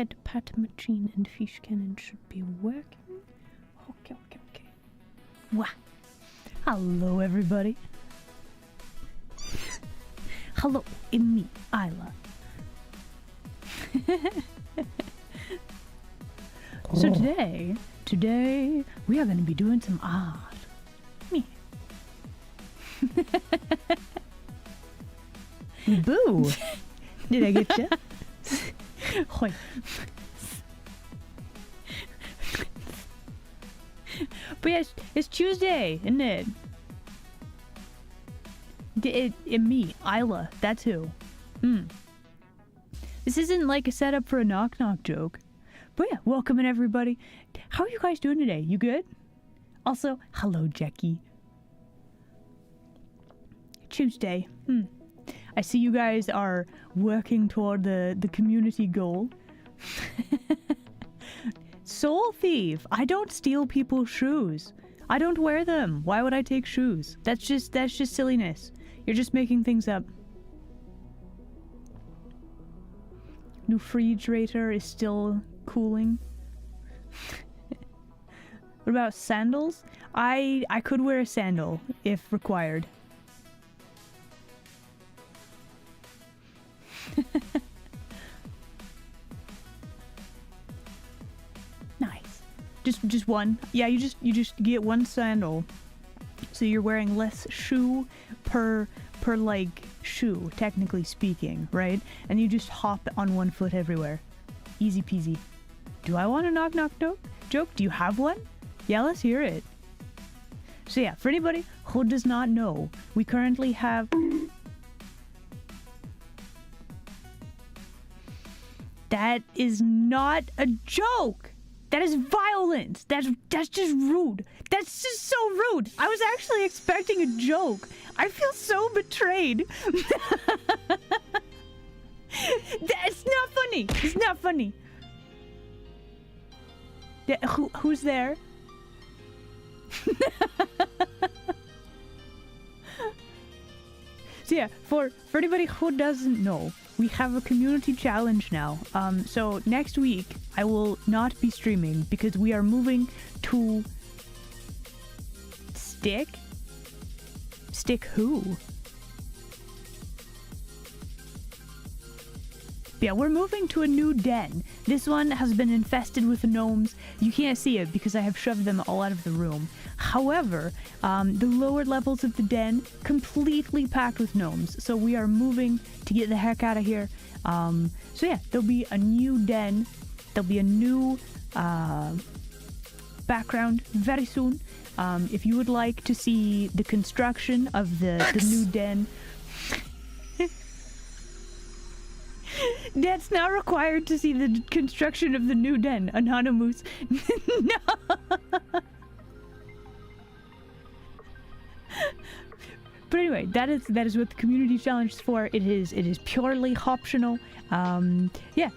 head pat machine and fish cannon should be working. Okay. Wah. Hello, everybody. Hello, it's me, Isla. So today we are going to be doing some art. Me. Boo! Did I get you? Hoi. But yes, it's Tuesday, isn't it? Me, Isla, that's who. This isn't like a setup for a knock-knock joke. But yeah, welcome in everybody. How are you guys doing today? You good? Also, hello, Jackie. Tuesday. I see you guys are working toward the community goal. Soul thief! I don't steal people's shoes. I don't wear them. Why would I take shoes? That's just silliness. You're just making things up. New refrigerator is still cooling. What about sandals? I could wear a sandal if required. Nice. Just one. Yeah, you just get one sandal. So you're wearing less shoe per like shoe, technically speaking, right? And you just hop on one foot everywhere. Easy peasy. Do I want a knock-knock joke? Do you have one? Yeah, let's hear it. So yeah, for anybody who does not know, we currently have... That is not a joke! That is violence! That's just rude! That's just so rude! I was actually expecting a joke! I feel so betrayed! That's not funny! It's not funny! Who's there? So yeah, for anybody who doesn't know, we have a community challenge now. So next week I will not be streaming because we are moving to Stick who? Yeah, we're moving to a new den. This one has been infested with gnomes. You can't see it because I have shoved them all out of the room. However, the lower levels of the den completely packed with gnomes. So we are moving to get the heck out of here. So yeah, there'll be a new den. There'll be a new background very soon. If you would like to see the construction of the new den... That's not required to see the construction of the new den, Anonymous. No! But anyway, that is what the community challenge is for. It is purely optional. Yeah.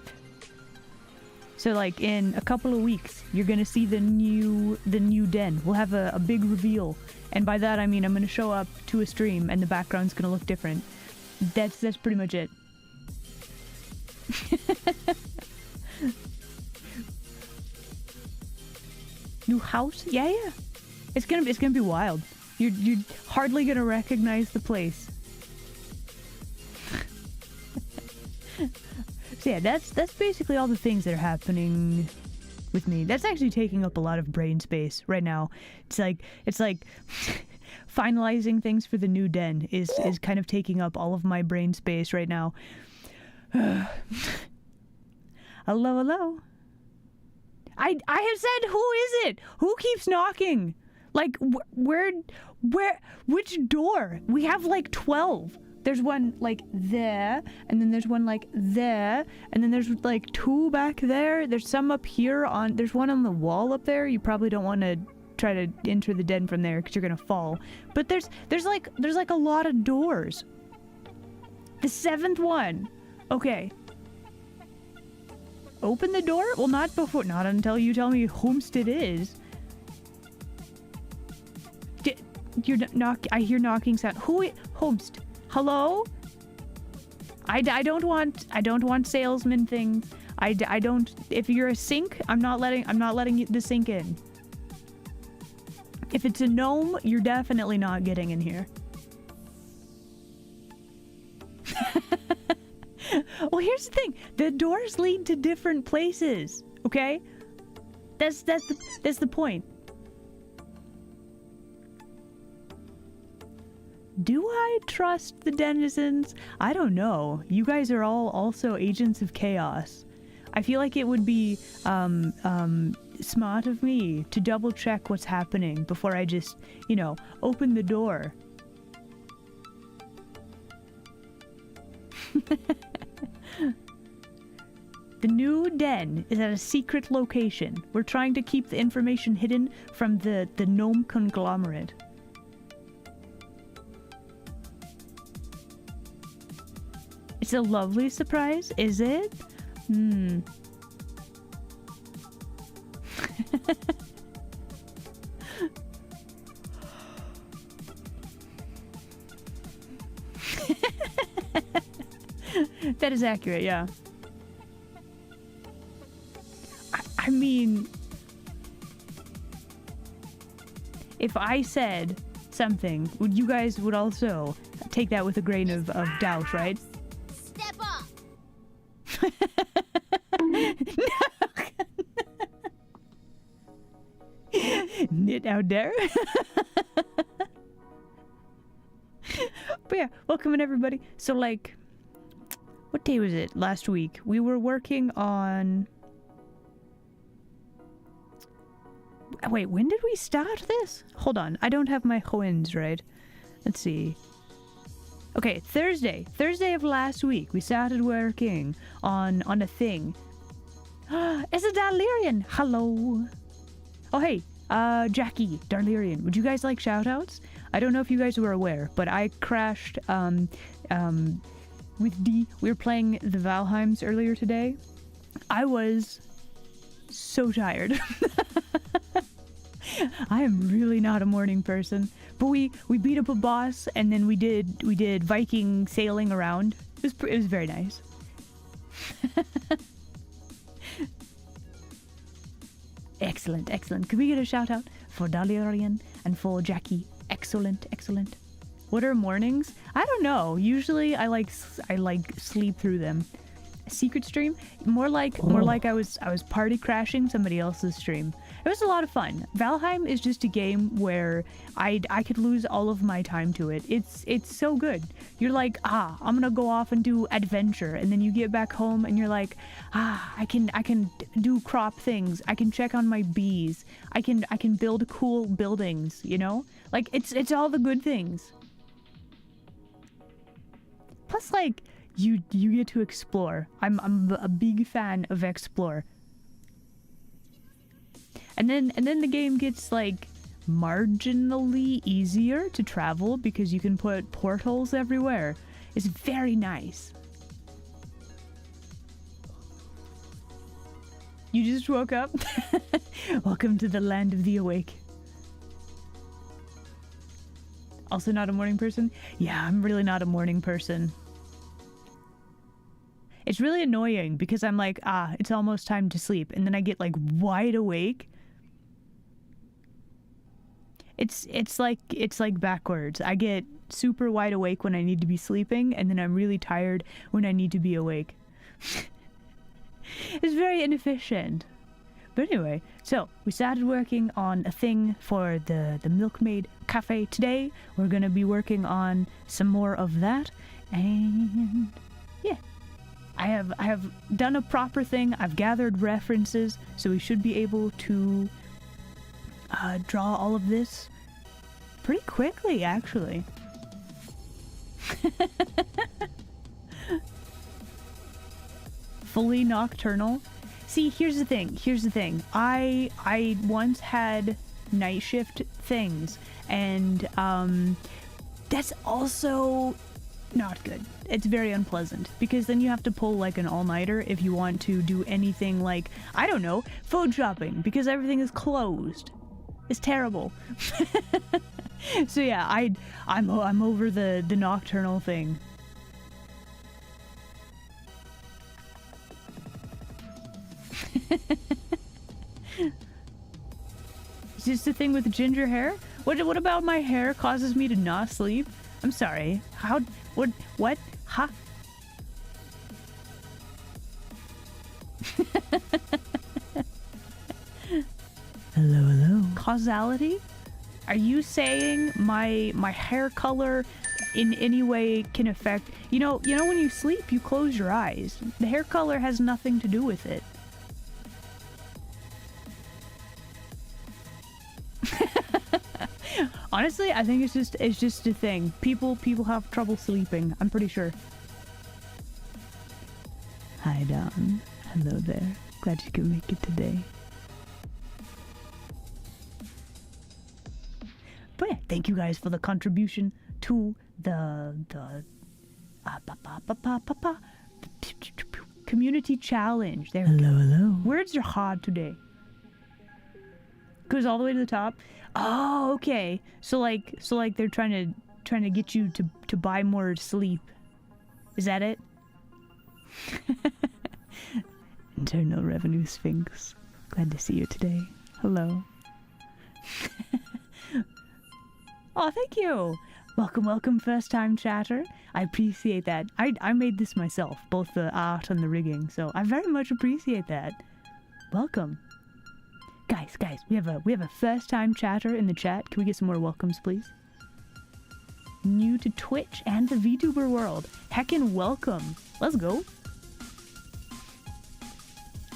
So like in a couple of weeks, you're gonna see the new den. We'll have a big reveal, and by that I mean I'm gonna show up to a stream and the background's gonna look different. That's pretty much it. New house? Yeah. It's gonna be wild. You're hardly gonna recognize the place. So yeah, that's basically all the things that are happening with me. That's actually taking up a lot of brain space right now. It's like finalizing things for the new den is kind of taking up all of my brain space right now. Hello. I have said, who is it? Who keeps knocking? Like, which door? We have like 12. There's one like there, and then there's one like there, and then there's like 2 back there. There's some up here there's one on the wall up there. You probably don't want to try to enter the den from there because you're gonna fall. But there's like a lot of doors. The 7th one. Okay. Open the door? Well, not until you tell me whomst it is. I hear knocking sound. Whomst? Hello? I don't want salesman things. I don't. If you're a sink, I'm not letting the sink in. If it's a gnome, you're definitely not getting in here. Well, here's the thing. The doors lead to different places, okay? That's the point. Do I trust the denizens? I don't know. You guys are all also agents of chaos. I feel like it would be smart of me to double check what's happening before I just, you know, open the door. The new den is at a secret location. We're trying to keep the information hidden from the gnome conglomerate. It's a lovely surprise, is it? Hmm. That is accurate, yeah. I mean, if I said something, you guys would also take that with a grain of doubt, right? Step up. Knit out there. But yeah, welcome in everybody. So like, what day was it? Last week we were working on. Wait, when did we start this? Hold on, I don't have my coins right. Let's see. Okay, Thursday of last week, we started working on a thing. It's a Darlerian. Hello. Oh hey, Jackie, Darlerian. Would you guys like shoutouts? I don't know if you guys were aware, but I crashed with D. We were playing the Valheims earlier today. I was so tired. I am really not a morning person. But we beat up a boss, and then we did Viking sailing around. It was very nice. Excellent, excellent. Could we get a shout out for Dalarian and for Jackie? Excellent, excellent. What are mornings? I don't know. Usually I like sleep through them. A secret stream? More like I was party crashing somebody else's stream. It was a lot of fun. Valheim is just a game where I could lose all of my time to it. It's so good. You're like, I'm gonna go off and do adventure, and then you get back home and you're like, I can do crop things. I can check on my bees. I can build cool buildings, you know? Like it's all the good things. Plus like you get to explore. I'm a big fan of explore. And then the game gets like marginally easier to travel because you can put portals everywhere. It's very nice. You just woke up? Welcome to the land of the awake. Also not a morning person? Yeah, I'm really not a morning person. It's really annoying because I'm like, it's almost time to sleep. And then I get like wide awake. It's like backwards. I get super wide awake when I need to be sleeping, and then I'm really tired when I need to be awake. It's very inefficient. But anyway, so we started working on a thing for the Milkmaid Cafe today. We're gonna be working on some more of that, and yeah. I have done a proper thing. I've gathered references, so we should be able to draw all of this pretty quickly, actually. Fully nocturnal. See, here's the thing. I once had night shift things, and that's also not good. It's very unpleasant because then you have to pull like an all-nighter if you want to do anything like, I don't know, food shopping, because everything is closed. It's terrible. So yeah, I'm over the nocturnal thing. Is this the thing with the ginger hair? What about my hair causes me to not sleep? I'm sorry. How? What? Ha? Hello. Causality? Are you saying my hair color in any way can affect... You know when you sleep, you close your eyes. The hair color has nothing to do with it. Honestly, I think it's just a thing. People have trouble sleeping. I'm pretty sure. Hi, Don. Hello there. Glad you could make it today. But yeah, thank you guys for the contribution to the community challenge. There. Hello. Words are hard today. Goes all the way to the top. Oh, okay. So like they're trying to get you to buy more sleep. Is that it? Internal Revenue Sphinx. Glad to see you today. Hello. Oh, thank you. Welcome, first time chatter. I appreciate that. I made this myself, both the art and the rigging, so I very much appreciate that. Welcome. Guys, we have a first time chatter in the chat. Can we get some more welcomes, please? New to Twitch and the VTuber world. Heckin' welcome. Let's go.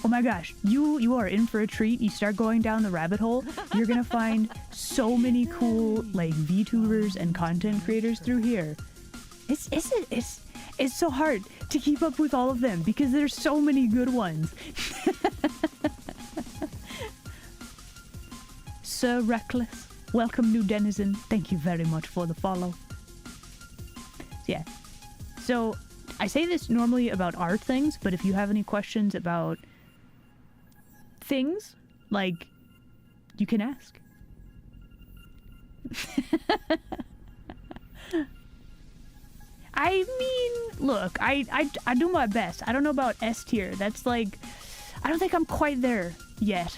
Oh my gosh, you are in for a treat. You start going down the rabbit hole, you're gonna find so many cool like VTubers and content creators through here. It's so hard to keep up with all of them because there's so many good ones. Sir Reckless, welcome new denizen. Thank you very much for the follow. Yeah. So I say this normally about art things, but if you have any questions about things, like, you can ask. I mean, look, I do my best. I don't know about S tier. That's like, I don't think I'm quite there yet.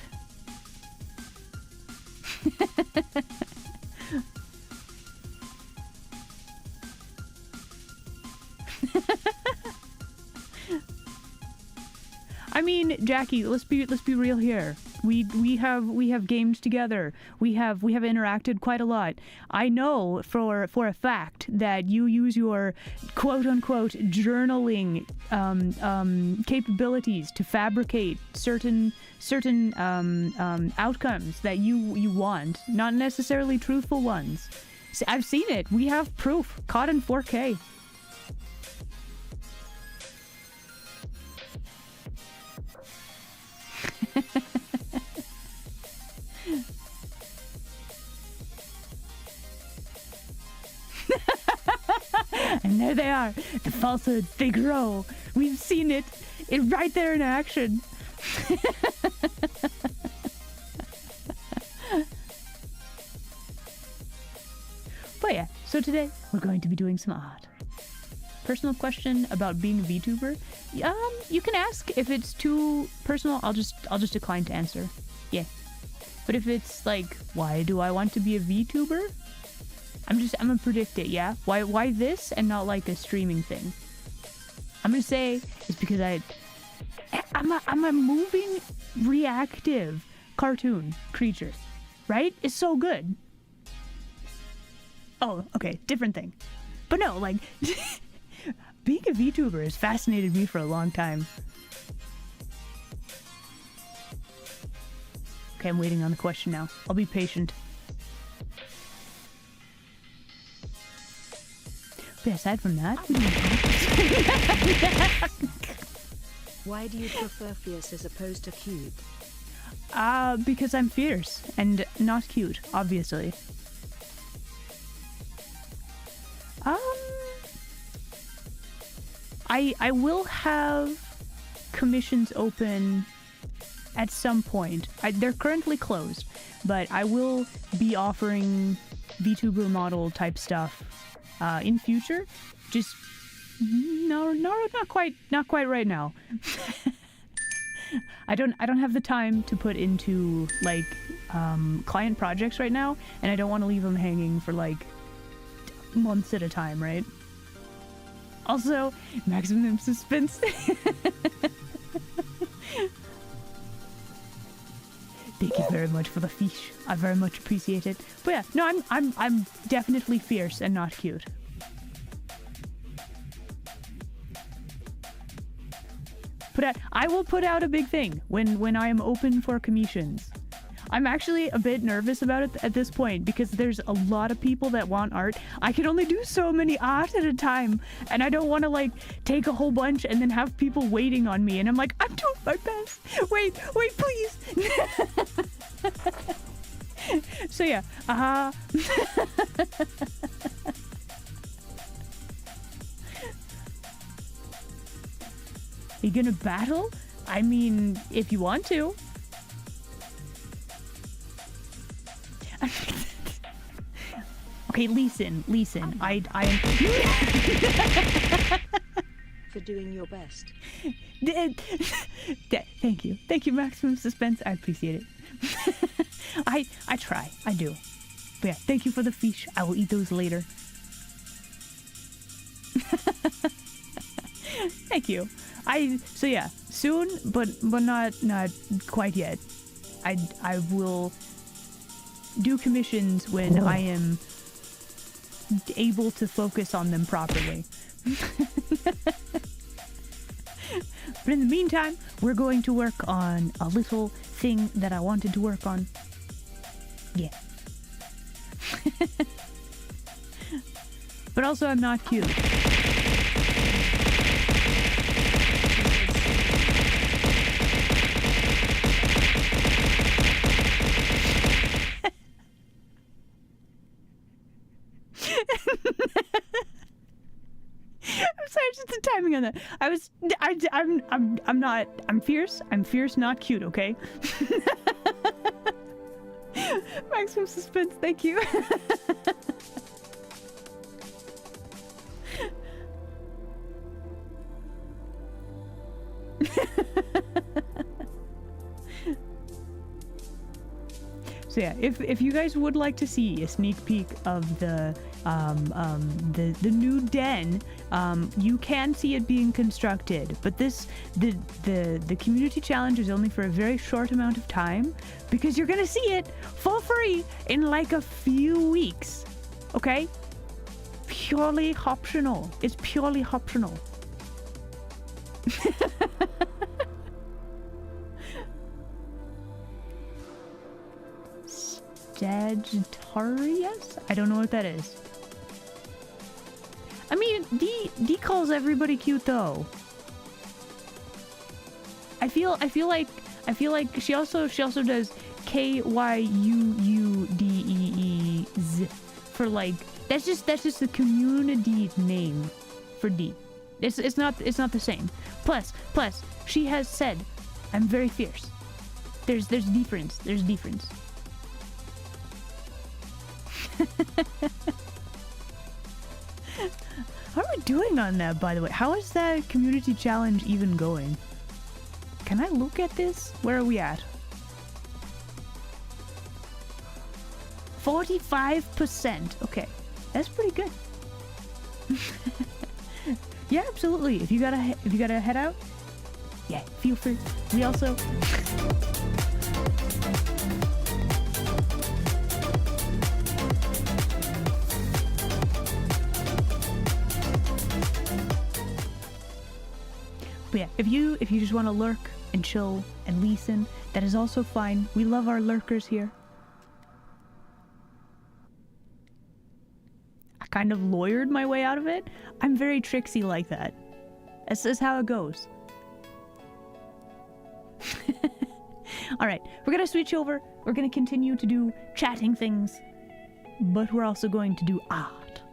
I mean, Jackie, let's be real here. We have gamed together. We have interacted quite a lot. I know for a fact that you use your quote unquote journaling capabilities to fabricate certain outcomes that you want, not necessarily truthful ones. I've seen it. We have proof. Caught in 4K. And there they are, the falsehoods, they grow. We've seen it. It's right there in action. But yeah, so today we're going to be doing some art. Personal question about being a VTuber. You can ask. If it's too personal, I'll just decline to answer. Yeah. But if it's like, why do I want to be a VTuber? I'm gonna predict it, yeah? Why this and not like a streaming thing? I'm gonna say it's because I'm a moving, reactive cartoon creature, right? It's so good. Oh, okay, different thing. But no, like, being a VTuber has fascinated me for a long time. Okay, I'm waiting on the question now. I'll be patient. But aside from that... Why do you prefer fierce as opposed to cute? Because I'm fierce and not cute, obviously. I will have commissions open at some point. They're currently closed, but I will be offering VTuber model type stuff in future. Just not quite right now. I don't have the time to put into like client projects right now, and I don't want to leave them hanging for like months at a time, right? Also, maximum suspense. Thank you very much for the fish. I very much appreciate it. But yeah, no, I'm definitely fierce and not cute. I will put out a big thing when I am open for commissions. I'm actually a bit nervous about it at this point because there's a lot of people that want art. I can only do so many art at a time, and I don't want to like take a whole bunch and then have people waiting on me. And I'm like, I'm doing my best. Wait, please. So yeah, Are you gonna battle? I mean, if you want to. Okay, listen. I am For doing your best. Thank you, maximum suspense. I appreciate it. I try. I do. But yeah, thank you for the fish. I will eat those later. Thank you. So yeah, soon, but not quite yet. I will do commissions when I am able to focus on them properly. But in the meantime, we're going to work on a little thing that I wanted to work on. Yeah. But also, I'm not cute. I'm sorry, just the timing on that. I'm fierce. I'm fierce, not cute, okay? Maximum suspense, thank you. So yeah, if you guys would like to see a sneak peek of the new den, you can see it being constructed. But the community challenge is only for a very short amount of time because you're gonna see it for free in like a few weeks. Okay? Purely optional. It's purely optional. Sagittarius? I don't know what that is. I mean, D calls everybody cute though. I feel like she also does KYUUDEEZ for like that's just the community name for D. It's not the same. Plus she has said I'm very fierce. There's difference. There's difference. How are we doing on that, by the way? How is that community challenge even going? Can I look at this? Where are we at? 45%. Okay, that's pretty good. Yeah, absolutely. If you gotta head out, yeah, feel free. We also. But yeah, if you just want to lurk and chill and listen, that is also fine. We love our lurkers here. I kind of lawyered my way out of it. I'm very tricksy like that. This is how it goes. Alright, we're gonna switch over. We're gonna continue to do chatting things. But we're also going to do art.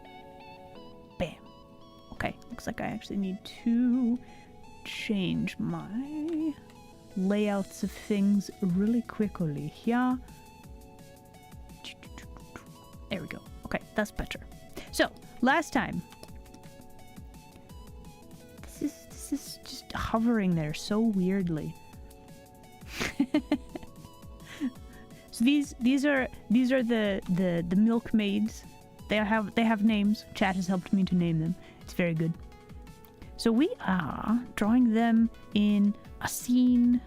Bam. Okay, looks like I actually need to change my layouts of things really quickly here. There we go. Okay, that's better. So, last time. This is just hovering there so weirdly. So these are the milkmaids. They have names. Chat has helped me to name them. It's very good. So we are drawing them in a scene.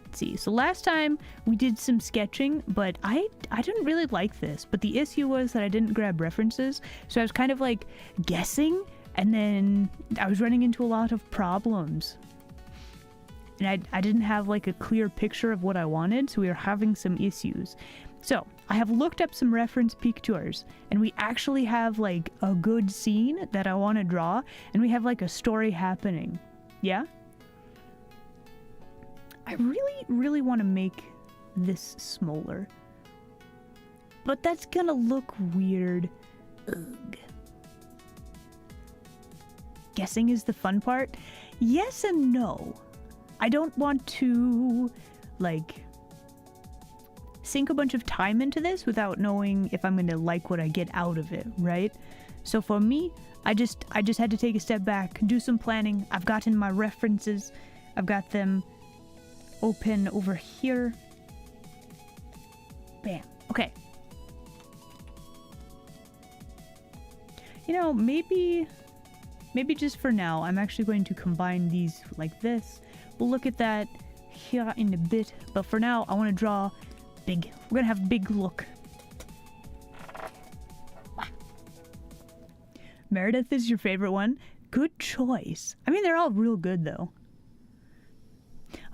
Let's see. So last time we did some sketching, but I didn't really like this. But the issue was that I didn't grab references, so I was kind of like guessing, and then I was running into a lot of problems. And I didn't have like a clear picture of what I wanted, so we were having some issues. So I have looked up some reference pictures, and we actually have like a good scene that I want to draw, and we have like a story happening. Yeah? I really want to make this smaller. But that's gonna look weird. Ugh. Guessing is the fun part? Yes and no. I don't want to, like, sink a bunch of time into this without knowing if I'm going to like what I get out of it, right? So for me, I just had to take a step back, do some planning. I've gotten my references. I've got them open over here. Bam. Okay. You know, maybe just for now, I'm actually going to combine these like this. We'll look at that here in a bit, but for now, I want to draw big. We're gonna have big look. Meredith is your favorite one. Good choice. I mean, they're all real good, though.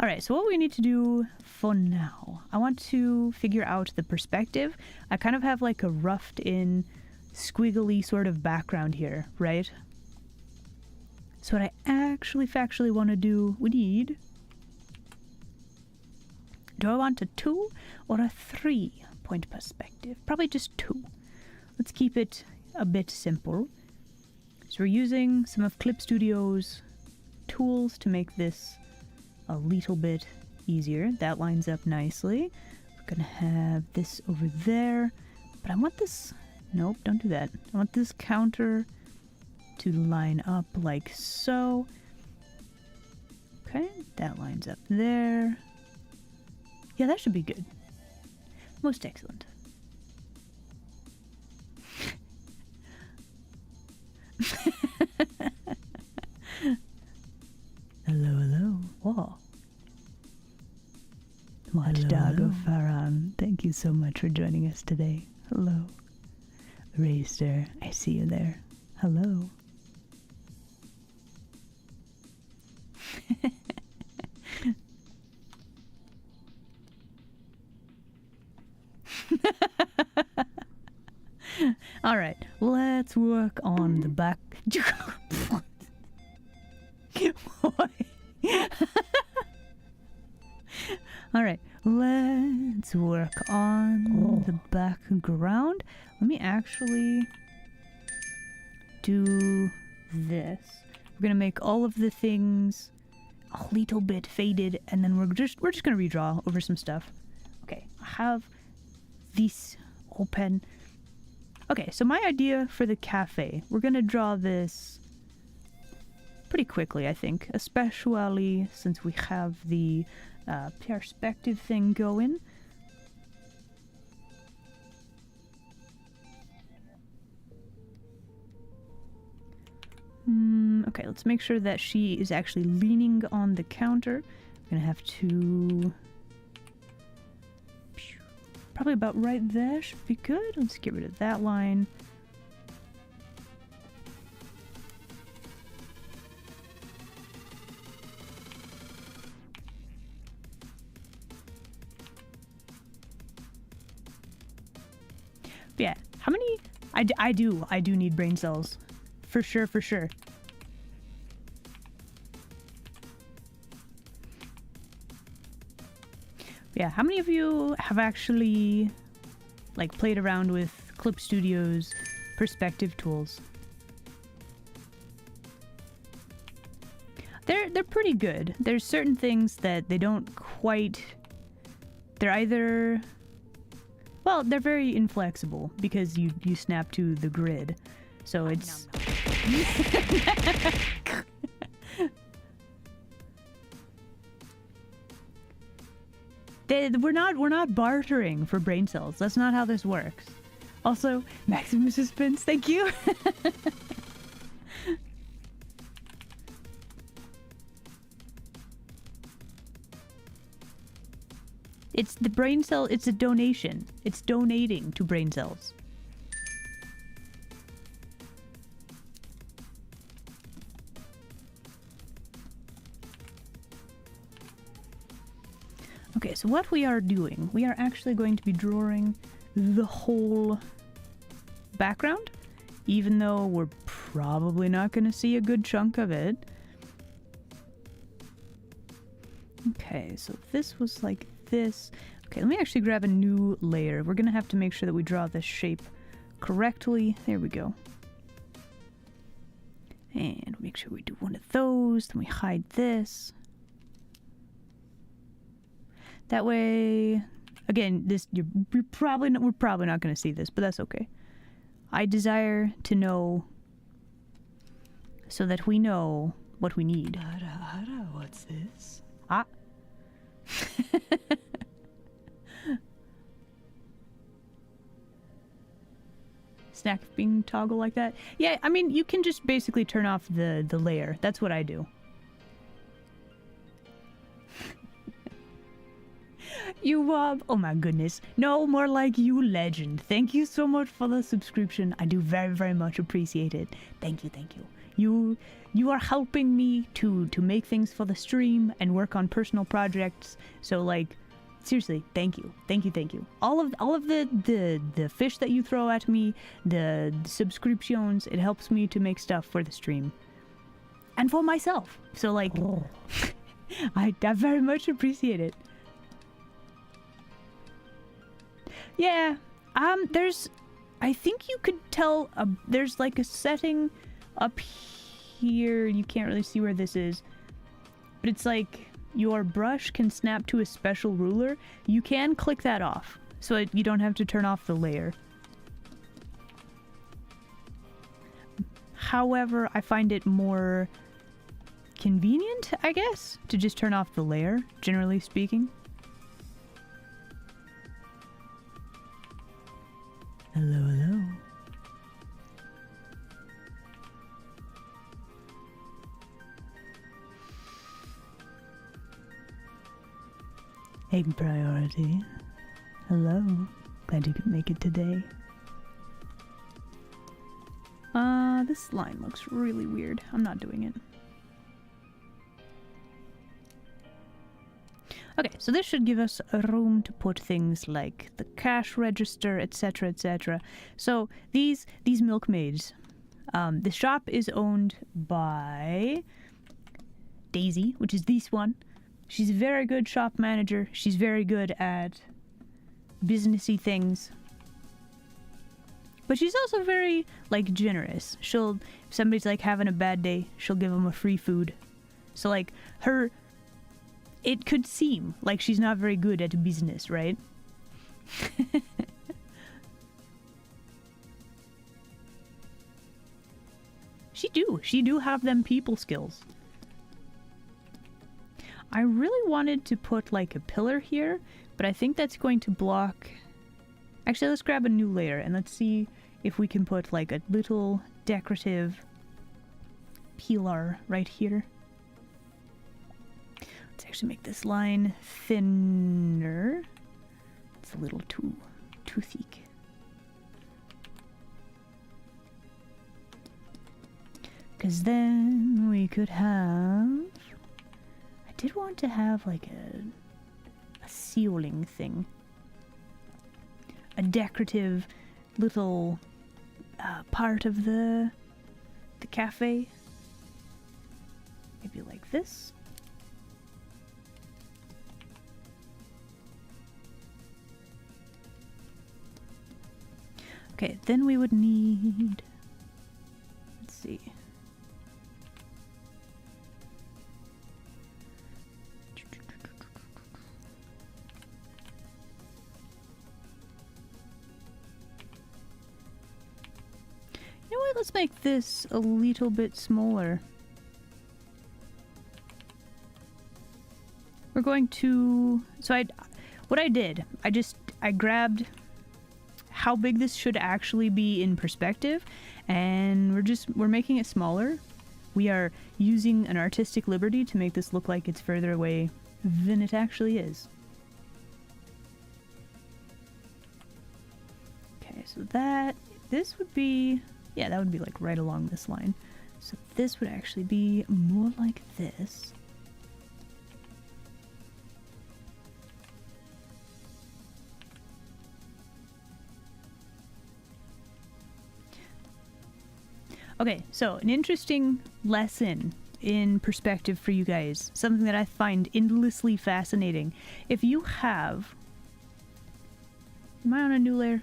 All right, so what we need to do for now, I want to figure out the perspective. I kind of have like a roughed in, squiggly sort of background here, right? So what I actually factually want to do, we need... Do I want a 2 or a 3-point perspective? Probably just 2. Let's keep it a bit simple. So we're using some of Clip Studio's tools to make this a little bit easier. That lines up nicely. We're gonna have this over there. But I want this... Nope, don't do that. I want this counter to line up like so. Okay, that lines up there. Yeah, that should be good. Most excellent. Hello. Whoa. Watchdogo Farhan, thank you so much for joining us today. Hello. Rayster, I see you there. Hello. All right, let's work on the back. All right, let's work on the background. Let me actually do this. We're gonna make all of the things a little bit faded, and then we're just gonna redraw over some stuff. Okay, I have this open. Okay, so my idea for the cafe, we're gonna draw this pretty quickly, I think, especially since we have the perspective thing going. Okay, let's make sure that she is actually leaning on the counter. I'm gonna have to... Probably about right there should be good. Let's get rid of that line. But yeah, how many... I do need brain cells. For sure. Yeah, how many of you have actually, like, played around with Clip Studio's perspective tools? They're pretty good. There's certain things that they don't quite... They're either... Well, they're very inflexible because you snap to the grid. So it's... We're not bartering for brain cells. That's not how this works. Also, maximum suspense, thank you. It's the brain cell, it's a donation. It's donating to brain cells. Okay, so what we are doing, we are actually going to be drawing the whole background, even though we're probably not going to see a good chunk of it. Okay, so this was like this. Okay, let me actually grab a new layer. We're going to have to make sure that we draw this shape correctly. There we go. And make sure we do one of those, then we hide this. That way, again, we're probably not going to see this, but that's okay. I desire to know so that we know what we need. What's this? Ah. Snack being toggle like that. Yeah, I mean, you can just basically turn off the layer. That's what I do. You, oh my goodness. No, more like you legend. Thank you so much for the subscription. I do very, very much appreciate it. Thank you, thank you. You are helping me to make things for the stream and work on personal projects. So, like, seriously, thank you. Thank you, thank you. All of the fish that you throw at me, the subscriptions, it helps me to make stuff for the stream. And for myself. So, like, I very much appreciate it. Yeah, I think you could tell, there's like a setting up here, you can't really see where this is, but it's like your brush can snap to a special ruler. You can click that off, so you don't have to turn off the layer. However, I find it more convenient, I guess, to just turn off the layer, generally speaking. Hello, hello. Hey, Priority. Hello. Glad you could make it today. This line looks really weird. I'm not doing it. Okay, so this should give us a room to put things like the cash register, etc., etc. So these milkmaids, the shop is owned by Daisy, which is this one. She's a very good shop manager. She's very good at businessy things. But she's also very, like, generous. If somebody's, like, having a bad day, she'll give them a free food. So, like, it could seem like she's not very good at business, right? She do have them people skills. I really wanted to put like a pillar here, but I think that's going to block... Actually, let's grab a new layer and let's see if we can put like a little decorative pillar right here. Let's actually make this line thinner. It's a little too thick. Because then we could have... I did want to have like a ceiling thing. A decorative little part of the cafe. Maybe like this. Okay, then we would need... Let's see. You know what? Let's make this a little bit smaller. We're going to... what I did, I grabbed how big this should actually be in perspective, and we're making it smaller. We are using an artistic liberty to make this look like it's further away than it actually is. Okay, so this would be, yeah, that would be like right along this line. So this would actually be more like this. Okay, so an interesting lesson in perspective for you guys. Something that I find endlessly fascinating. If you have... Am I on a new layer?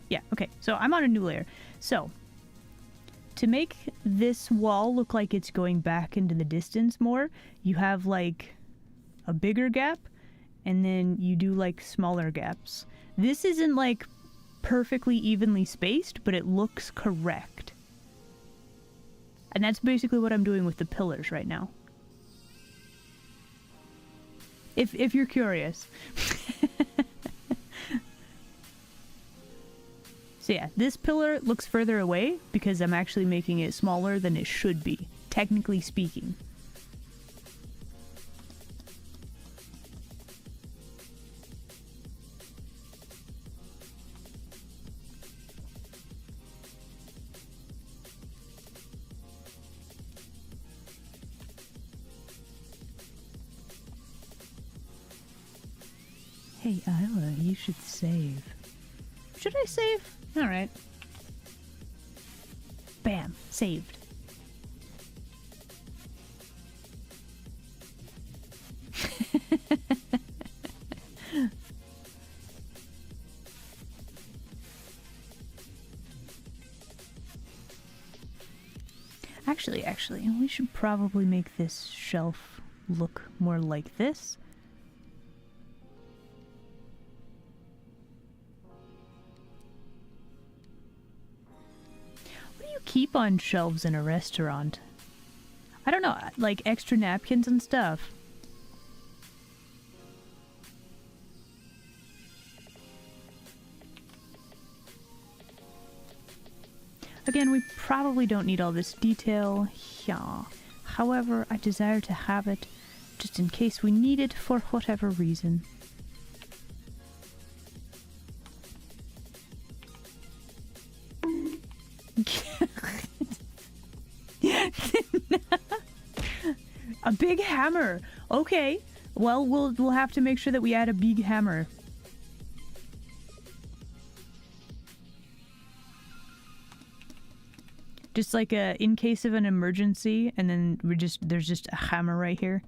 Yeah, okay. So I'm on a new layer. So, to make this wall look like it's going back into the distance more, you have like a bigger gap, and then you do like smaller gaps. This isn't like perfectly evenly spaced, but it looks correct. And that's basically what I'm doing with the pillars right now. If you're curious. So yeah, this pillar looks further away because I'm actually making it smaller than it should be, technically speaking. Hey, Isla, you should save. Should I save? Alright. Bam. Saved. Actually, we should probably make this shelf look more like this. Keep on shelves in a restaurant? I don't know, like extra napkins and stuff. Again, we probably don't need all this detail. Yeah. However, I desire to have it just in case we need it for whatever reason. A big hammer. Okay. Well, we'll have to make sure that we add a big hammer. Just like in case of an emergency, and then there's just a hammer right here.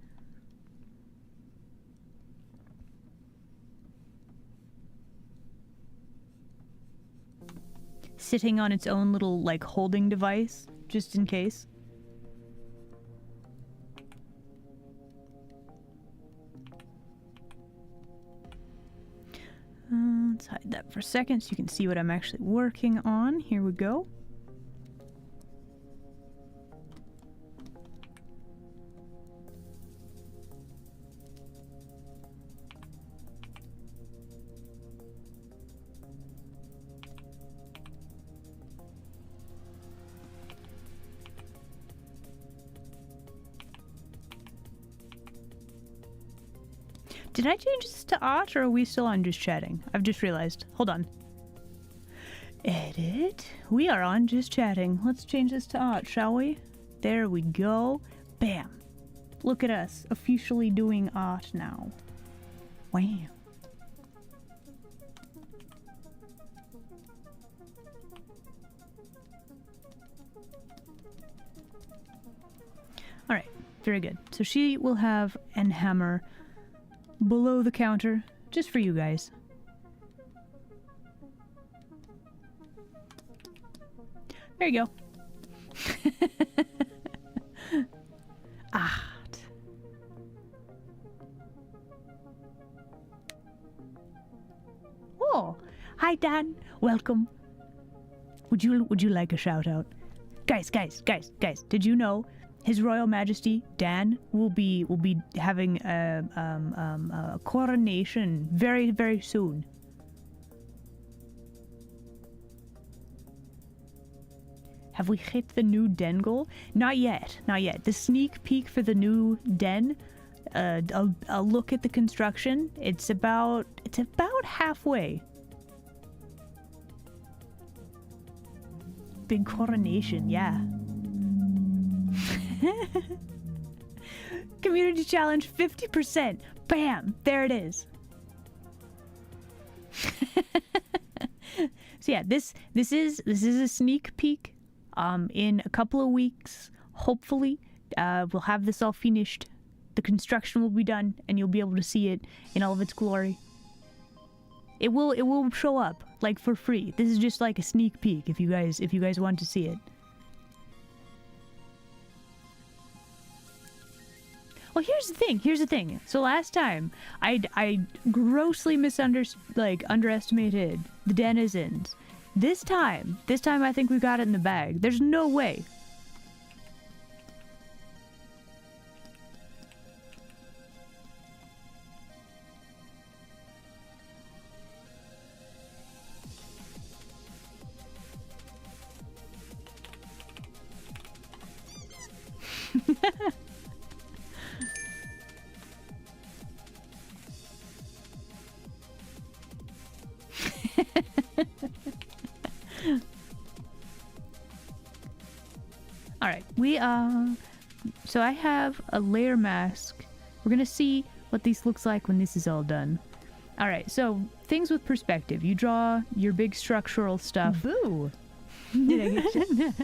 Sitting on its own little like holding device, just in case. Let's hide that for a second so you can see what I'm actually working on. Here we go. Did I change this to art, or are we still on just chatting? I've just realized. Hold on. Edit. We are on just chatting. Let's change this to art, shall we? There we go. Bam. Look at us, officially doing art now. Wow. Alright, very good. So she will have an hammer below the counter, just for you guys. There you go. Art. Oh, hi Dan, welcome. Would you like a shout out? Guys, did you know His Royal Majesty Dan will be having a coronation very, very soon. Have we hit the new den goal? Not yet, not yet. The sneak peek for the new den, a look at the construction. It's about halfway. Big coronation, yeah. Community challenge 50%. Bam, there it is. So yeah, this is a sneak peek. In a couple of weeks, hopefully, we'll have this all finished. The construction will be done, and you'll be able to see it in all of its glory. It will show up like for free. This is just like a sneak peek if you guys want to see it. Well, here's the thing. So last time, I grossly underestimated the denizens. This time I think we got it in the bag. There's no way. All right, so I have a layer mask. We're gonna see what this looks like when this is all done. All right, so things with perspective. You draw your big structural stuff. Boo! Did I get you?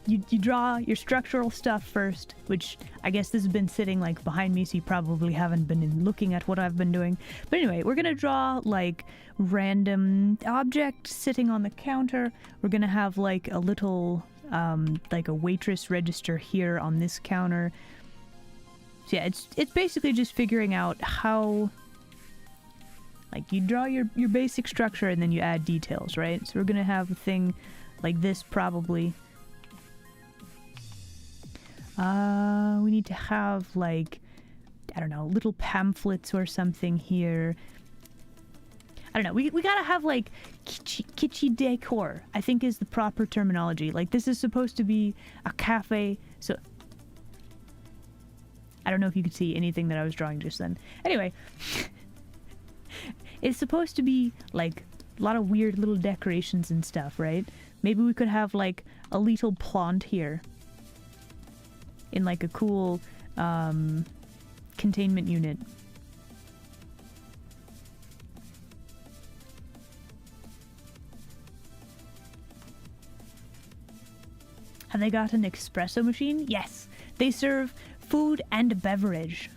You draw your structural stuff first, which I guess this has been sitting like behind me, so you probably haven't been looking at what I've been doing. But anyway, we're gonna draw like random objects sitting on the counter. We're gonna have like a little like a waitress register here on this counter. So yeah, it's basically just figuring out how, like, you draw your basic structure and then you add details, right? So we're gonna have a thing like this probably. We need to have, like, I don't know, little pamphlets or something here. I don't know, we gotta have, like, kitschy decor, I think is the proper terminology. Like, this is supposed to be a cafe, so... I don't know if you could see anything that I was drawing just then. Anyway, it's supposed to be, like, a lot of weird little decorations and stuff, right? Maybe we could have, like, a little plant here. In like a cool containment unit. Have they got an espresso machine? Yes, they serve food and a beverage.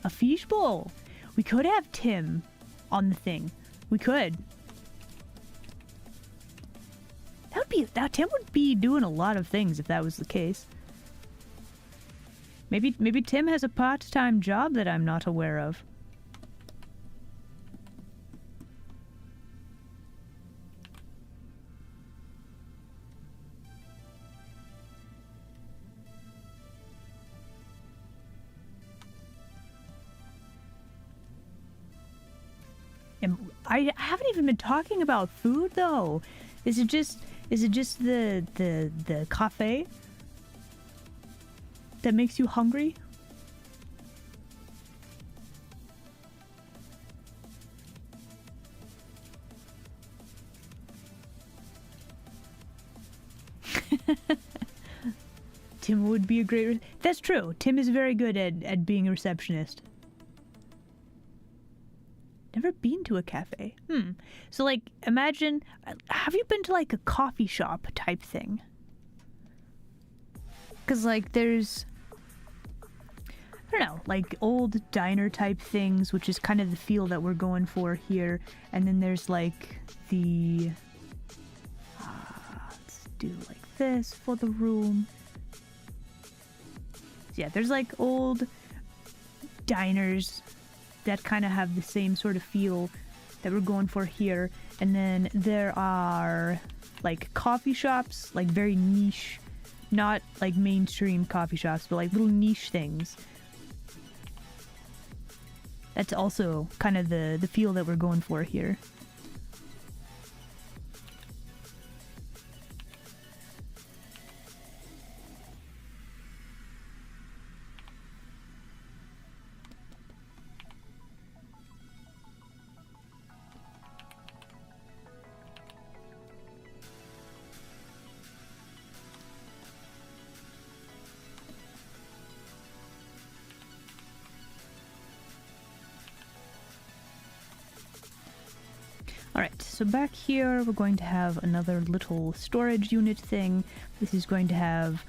A fishbowl. We could have Tim on the thing. We could. Tim would be doing a lot of things if that was the case. Maybe Tim has a part-time job that I'm not aware of. And I haven't even been talking about food though. Is it just the cafe that makes you hungry? Tim would be a great... That's true. Tim is very good at being a receptionist. Never been to a cafe. So, like, imagine... Have you been to, like, a coffee shop type thing? Because, like, there's... I don't know, like old diner type things, which is kind of the feel that we're going for here. And then there's like the... let's do like this for the room. So yeah, there's like old diners that kind of have the same sort of feel. that we're going for here. And then there are like coffee shops, like very niche, not like mainstream coffee shops, but like little niche things. That's also kind of the feel that we're going for here. Alright, so back here we're going to have another little storage unit thing. This is going to have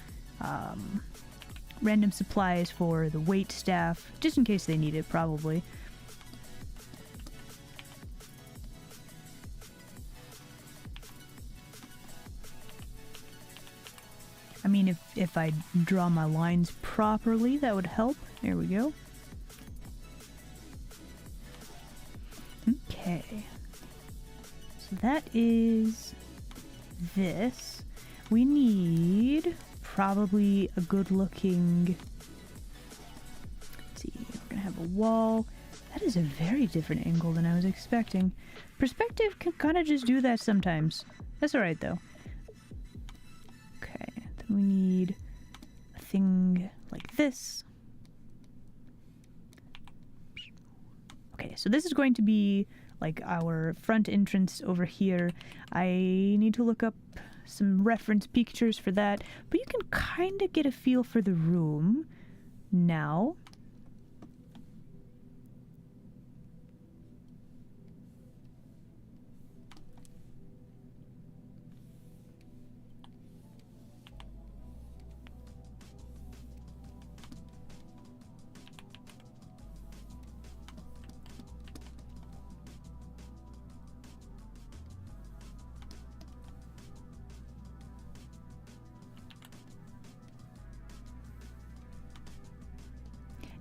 random supplies for the wait staff, just in case they need it, probably. I mean, if I draw my lines properly, that would help. There we go. Okay. So that is this. We need probably a good looking... Let's see, we're gonna have a wall. That is a very different angle than I was expecting. Perspective can kind of just do that sometimes. That's alright though. Okay, then we need a thing like this. Okay, so this is going to be like our front entrance over here. I need to look up some reference pictures for that, but you can kind of get a feel for the room now.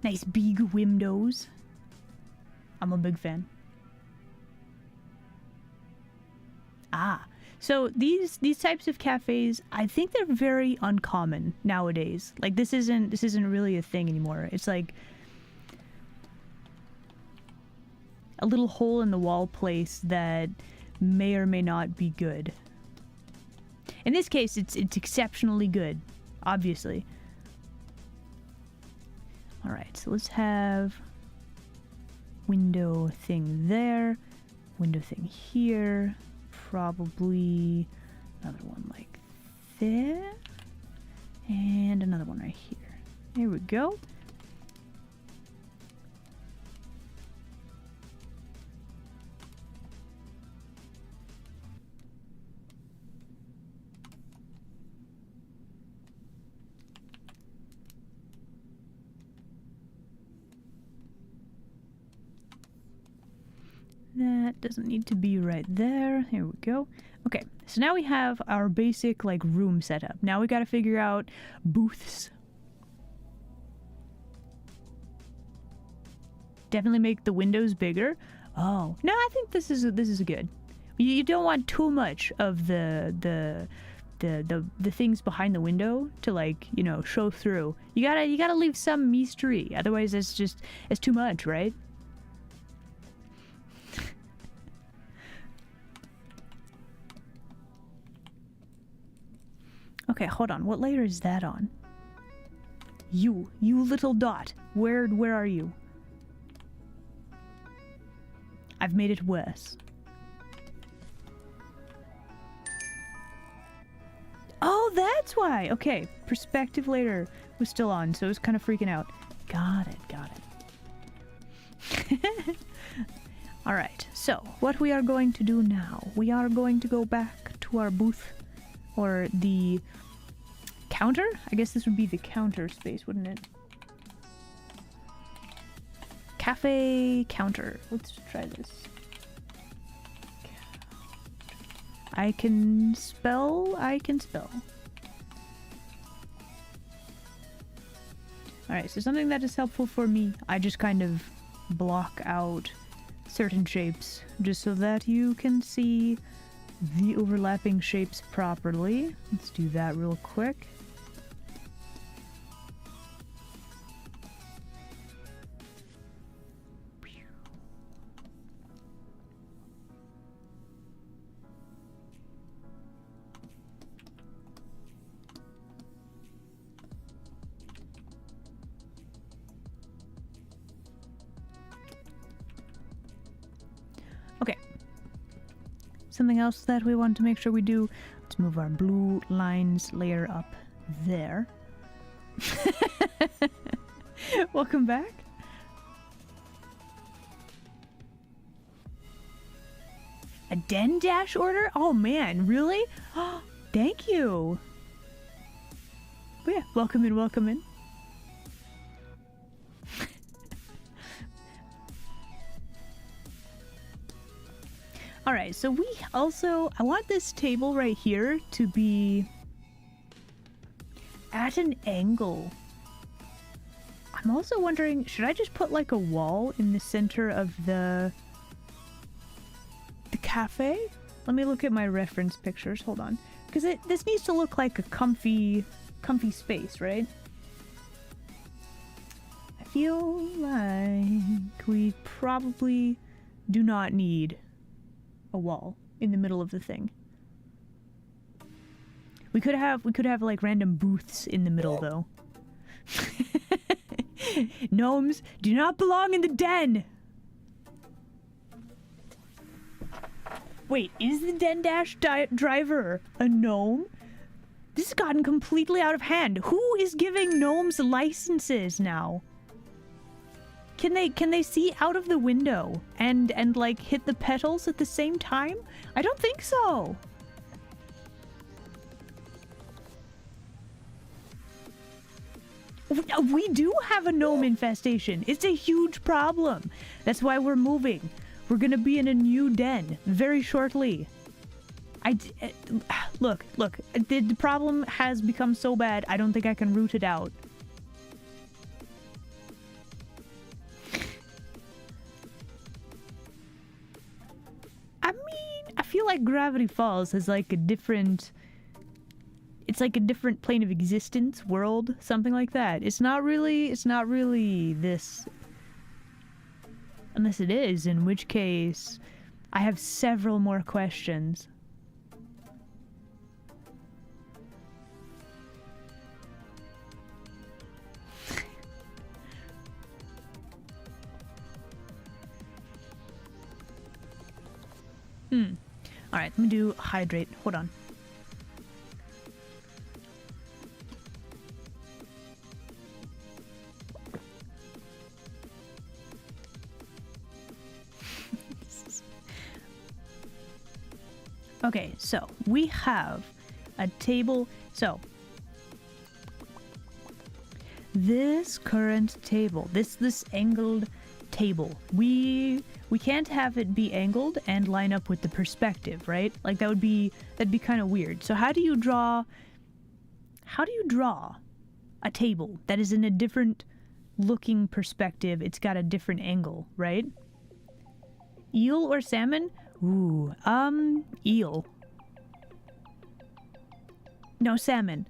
Nice big windows. I'm a big fan. Ah, so these types of cafes, I think they're very uncommon nowadays. Like this isn't really a thing anymore. It's like a little hole in the wall place that may or may not be good. In this case, it's exceptionally good, obviously. Alright, so let's have window thing there, window thing here, probably another one like there, and another one right here. There we go. That doesn't need to be right there. Here we go. Okay, so now we have our basic like room setup. Now we gotta figure out booths. Definitely make the windows bigger. Oh, no, I think this is good. You don't want too much of the things behind the window to like, you know, show through. You gotta leave some mystery. Otherwise it's too much, right? Okay, hold on. What layer is that on? You little dot. Where are you? I've made it worse. Oh, that's why. Okay, perspective layer was still on, so it was kind of freaking out. Got it. All right. So, what we are going to do now? We are going to go back to our booth. Or the counter? I guess this would be the counter space, wouldn't it? Cafe counter. Let's try this. I can spell. Alright, so something that is helpful for me. I just kind of block out certain shapes, just so that you can see the overlapping shapes properly. Let's do that real quick. Okay. Something else that we want to make sure we do. Let's move our blue lines layer up there. Welcome back. A Den Dash order? Oh man, really? Oh, thank you. But yeah, welcome in, welcome in. Alright, so we also, I want this table right here to be at an angle. I'm also wondering, should I just put like a wall in the center of the cafe? Let me look at my reference pictures, hold on. Because this needs to look like a comfy space, right? I feel like we probably do not need a wall in the middle of the thing. We could have like random booths in the middle though. Gnomes do not belong in the den. Wait, is the Den Dash driver a gnome? This has gotten completely out of hand. Who is giving gnomes licenses now? Can they see out of the window and like hit the petals at the same time? I don't think so. We do have a gnome infestation. It's a huge problem. That's why we're moving. We're gonna be in a new den very shortly. Look. The problem has become so bad, I don't think I can root it out. I mean, I feel like Gravity Falls is like a different... It's like a different plane of existence, world, something like that. It's not really this... Unless it is, in which case, I have several more questions. Alright, let me do hydrate. Hold on. Okay, so we have a table. So this current table, this angled table, we can't have it be angled and line up with the perspective, right? Like that'd be kind of weird. So how do you draw a table that is in a different looking perspective? It's got a different angle, right? Eel or salmon? Ooh, eel. No, salmon.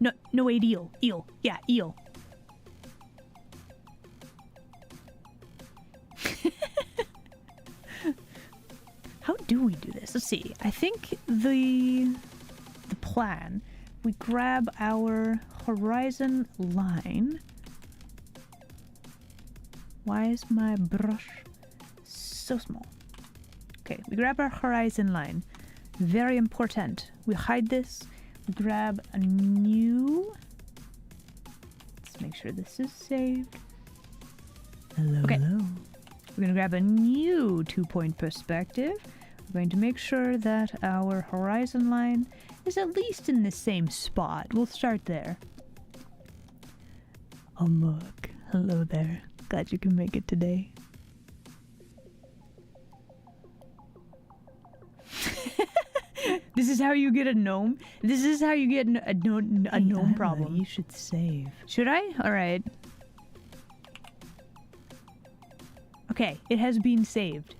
No, wait, eel. Eel. Yeah, eel. How do we do this? Let's see. I think the plan, we grab our horizon line. Why is my brush so small? Okay, we grab our horizon line. Very important. We hide this. We grab a new... Let's make sure this is saved. Hello, Okay. hello. We're going to grab a new 2-point perspective. We're going to make sure that our horizon line is at least in the same spot. We'll start there. Oh, look. Hello there. Glad you can make it today. This is how you get a gnome? This is how you get a gnome problem. You should save. Should I? Alright. Okay. Okay, it has been saved.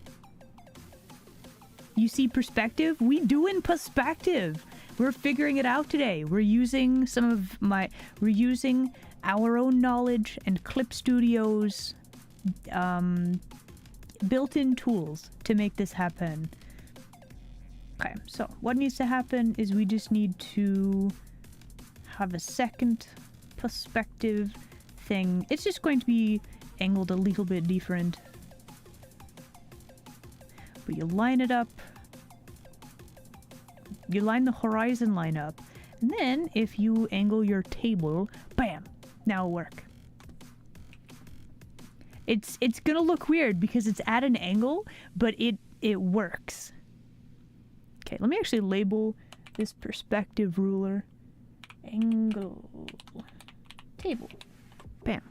You see perspective? We doing perspective. We're figuring it out today. We're using we're using our own knowledge and Clip Studio's built-in tools to make this happen. Okay, so what needs to happen is we just need to have a second perspective thing. It's just going to be angled a little bit different. But you line it up. You line the horizon line up. And then if you angle your table, bam, now it'll work. It's gonna look weird because it's at an angle, but it works. Okay, let me actually label this perspective ruler. Angle. Table. Bam.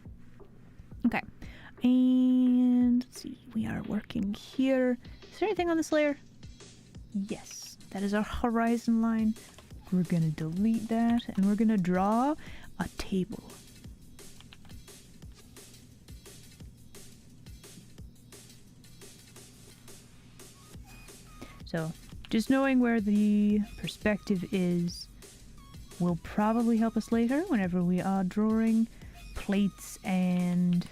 Okay. And let's see, we are working here. Is there anything on this layer? Yes, that is our horizon line. We're gonna delete that and we're gonna draw a table. So, just knowing where the perspective is will probably help us later whenever we are drawing plates and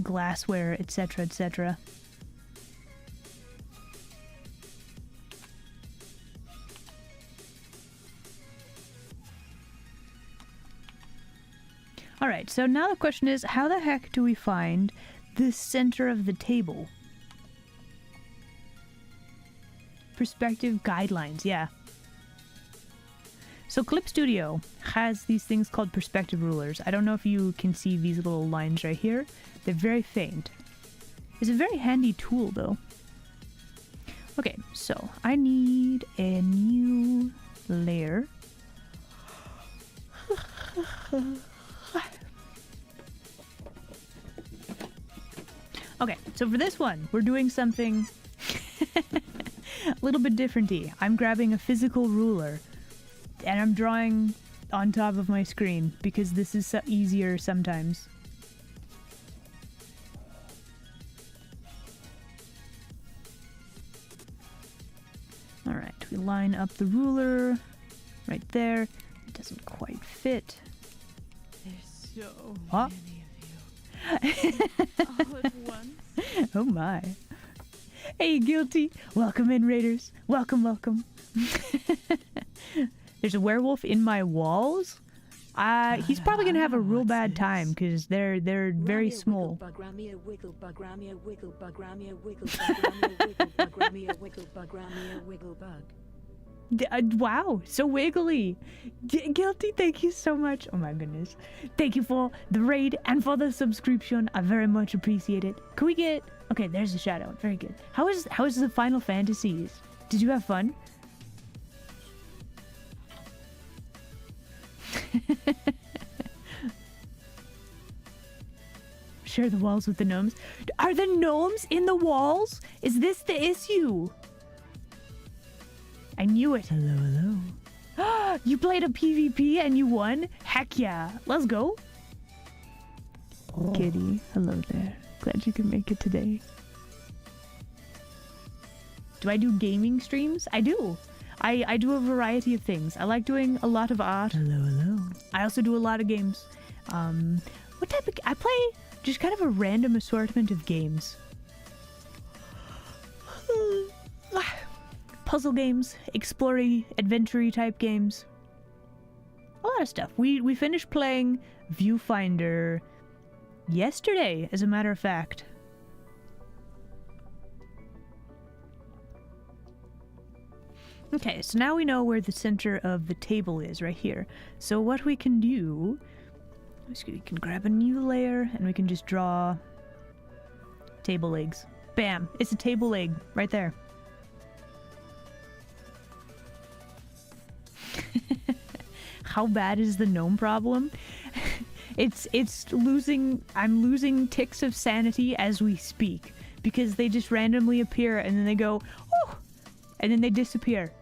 glassware, etc., etc. Alright, so now the question is, how the heck do we find the center of the table? Perspective guidelines, yeah. So Clip Studio has these things called perspective rulers. I don't know if you can see these little lines right here. They're very faint. It's a very handy tool though. Okay, so I need a new layer. Okay, so for this one, we're doing something a little bit different-y. I'm grabbing a physical ruler and I'm drawing on top of my screen because this is easier sometimes. Alright, we line up the ruler right there. It doesn't quite fit. There's so Huh? many of you. All at once. Oh my. Hey, Guilty. Welcome in, Raiders. Welcome, welcome. There's a werewolf in my walls. He's probably gonna have a real bad time because they're very small. Wow, so wiggly. Guilty, thank you so much. Oh my goodness. Thank you for the raid and for the subscription. I very much appreciate it. Can we get... Okay, there's the shadow. Very good. How is the Final Fantasies? Did you have fun? Share the walls with the gnomes. Are the gnomes in the walls? Is this the issue? I knew it. Hello, hello. You played a PvP and you won? Heck yeah. Let's go. Kitty, hello there. Glad you could make it today. Do I do gaming streams? I do. I do a variety of things. I like doing a lot of art. Hello, hello. I also do a lot of games. What type of... I play just kind of a random assortment of games. Puzzle games, explory, adventure-y type games. A lot of stuff. We finished playing Viewfinder yesterday, as a matter of fact. Okay, so now we know where the center of the table is, right here. So what we can do is we can grab a new layer and we can just draw table legs. Bam! It's a table leg right there. How bad is the gnome problem? It's losing... I'm losing ticks of sanity as we speak. Because they just randomly appear and then they go, oh! And then they disappear.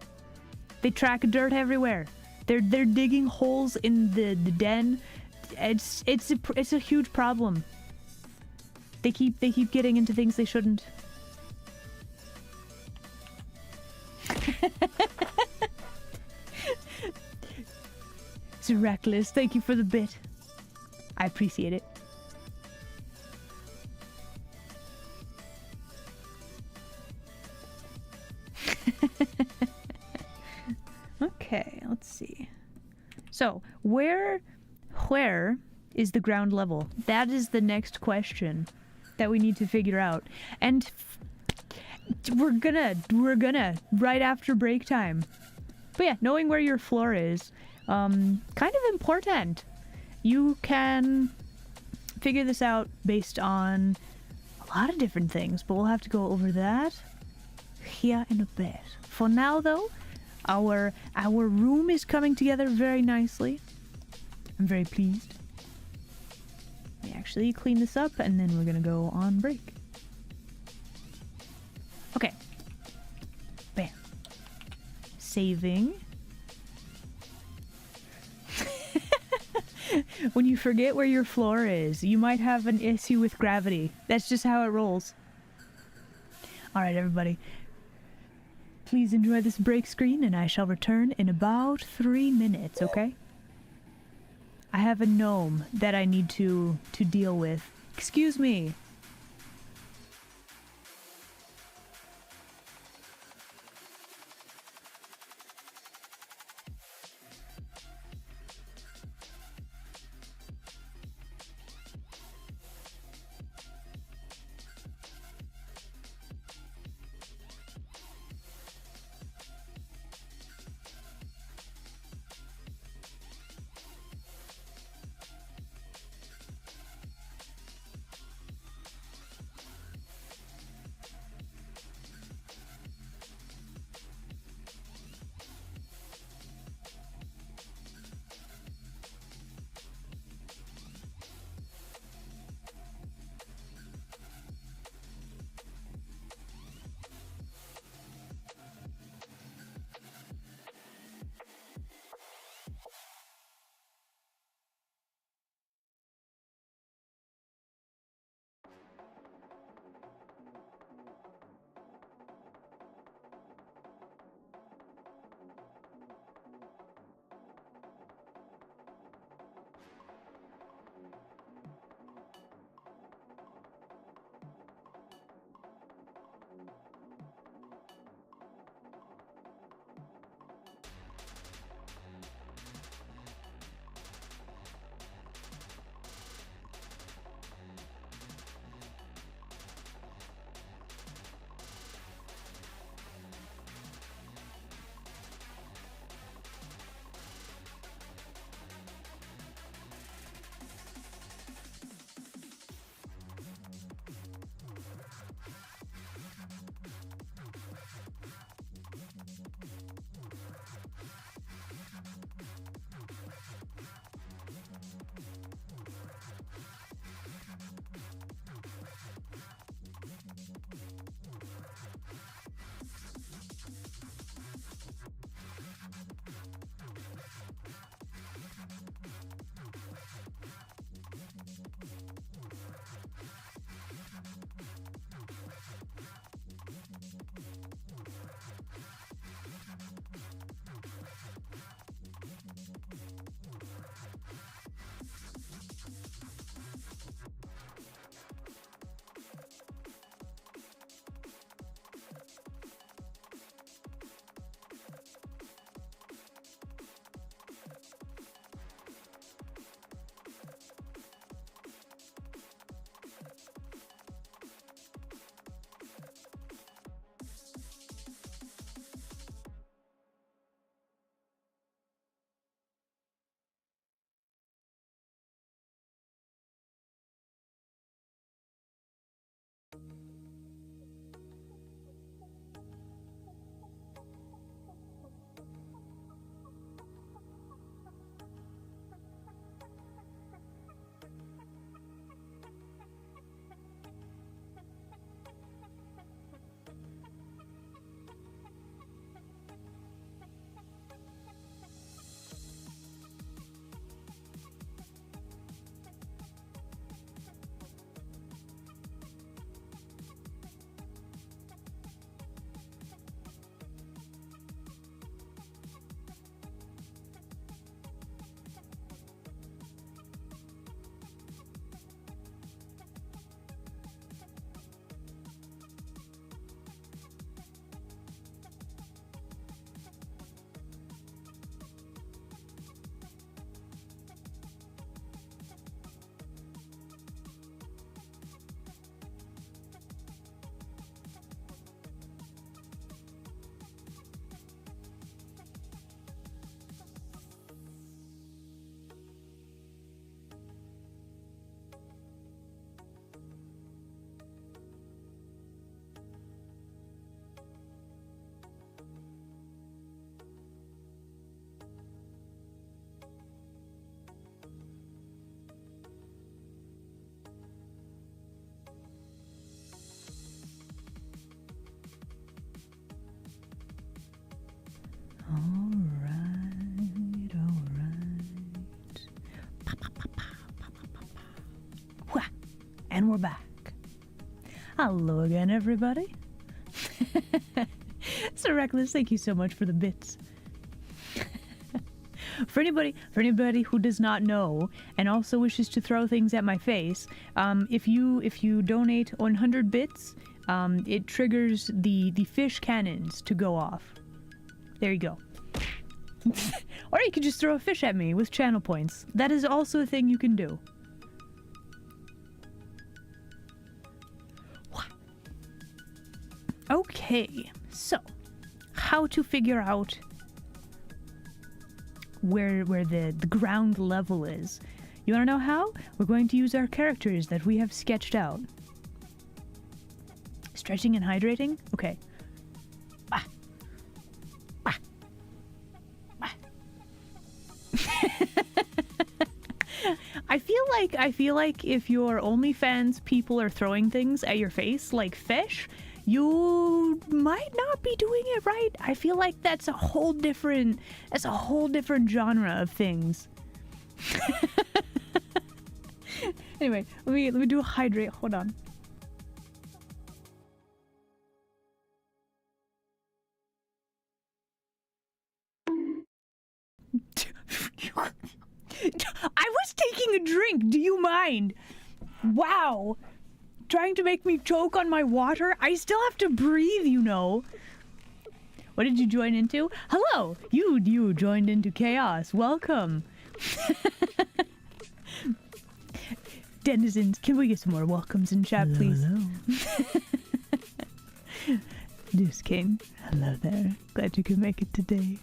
They track dirt everywhere. They're digging holes in the den. It's a huge problem. They keep getting into things they shouldn't. It's reckless. Thank you for the bit. I appreciate it. Okay, let's see. So, where is the ground level? That is the next question that we need to figure out. And we're gonna right after break time. But yeah, knowing where your floor is, kind of important. You can figure this out based on a lot of different things, but we'll have to go over that here in a bit. For now, though, our room is coming together very nicely. I'm very pleased. We actually clean this up, and then we're gonna go on break. Okay. Bam. Saving. When you forget where your floor is, you might have an issue with gravity. That's just how it rolls. Alright, everybody. Please enjoy this break screen, and I shall return in about 3 minutes, okay? I have a gnome that I need to deal with. Excuse me. And we're back. Hello again, everybody. So Reckless, thank you so much for the bits. For anybody who does not know and also wishes to throw things at my face, if you donate 100 bits, it triggers the fish cannons to go off. There you go. Or you can just throw a fish at me with channel points. That is also a thing you can do. Okay, so how to figure out where the ground level is. You want to know how? We're going to use our characters that we have sketched out. Stretching and hydrating? Okay. Ah. Ah. Ah. I feel like if your OnlyFans people are throwing things at your face like fish, you might not be doing it right. I feel like that's a whole different genre of things. Anyway, let me do a hydrate. Hold on. I was taking a drink. Do you mind? Wow. Trying to make me choke on my water? I still have to breathe, you know. What did you join into? Hello! You joined into chaos. Welcome. Denizens, can we get some more welcomes in chat, please? Hello. Deuce King, hello there. Glad you could make it today.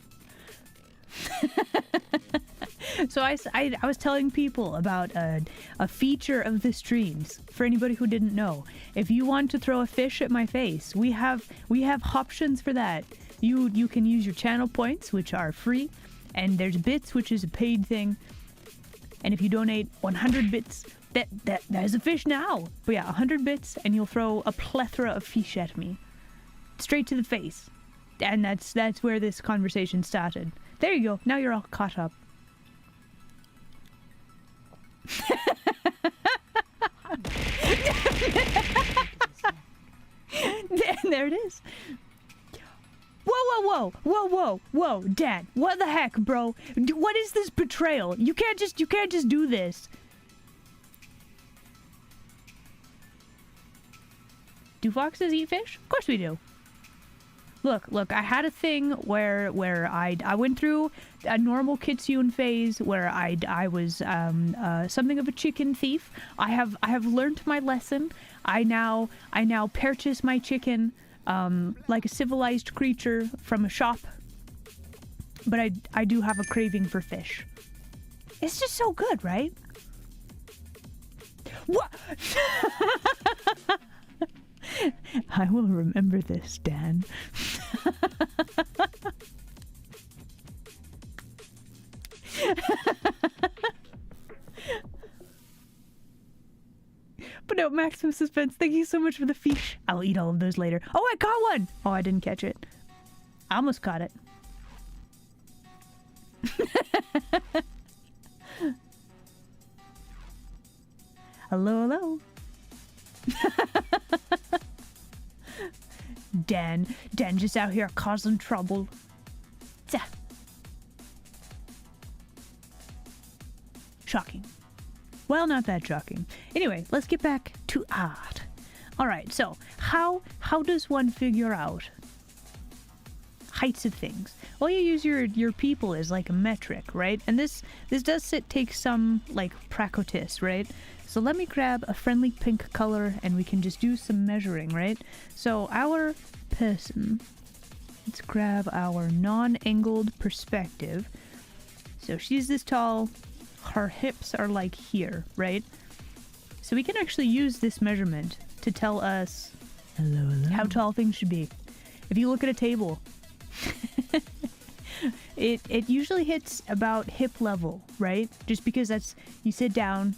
So I was telling people about a feature of the streams. For anybody who didn't know, if you want to throw a fish at my face, we have options for that. You can use your channel points, which are free, and there's bits, which is a paid thing. And if you donate 100 bits, there's a fish now. But yeah, 100 bits, and you'll throw a plethora of fish at me, straight to the face. And that's where this conversation started. There you go. Now you're all caught up. There it is. Whoa, Dad, what the heck, bro? What is this betrayal? You can't just do this. Do foxes eat fish? Of course we do. Look, I had a thing where I went through a normal kitsune phase where I was something of a chicken thief. I have learned my lesson. I now purchase my chicken like a civilized creature from a shop. But I do have a craving for fish. It's just so good, right? What? I will remember this, Dan. But no, maximum suspense. Thank you so much for the fish. I'll eat all of those later. Oh, I caught one! Oh, I didn't catch it. I almost caught it. Hello. Dan just out here causing trouble. Shocking. Well, not that shocking. Anyway, let's get back to art. Alright, so how does one figure out heights of things? Well, you use your people as like a metric, right? And this does take some like practice, right? So let me grab a friendly pink color and we can just do some measuring, right? So our person, let's grab our non-angled perspective. So she's this tall, her hips are like here, right? So we can actually use this measurement to tell us how tall things should be. If you look at a table, it usually hits about hip level, right? Just because you sit down,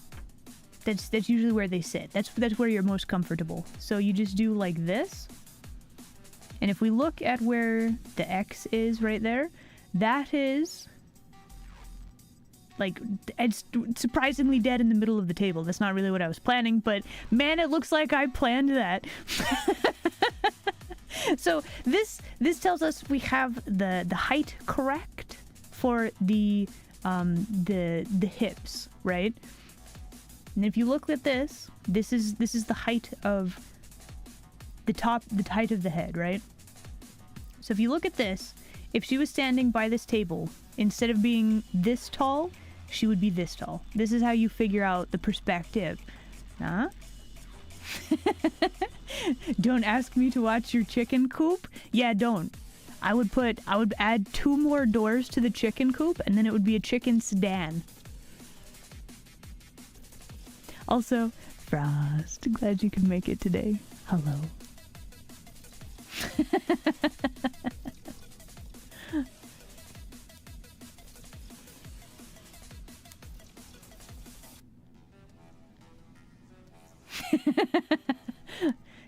that's usually where they sit. That's where you're most comfortable. So you just do like this. And if we look at where the X is right there, that is like, it's surprisingly dead in the middle of the table. That's not really what I was planning, but man, it looks like I planned that. So this tells us we have the height correct for the hips, right? And if you look at this is the height of the height of the head, right? So if you look at this, if she was standing by this table, instead of being this tall, she would be this tall. This is how you figure out the perspective. Huh? Don't ask me to watch your chicken coop. Yeah, don't. I would add 2 more doors to the chicken coop, and then it would be a chicken sedan. Also, Frost, glad you could make it today. Hello.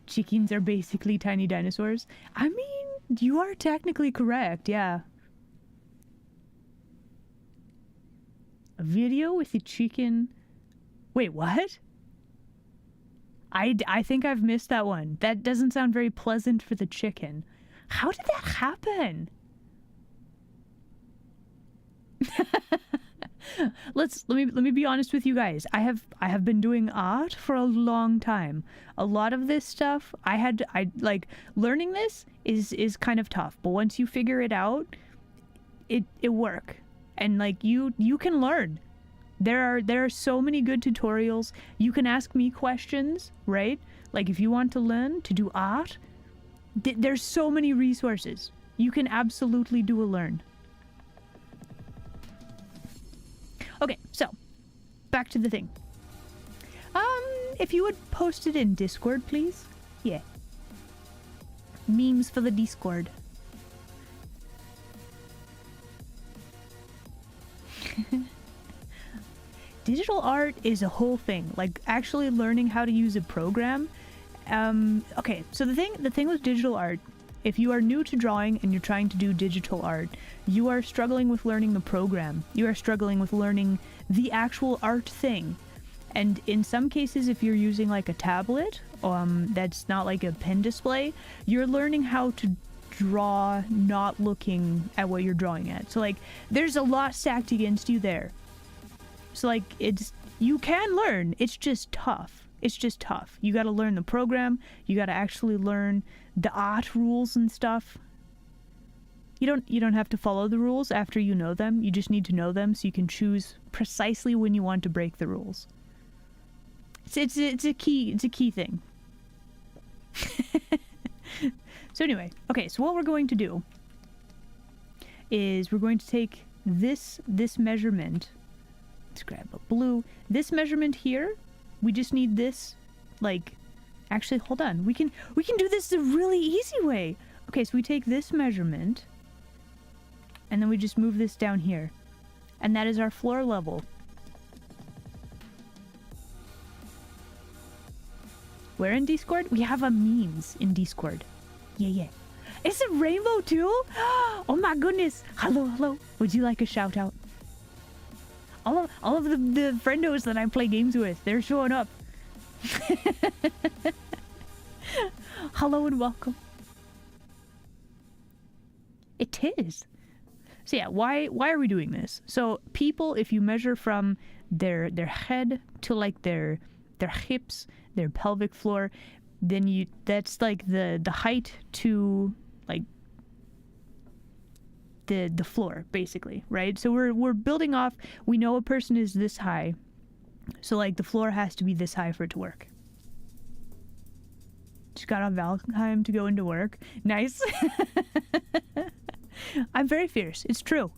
Chickens are basically tiny dinosaurs. I mean, you are technically correct, yeah. A video with a chicken... Wait, what? I think I've missed that one. That doesn't sound very pleasant for the chicken. How did that happen? Let me be honest with you guys. I have been doing art for a long time. A lot of this stuff I like learning this is kind of tough, but once you figure it out, it work. And like you can learn. There are so many good tutorials. You can ask me questions, right? Like if you want to learn to do art, there's so many resources. You can absolutely do a learn. Okay, so back to the thing. If you would post it in Discord, please. Yeah. Memes for the Discord. Digital art is a whole thing. Like actually learning how to use a program. Okay, so the thing with digital art, if you are new to drawing and you're trying to do digital art, you are struggling with learning the program. You are struggling with learning the actual art thing. And in some cases, if you're using like a tablet, that's not like a pen display, you're learning how to draw not looking at what you're drawing at. So like, there's a lot stacked against you there. So like, you can learn, it's just tough. It's just tough. You gotta learn the program, you gotta actually learn the art rules and stuff. You don't have to follow the rules after you know them, you just need to know them so you can choose precisely when you want to break the rules. It's a key thing. So anyway, okay, so what we're going to do is we're going to take this measurement. Let's grab a blue. This measurement here, we just need this, like, actually, hold on. We can do this the really easy way. Okay, so we take this measurement, and then we just move this down here. And that is our floor level. Where in Discord? We have a memes in Discord. Yeah. It's a rainbow too? Oh my goodness. Hello. Would you like a shout out? All of the friendos that I play games with, they're showing up. Hello and welcome. It is. So yeah, why are we doing this? So people, if you measure from their head to like their hips, their pelvic floor, then that's like the height to like the floor, basically, right? So we're building off, we know a person is this high, so like the floor has to be this high for it to work. Just got on Valheim to go into work. Nice. I'm very fierce. It's true.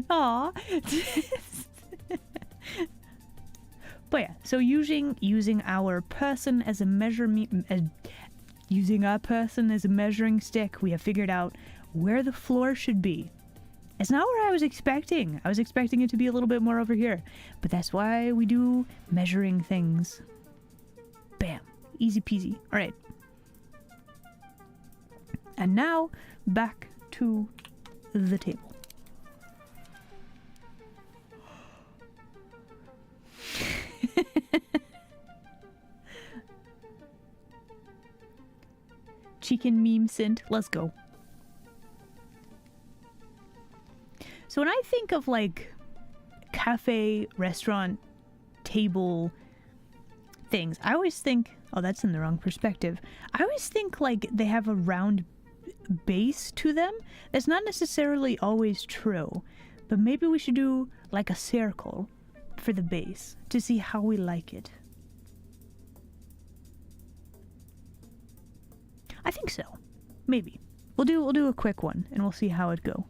Aw. But yeah, so using our person as a using our person as a measuring stick, we have figured out where the floor should be. It's not where I was expecting. I was expecting it to be a little bit more over here. But that's why we do measuring things. Bam. Easy peasy. Alright. And now, back to the table. Chicken meme scent. Let's go. So when I think of like cafe, restaurant, table things, I always think, oh, that's in the wrong perspective. I always think like they have a round base to them. That's not necessarily always true, but maybe we should do like a circle for the base to see how we like it. I think so. Maybe. We'll do a quick one and we'll see how it go.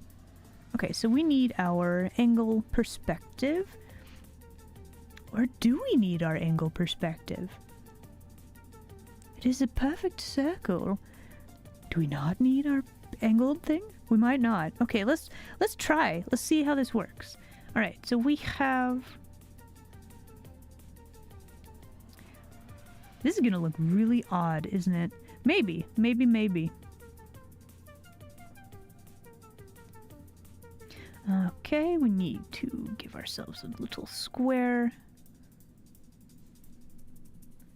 Okay, so we need our angle perspective. Or do we need our angle perspective? It is a perfect circle. Do we not need our angled thing? We might not. Okay, let's try. Let's see how this works. All right, so we have... This is gonna look really odd, isn't it? Maybe. Okay, we need to give ourselves a little square.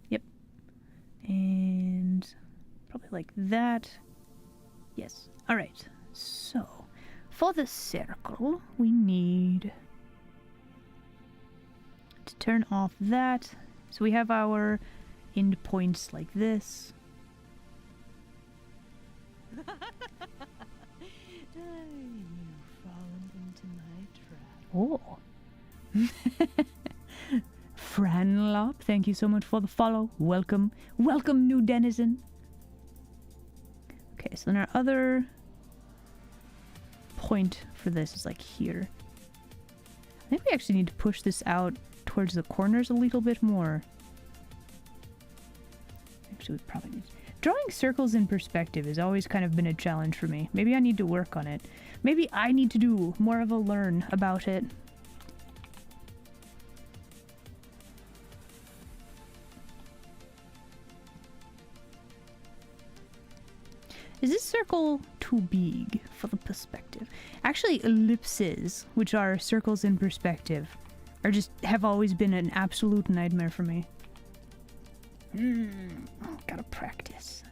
Yep. And probably like that. Yes. All right. So, for the circle, we need to turn off that. So we have our end points like this. Oh. Franlop, thank you so much for the follow. Welcome. Welcome, new denizen. Okay, so then our other point for this is like here. I think we actually need to push this out towards the corners a little bit more. Actually, we probably need... Drawing circles in perspective has always kind of been a challenge for me. Maybe I need to work on it. Maybe I need to do more of a learn about it. Is this circle too big for the perspective? Actually, ellipses, which are circles in perspective, have always been an absolute nightmare for me. Gotta practice.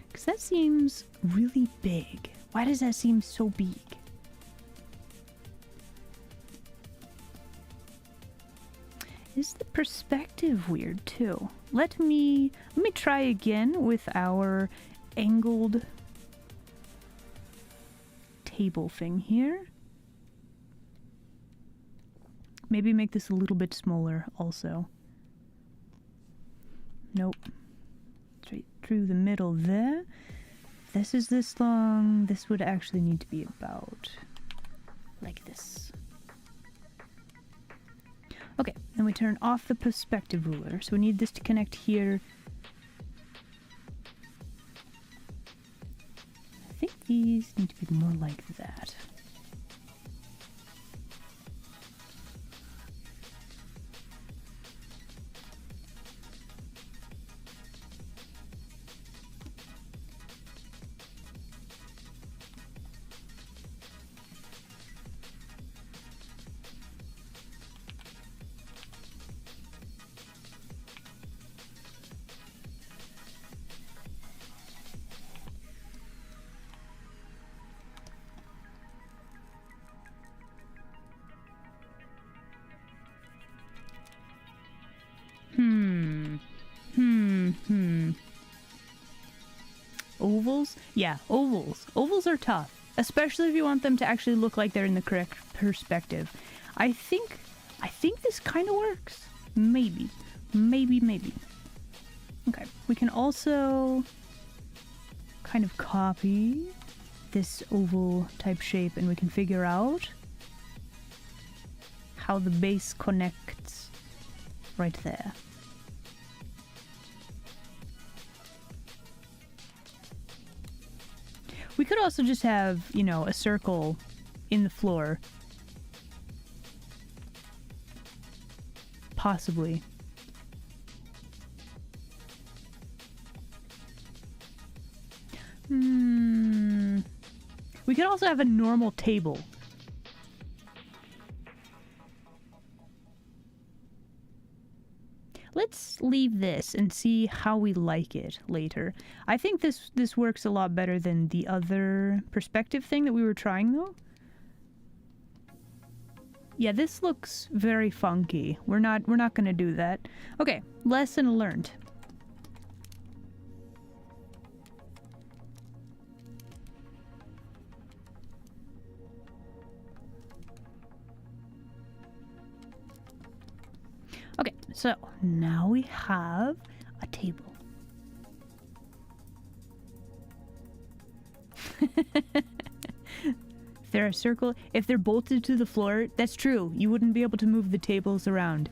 Because that seems really big. Why does that seem so big? Is the perspective weird too? Let me try again with our angled table thing here. Maybe make this a little bit smaller also. Nope. Straight through the middle there. This is this long. This would actually need to be about like this. Okay, then we turn off the perspective ruler. So we need this to connect here. I think these need to be more like that. Ovals? Yeah, ovals. Ovals are tough, especially if you want them to actually look like they're in the correct perspective. I think this kind of works. Maybe. Okay, we can also kind of copy this oval type shape and we can figure out how the base connects right there. We could also just have, you know, a circle in the floor. Possibly. Hmm. We could also have a normal table. Let's leave this and see how we like it later. I think this works a lot better than the other perspective thing that we were trying, though. Yeah, this looks very funky. We're not gonna do that. Okay, lesson learned. Okay, so now we have a table. If they're a circle, if they're bolted to the floor, that's true. You wouldn't be able to move the tables around.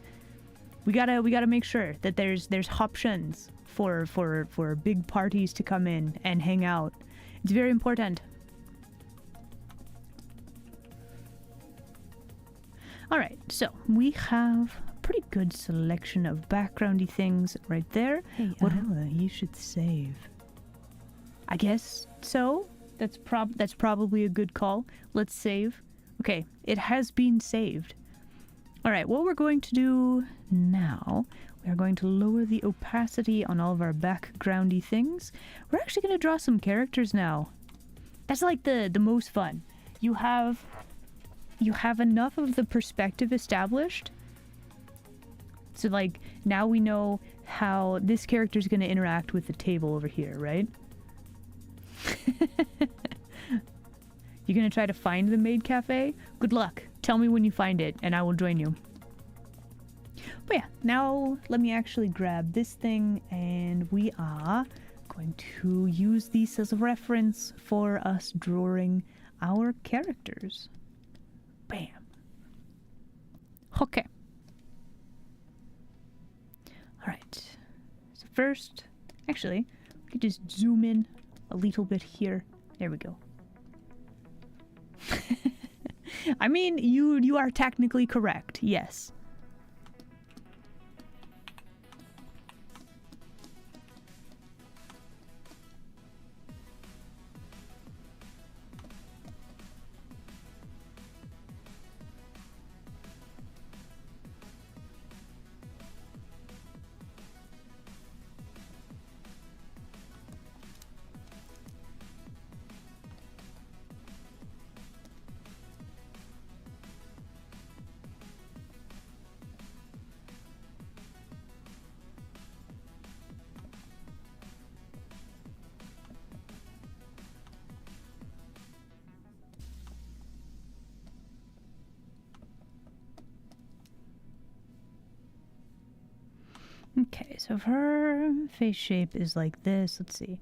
We gotta make sure that there's options for big parties to come in and hang out. It's very important. All right, so we have a pretty good selection of backgroundy things right there. Hey, Isla, you should save. I guess so. That's probably a good call. Let's save. Okay, it has been saved. All right, what we're going to do now, we are going to lower the opacity on all of our backgroundy things. We're actually going to draw some characters now. That's like the most fun. You have enough of the perspective established. So like now we know how this character is going to interact with the table over here, right? You're gonna try to find the Maid Cafe? Good luck. Tell me when you find it, and I will join you. But yeah, now let me actually grab this thing, and we are going to use this as a reference for us drawing our characters. Bam. Okay. Alright. So first, actually, we could just zoom in a little bit here. There we go. I mean, you are technically correct, yes. Okay, so if her face shape is like this, let's see.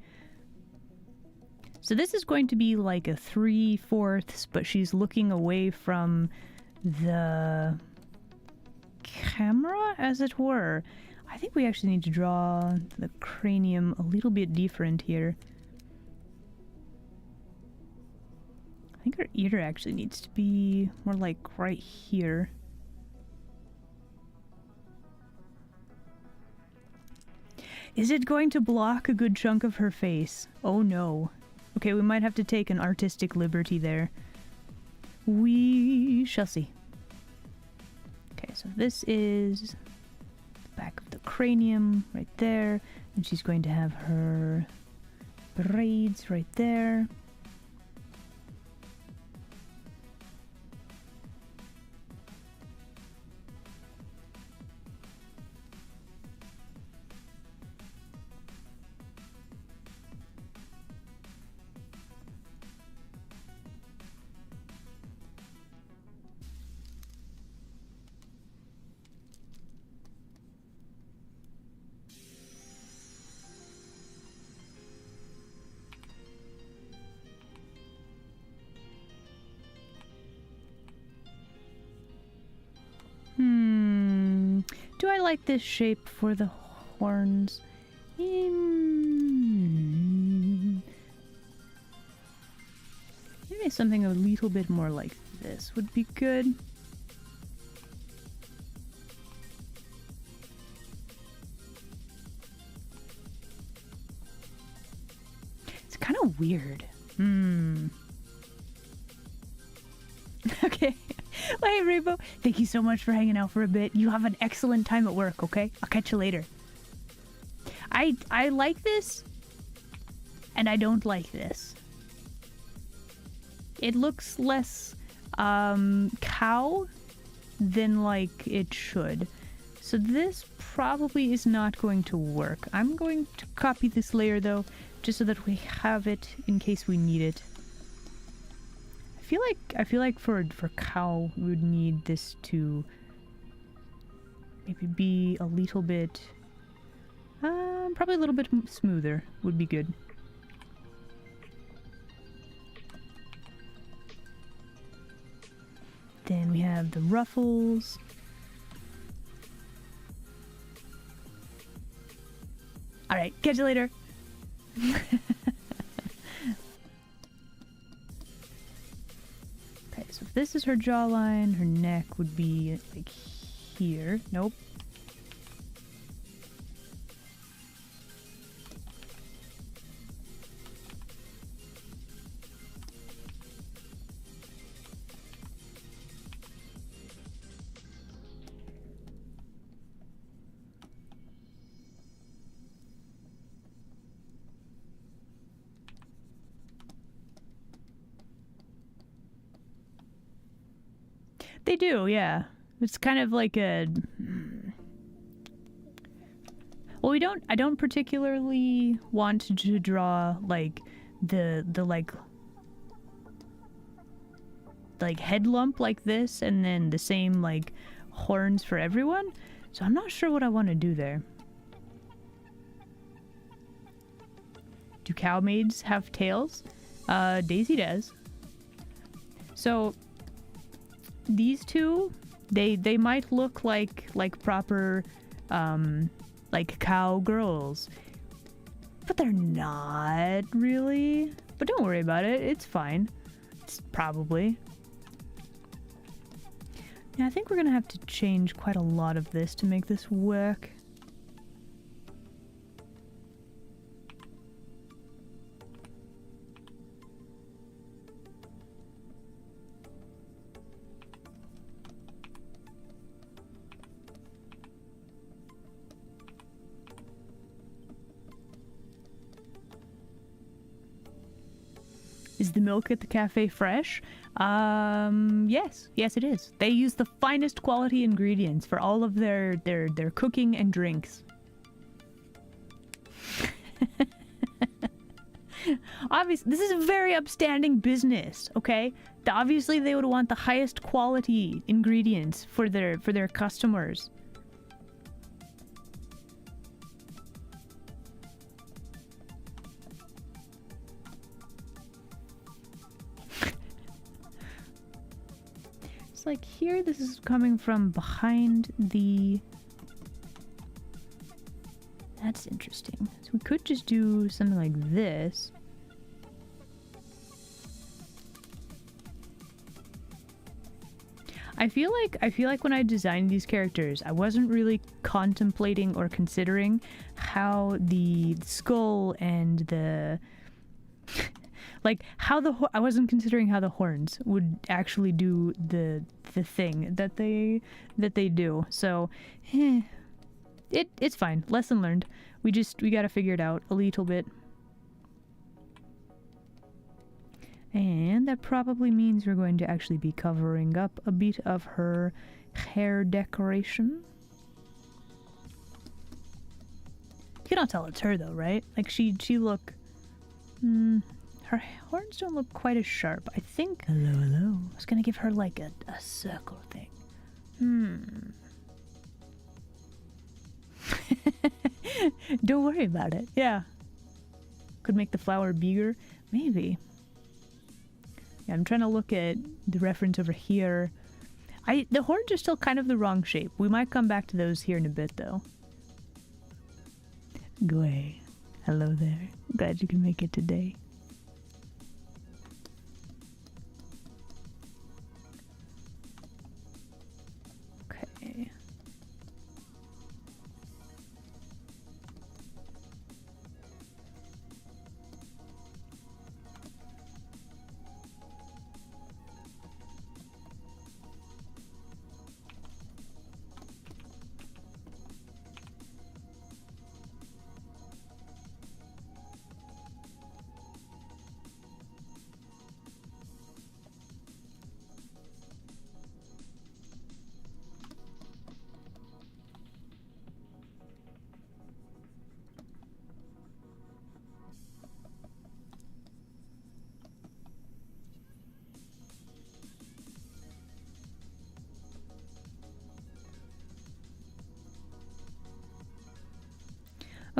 So this is going to be like a 3/4, but she's looking away from the camera, as it were. I think we actually need to draw the cranium a little bit different here. I think her ear actually needs to be more like right here. Is it going to block a good chunk of her face? Oh no. Okay, we might have to take an artistic liberty there. We shall see. Okay, so this is the back of the cranium right there. And she's going to have her braids right there. Do I like this shape for the horns? Maybe something a little bit more like this would be good. It's kind of weird. Okay. Well, hey, Rainbow. Thank you so much for hanging out for a bit. You have an excellent time at work, okay? I'll catch you later. I like this, and I don't like this. It looks less cow than like it should. So this probably is not going to work. I'm going to copy this layer though, just so that we have it in case we need it. I feel like for cow we would need this to maybe be a little bit probably a little bit smoother would be good. Then we have the ruffles. Alright, catch you later. Okay, so if this is her jawline, her neck would be like here. Nope. They do, yeah. It's kind of like a... Well, I don't particularly want to draw, like, the head lump like this, and then the same, like, horns for everyone. So I'm not sure what I want to do there. Do cow maids have tails? Daisy does. So... these two, they might look like proper like cow girls, but they're not really. But don't worry about it, it's fine. It's probably. Yeah, I think we're gonna have to change quite a lot of this to make this work. Is the milk at the cafe fresh? Yes. Yes, it is. They use the finest quality ingredients for all of their cooking and drinks. Obviously, this is a very upstanding business, okay? Obviously, they would want the highest quality ingredients for their customers. Like here, this is coming from behind the... That's interesting. So we could just do something like this. I feel like when I designed these characters, I wasn't really contemplating or considering how the skull and the... like how I wasn't considering how the horns would actually do the thing that they do. So it's fine. Lesson learned. We gotta figure it out a little bit. And that probably means we're going to actually be covering up a bit of her hair decoration. You cannot tell it's her though, right? Like she look her horns don't look quite as sharp. I think... Hello. I was gonna give her like a circle thing. Don't worry about it. Yeah. Could make the flower bigger. Maybe. Yeah, I'm trying to look at the reference over here. The horns are still kind of the wrong shape. We might come back to those here in a bit though. Gwei. Hello there. Glad you can make it today.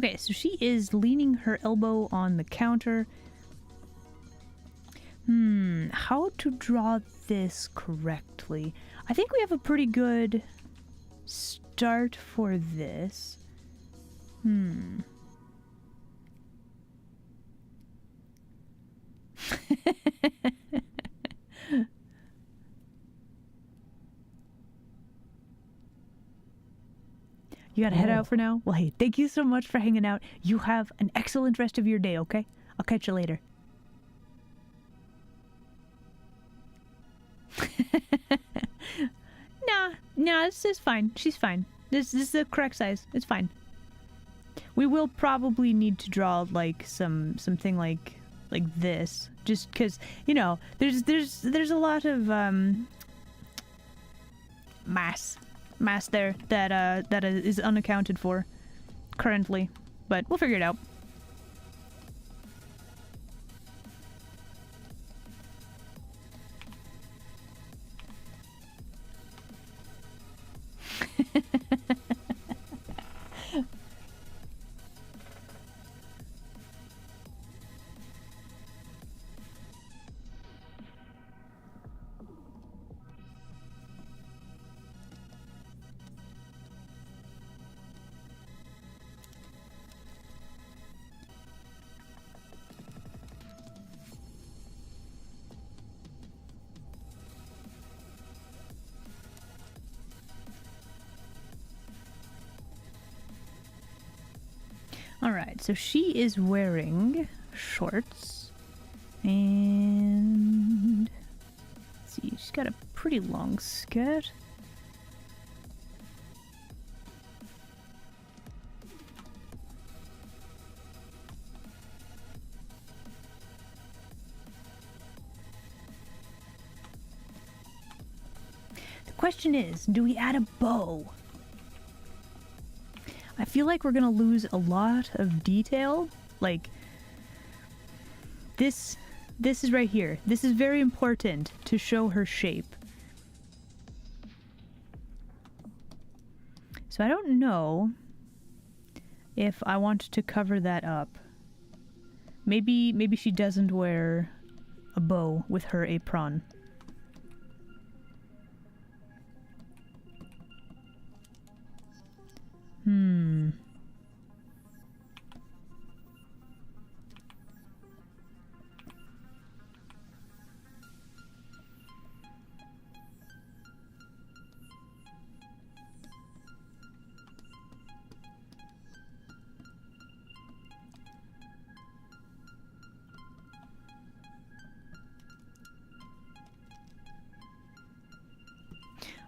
Okay, so she is leaning her elbow on the counter. How to draw this correctly? I think we have a pretty good start for this. You gotta head out for now? Well, hey, thank you so much for hanging out. You have an excellent rest of your day, okay? I'll catch you later. Nah, this is fine. She's fine. This is the correct size. It's fine. We will probably need to draw like something like this, just because, you know, there's a lot of mass there that is unaccounted for currently, but we'll figure it out. Alright, so she is wearing shorts, and let's see, she's got a pretty long skirt. The question is, do we add a bow? I feel like we're gonna lose a lot of detail. Like, this is right here. This is very important to show her shape. So I don't know if I want to cover that up. Maybe she doesn't wear a bow with her apron.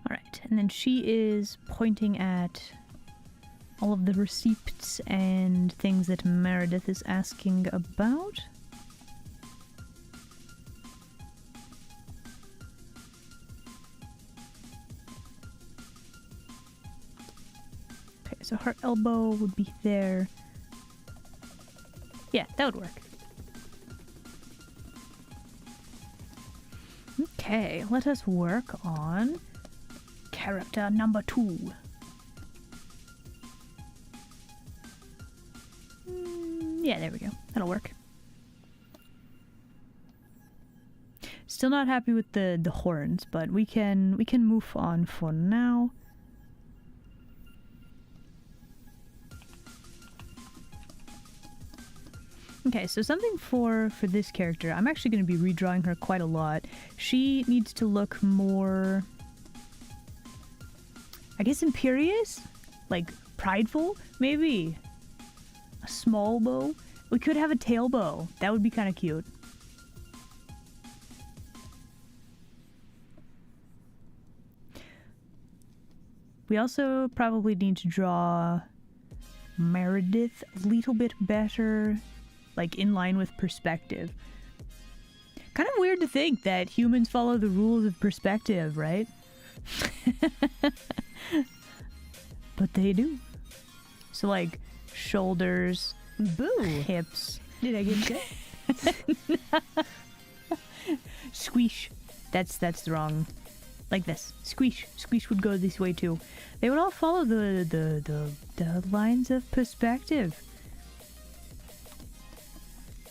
Alright, and then she is pointing at all of the receipts and things that Meredith is asking about. Okay, so her elbow would be there. Yeah, that would work. Okay, let us work on character number 2. Yeah, there we go. That'll work. Still not happy with the horns, but we can move on for now. Okay, so something for this character. I'm actually going to be redrawing her quite a lot. She needs to look more, I guess, imperious? Like, prideful? Maybe. A small bow? We could have a tail bow. That would be kind of cute. We also probably need to draw Meredith a little bit better, like in line with perspective. Kind of weird to think that humans follow the rules of perspective, right? But they do. So like shoulders, Boo! hips. Did I get that? Squish. That's the wrong. Like this. Squish. Squish would go this way too. They would all follow the lines of perspective.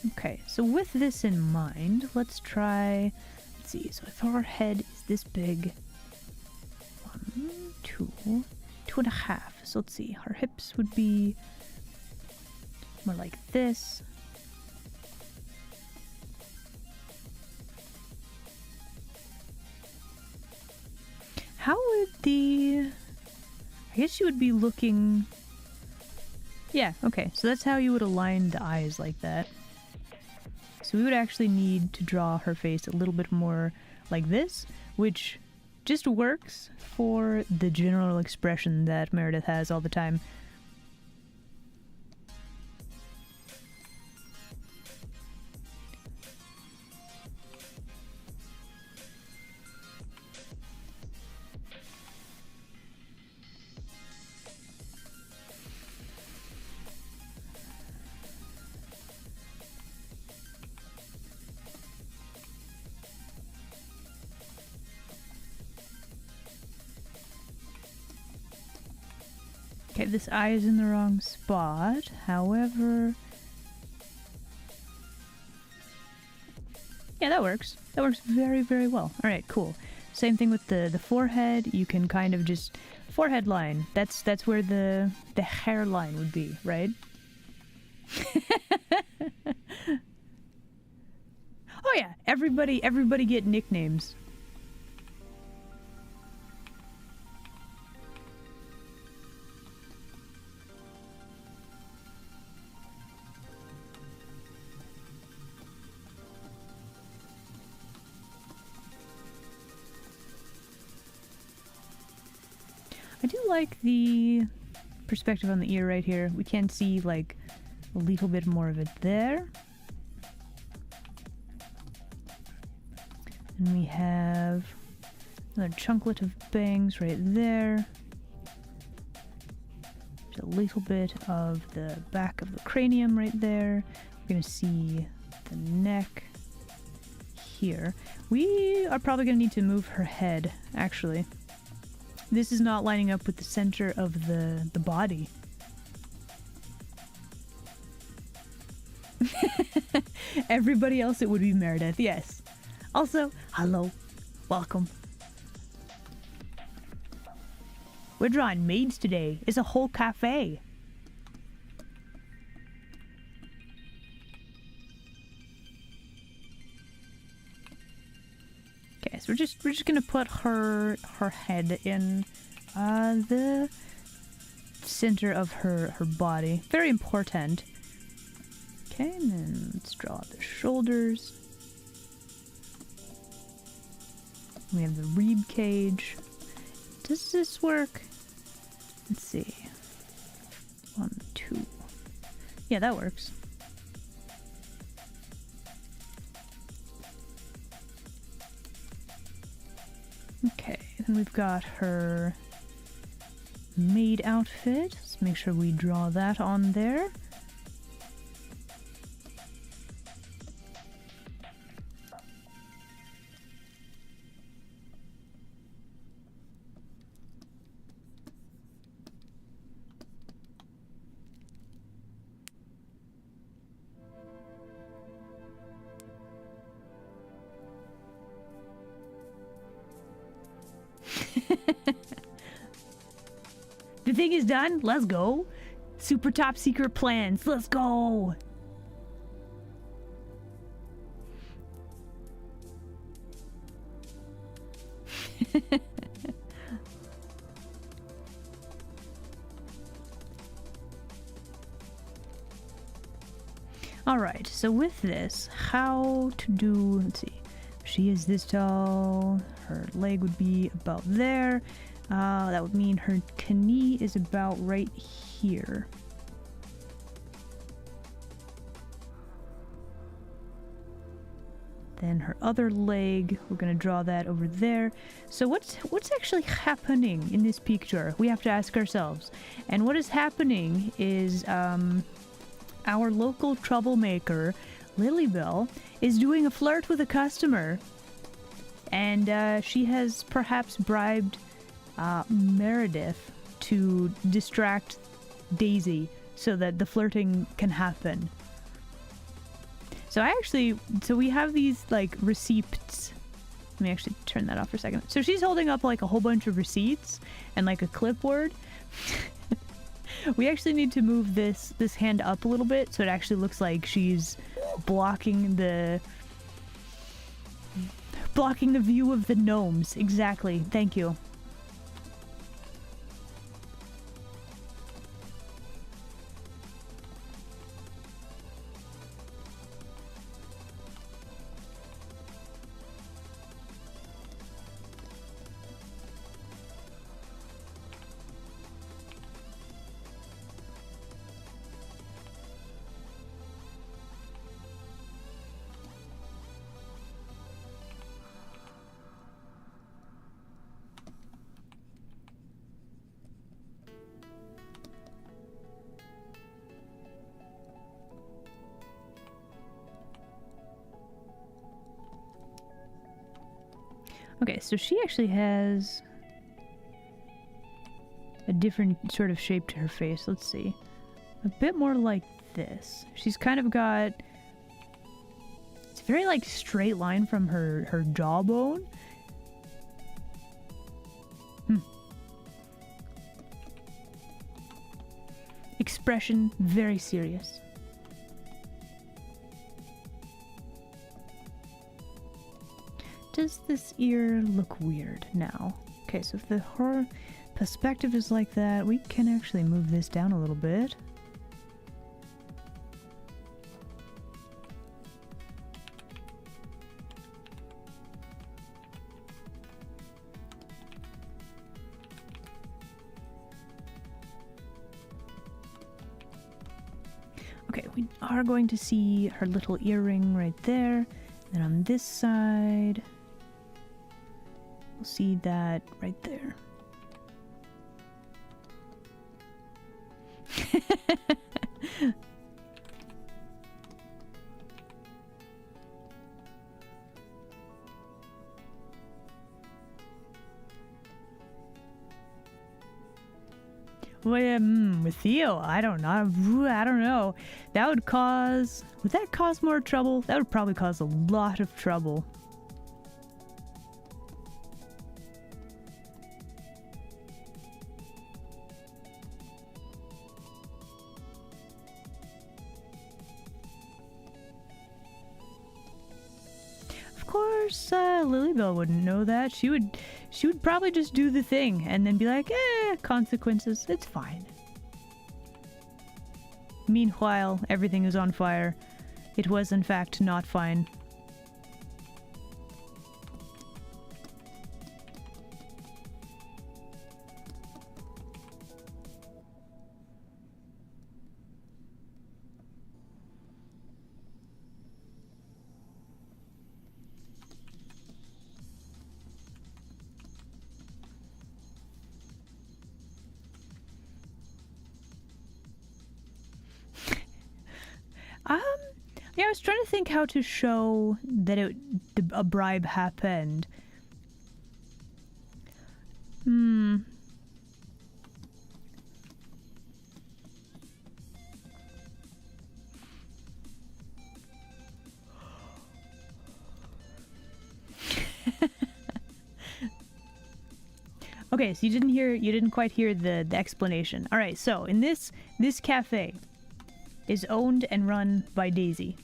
Okay, so with this in mind, let's try... Let's see, so if our head is this big... 1, 2, 2.5. So let's see, our hips would be more like this. How would the... I guess you would be looking... Yeah, okay, so that's how you would align the eyes like that. So we would actually need to draw her face a little bit more like this, which just works for the general expression that Meredith has all the time. Okay, this eye is in the wrong spot. However... Yeah, that works. That works very, very well. Alright, cool. Same thing with the forehead. You can kind of just... Forehead line. That's where the hairline would be, right? Oh yeah, everybody get nicknames. I do like the perspective on the ear right here. We can see like a little bit more of it there. And we have another chunklet of bangs right there. There's a little bit of the back of the cranium right there. We're gonna see the neck here. We are probably gonna need to move her head, actually. This is not lining up with the center of the body. Everybody else it would be Meredith, yes. Also, hello. Welcome. We're drawing maids today. It's a whole cafe. Okay, so we're just gonna put her head in the center of her body. Very important. Okay, and then let's draw the shoulders. We have the rib cage. Does this work? Let's see. 1, 2. Yeah, that works. Okay, then we've got her maid outfit. Let's make sure we draw that on there. The thing is done. Let's go. Super top secret plans. Let's go. Alright, so with this, how to do, let's see, she is this tall, her leg would be about there, that would mean her knee is about right here. Then her other leg, we're gonna draw that over there. So what's actually happening in this picture? We have to ask ourselves. And what is happening is, our local troublemaker, Lilybell, is doing a flirt with a customer. And she has perhaps bribed Meredith to distract Daisy so that the flirting can happen. So we have these like receipts. Let me actually turn that off for a second. So she's holding up like a whole bunch of receipts and like a clipboard. We actually need to move this hand up a little bit so it actually looks like she's blocking the view of the gnomes. Exactly. Thank you. Okay, so she actually has a different sort of shape to her face. Let's see. A bit more like this. She's kind of got... It's a very, like, straight line from her jawbone. Expression, very serious. Does this ear look weird now? Okay, so if the horror perspective is like that, we can actually move this down a little bit. Okay, we are going to see her little earring right there. And on this side, we'll see that right there. Well, with Theo, I don't know. That would that cause more trouble? That would probably cause a lot of trouble. Of course, Lilybell wouldn't know that. She would probably just do the thing and then be like, consequences, it's fine. Meanwhile, everything is on fire. It was, in fact, not fine. Yeah, I was trying to think how to show that a bribe happened. Okay, so you didn't quite hear the explanation. All right, so in this cafe is owned and run by Daisy.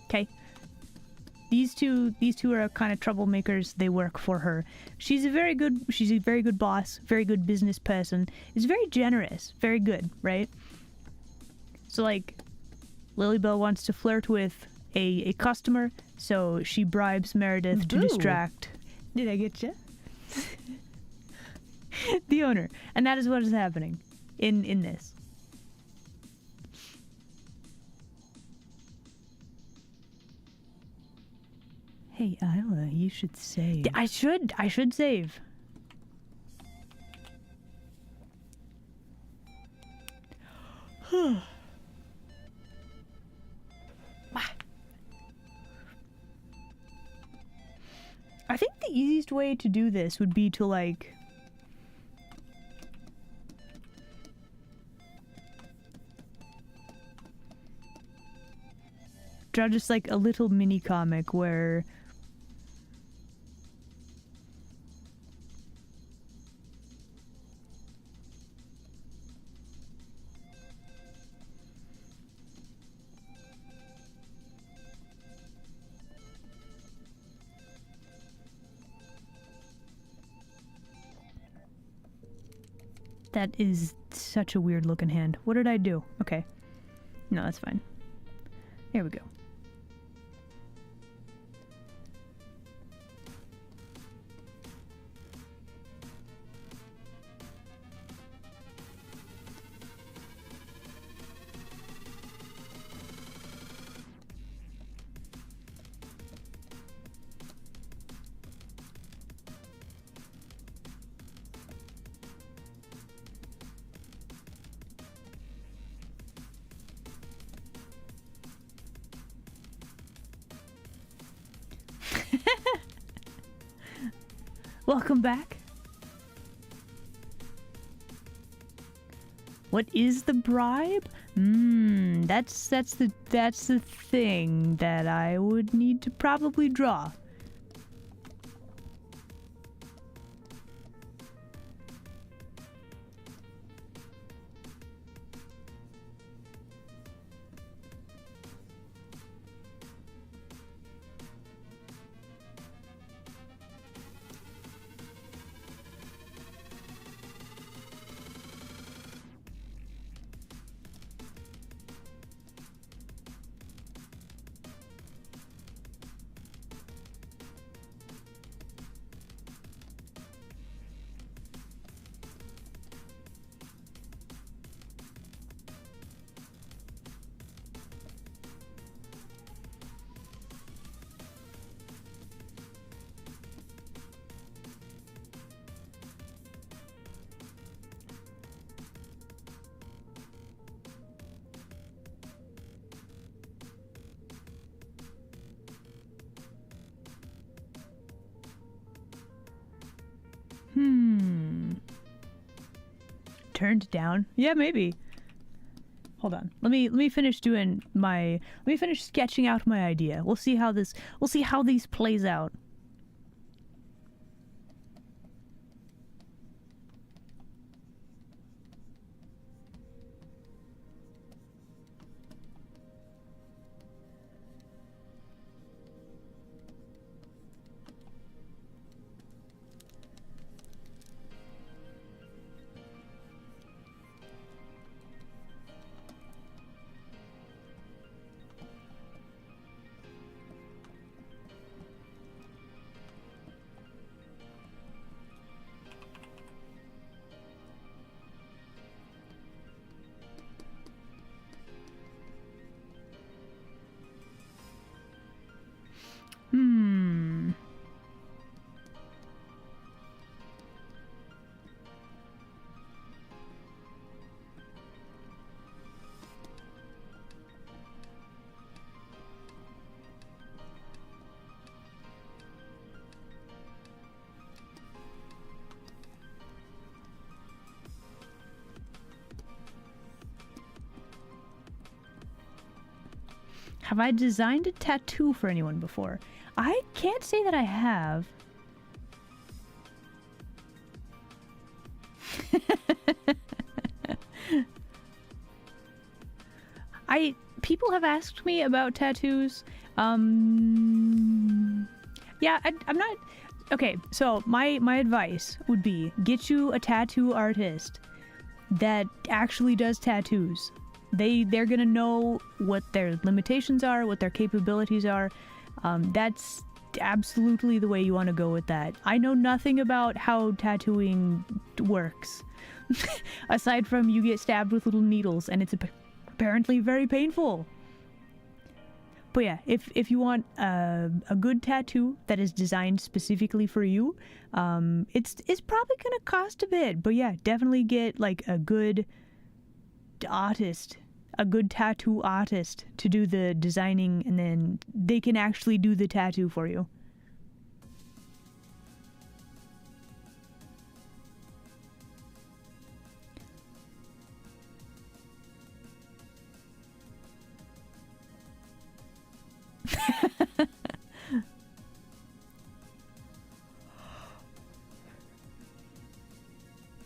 Okay? These two are kind of troublemakers. They work for her. She's a very good boss, very good business person. Is very generous, very good, right? So like Lilybell wants to flirt with a customer, so she bribes Meredith to distract. Did I get you? The owner. And that is what is happening in this. Hey, Isla, you should save. I should save. I think the easiest way to do this would be to like... Draw just like a little mini comic where that is such a weird looking hand. What did I do? Okay. No, that's fine. There we go. Welcome back. What is the bribe? That's the thing that I would need to probably draw. Turned down? Yeah, maybe. Hold on. Let me finish doing my let me finish sketching out my idea. We'll see how these plays out. Have I designed a tattoo for anyone before? I can't say that I have. People have asked me about tattoos. Yeah, I'm not. Okay, so my advice would be get you a tattoo artist that actually does tattoos. They're gonna know what their limitations are, what their capabilities are. That's absolutely the way you want to go with that. I know nothing about how tattooing works. Aside from you get stabbed with little needles and it's apparently very painful. But yeah, if you want a good tattoo that is designed specifically for you, it's probably gonna cost a bit. But yeah, definitely get like a good artist, a good tattoo artist to do the designing, and then they can actually do the tattoo for you.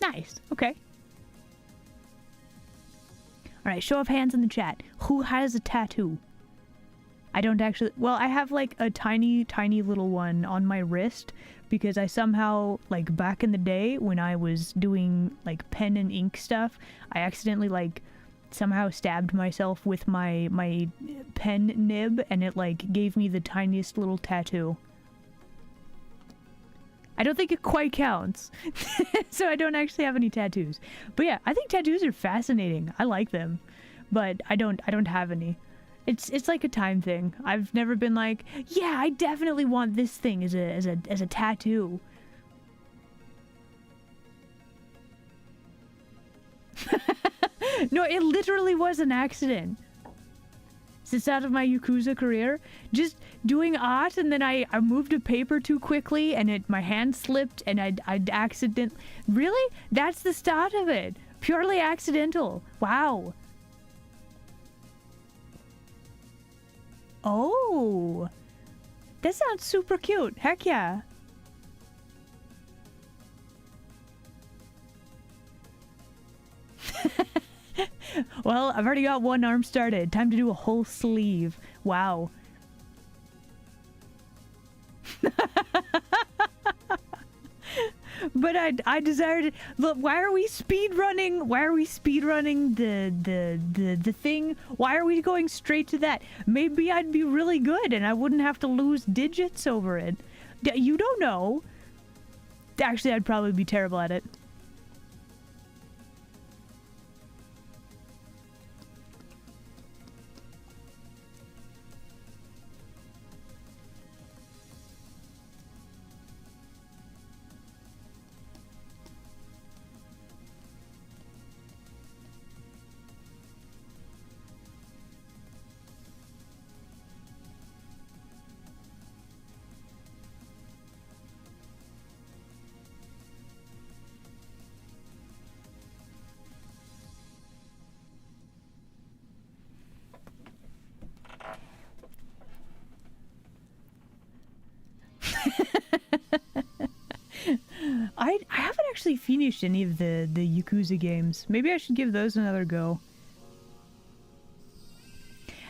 Nice. Okay. Alright, show of hands in the chat. Who has a tattoo? I don't actually... Well, I have, like, a tiny, tiny little one on my wrist because I somehow, like, back in the day when I was doing, like, pen and ink stuff, I accidentally, like, somehow stabbed myself with my pen nib and it, like, gave me the tiniest little tattoo. I don't think it quite counts. So I don't actually have any tattoos. But yeah, I think tattoos are fascinating. I like them. But I don't have any. It's like a time thing. I've never been like, yeah, I definitely want this thing as a tattoo. No, it literally was an accident. Since out of my Yakuza career, just doing art, and then I moved a paper too quickly, and my hand slipped, and I'd accident. Really? That's the start of it. Purely accidental. Wow. Oh, that sounds super cute. Heck yeah. Well, I've already got one arm started. Time to do a whole sleeve. Wow. But I desired. Look, why are we speed running? Why are we speed running the thing? Why are we going straight to that? Maybe I'd be really good and I wouldn't have to lose digits over it. You don't know. Actually, I'd probably be terrible at it. I haven't actually finished any of the Yakuza games. Maybe I should give those another go.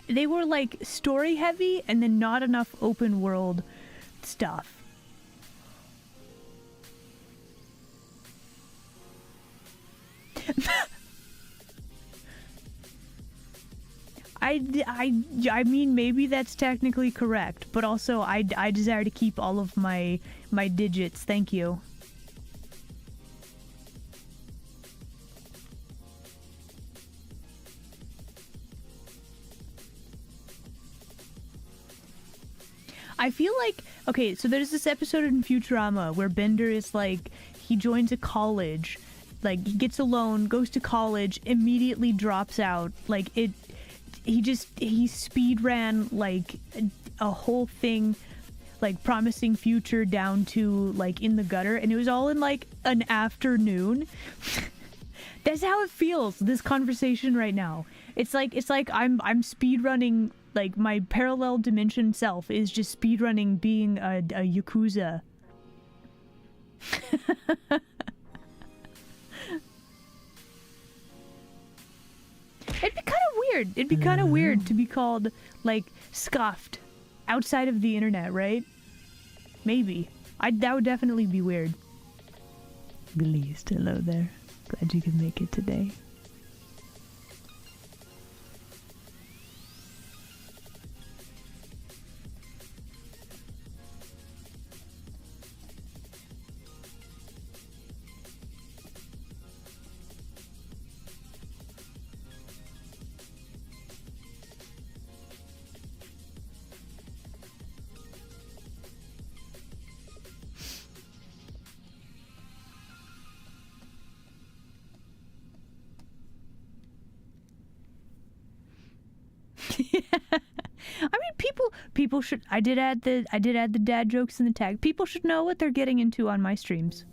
They were like story heavy and then not enough open world stuff. I mean, maybe that's technically correct, but also I desire to keep all of my digits. Thank you. I feel like, okay, so there's this episode in Futurama where Bender is like, he joins a college, like he gets a loan, goes to college, immediately drops out, like he speed ran like a whole thing, like promising future down to like in the gutter, and it was all in like an afternoon. That's how it feels, this conversation right now. It's like I'm speed running, like my parallel dimension self is just speed running being a Yakuza. It'd be kind of weird. It'd be kind of weird to be called, like, scuffed outside of the internet, right? Maybe. That would definitely be weird. Gleazed, hello there. Glad you could make it today. I mean, people should. I did add the dad jokes in the tag. People should know what they're getting into on my streams.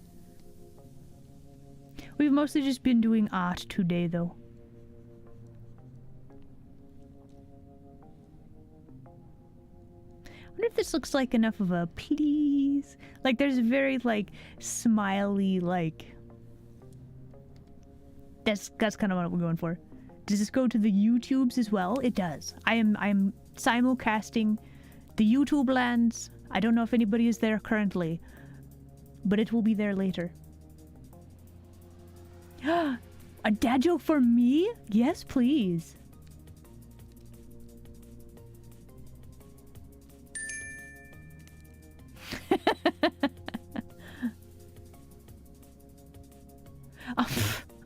We've mostly just been doing art today, though. wonder if this looks like enough of a please. Like, there's a very, like, smiley, like... That's kind of what we're going for. Does this go to the YouTubes as well? It does. I am simulcasting the YouTube lands. I don't know if anybody is there currently, but it will be there later. A dad joke for me? Yes, please.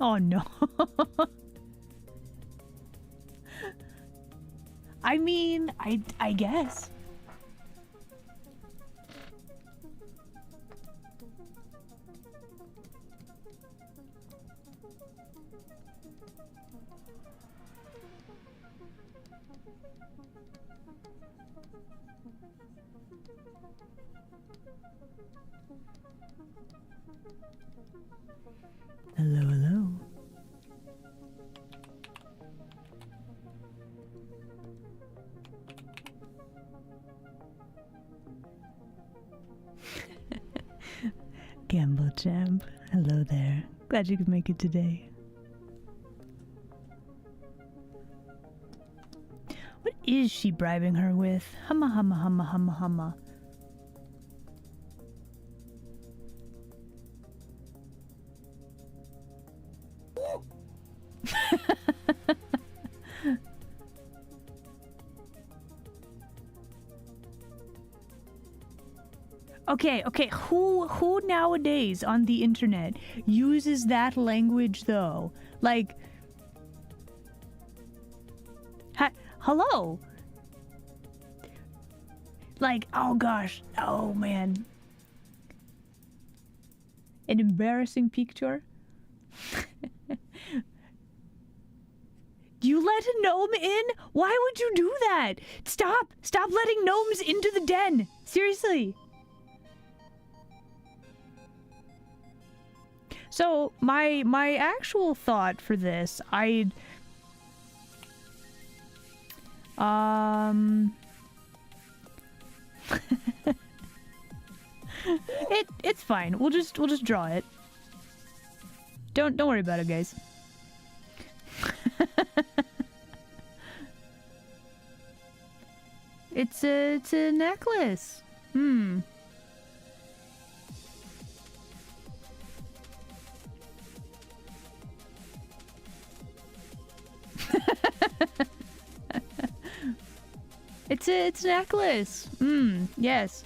Oh no. I mean, I guess. Hello, hello. Gamble Champ, hello there. Glad you could make it today. What is she bribing her with? Humma humma humma humma humma. Okay, who nowadays on the internet uses that language though? Like, hello? Like, oh gosh, oh man. An embarrassing picture? You let a gnome in? Why would you do that? Stop letting gnomes into the den. Seriously. So, my actual thought for this, it's fine. We'll just draw it. Don't worry about it, guys. It's a necklace. It's a necklace. Yes.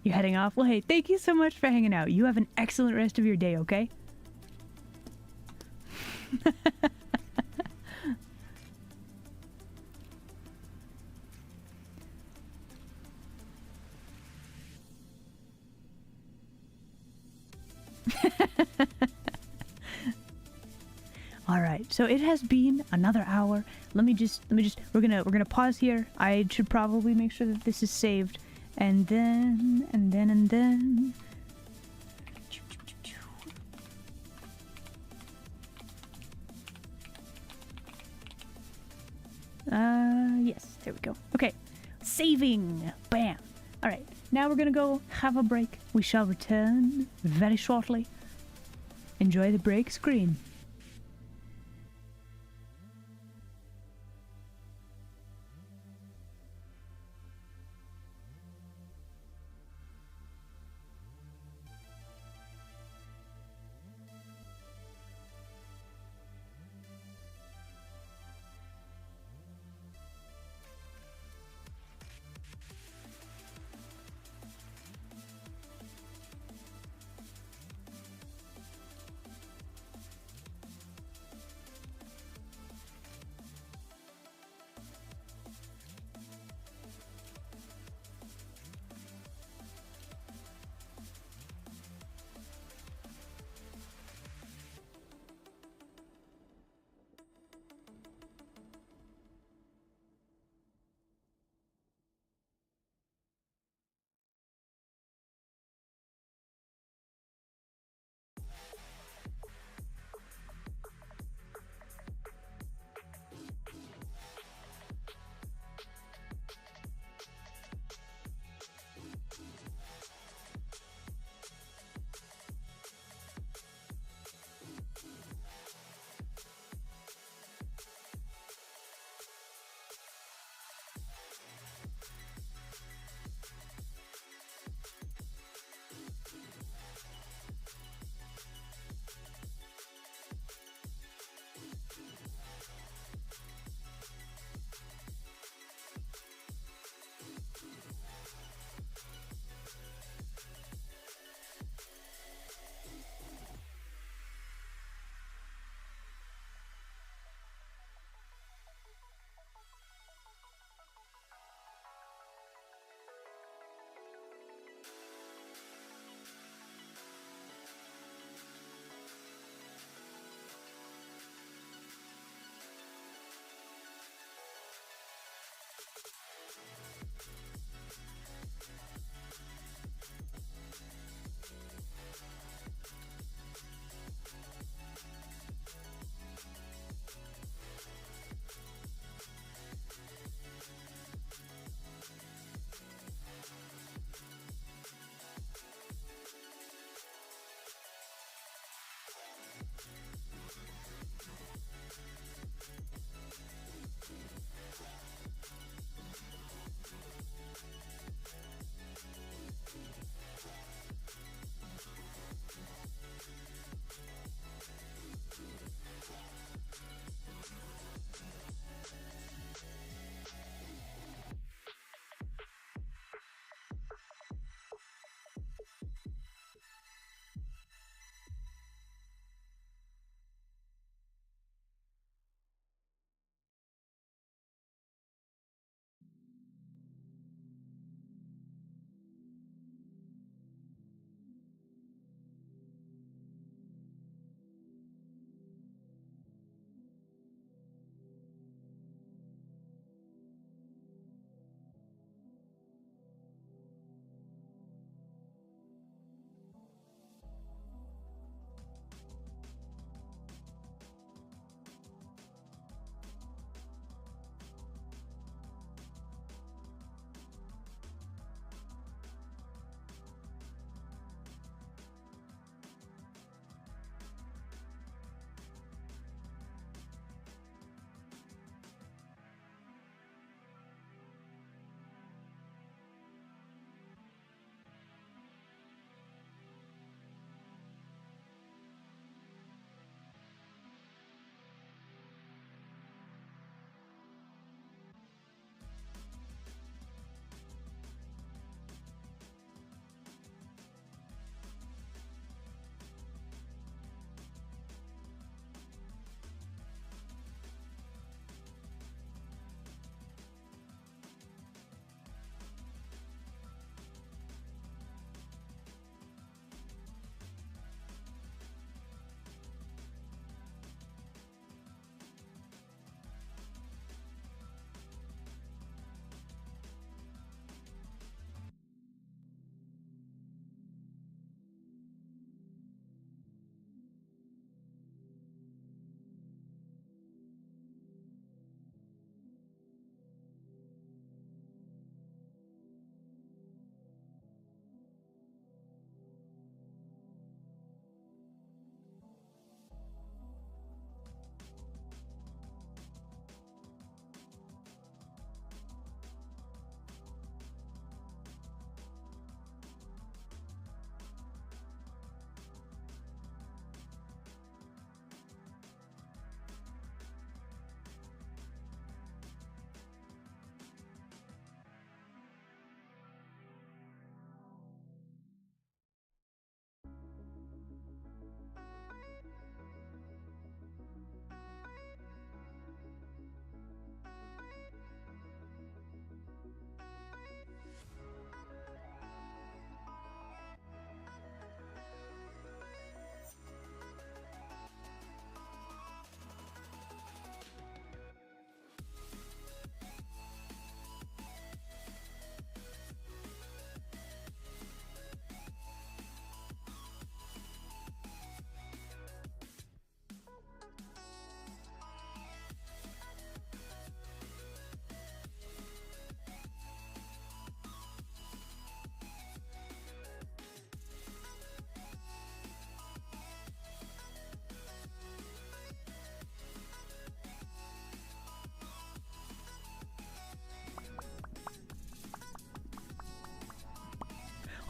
You're heading off? Well, hey, thank you so much for hanging out. You have an excellent rest of your day, okay? All right, so it has been another hour. Let me just we're gonna pause here. I should probably make sure that this is saved. And then... Yes, there we go. Okay, saving. Bam. All right, now we're gonna go have a break. We shall return very shortly. Enjoy the break screen.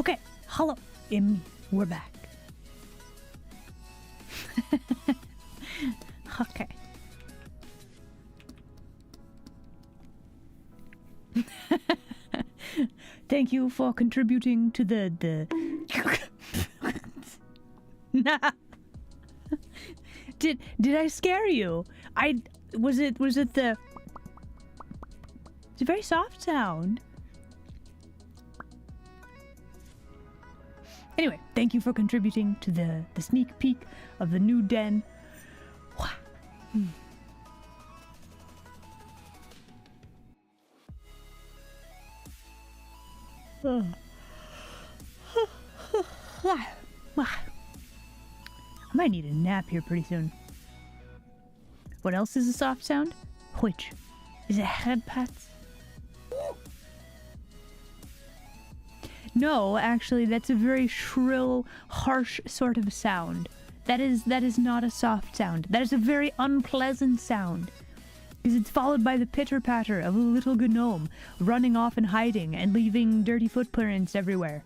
Okay, hello, Emmy, we're back. Okay. Thank you for contributing to the Nah. Did I scare you? Was it the It's a very soft sound. Anyway, thank you for contributing to the sneak peek of the new den. I might need a nap here pretty soon. What else is a soft sound? Which? Is it head pats? No, actually, that's a very shrill, harsh sort of sound. That is not a soft sound. That is a very unpleasant sound. Because it's followed by the pitter-patter of a little gnome running off and hiding and leaving dirty footprints everywhere.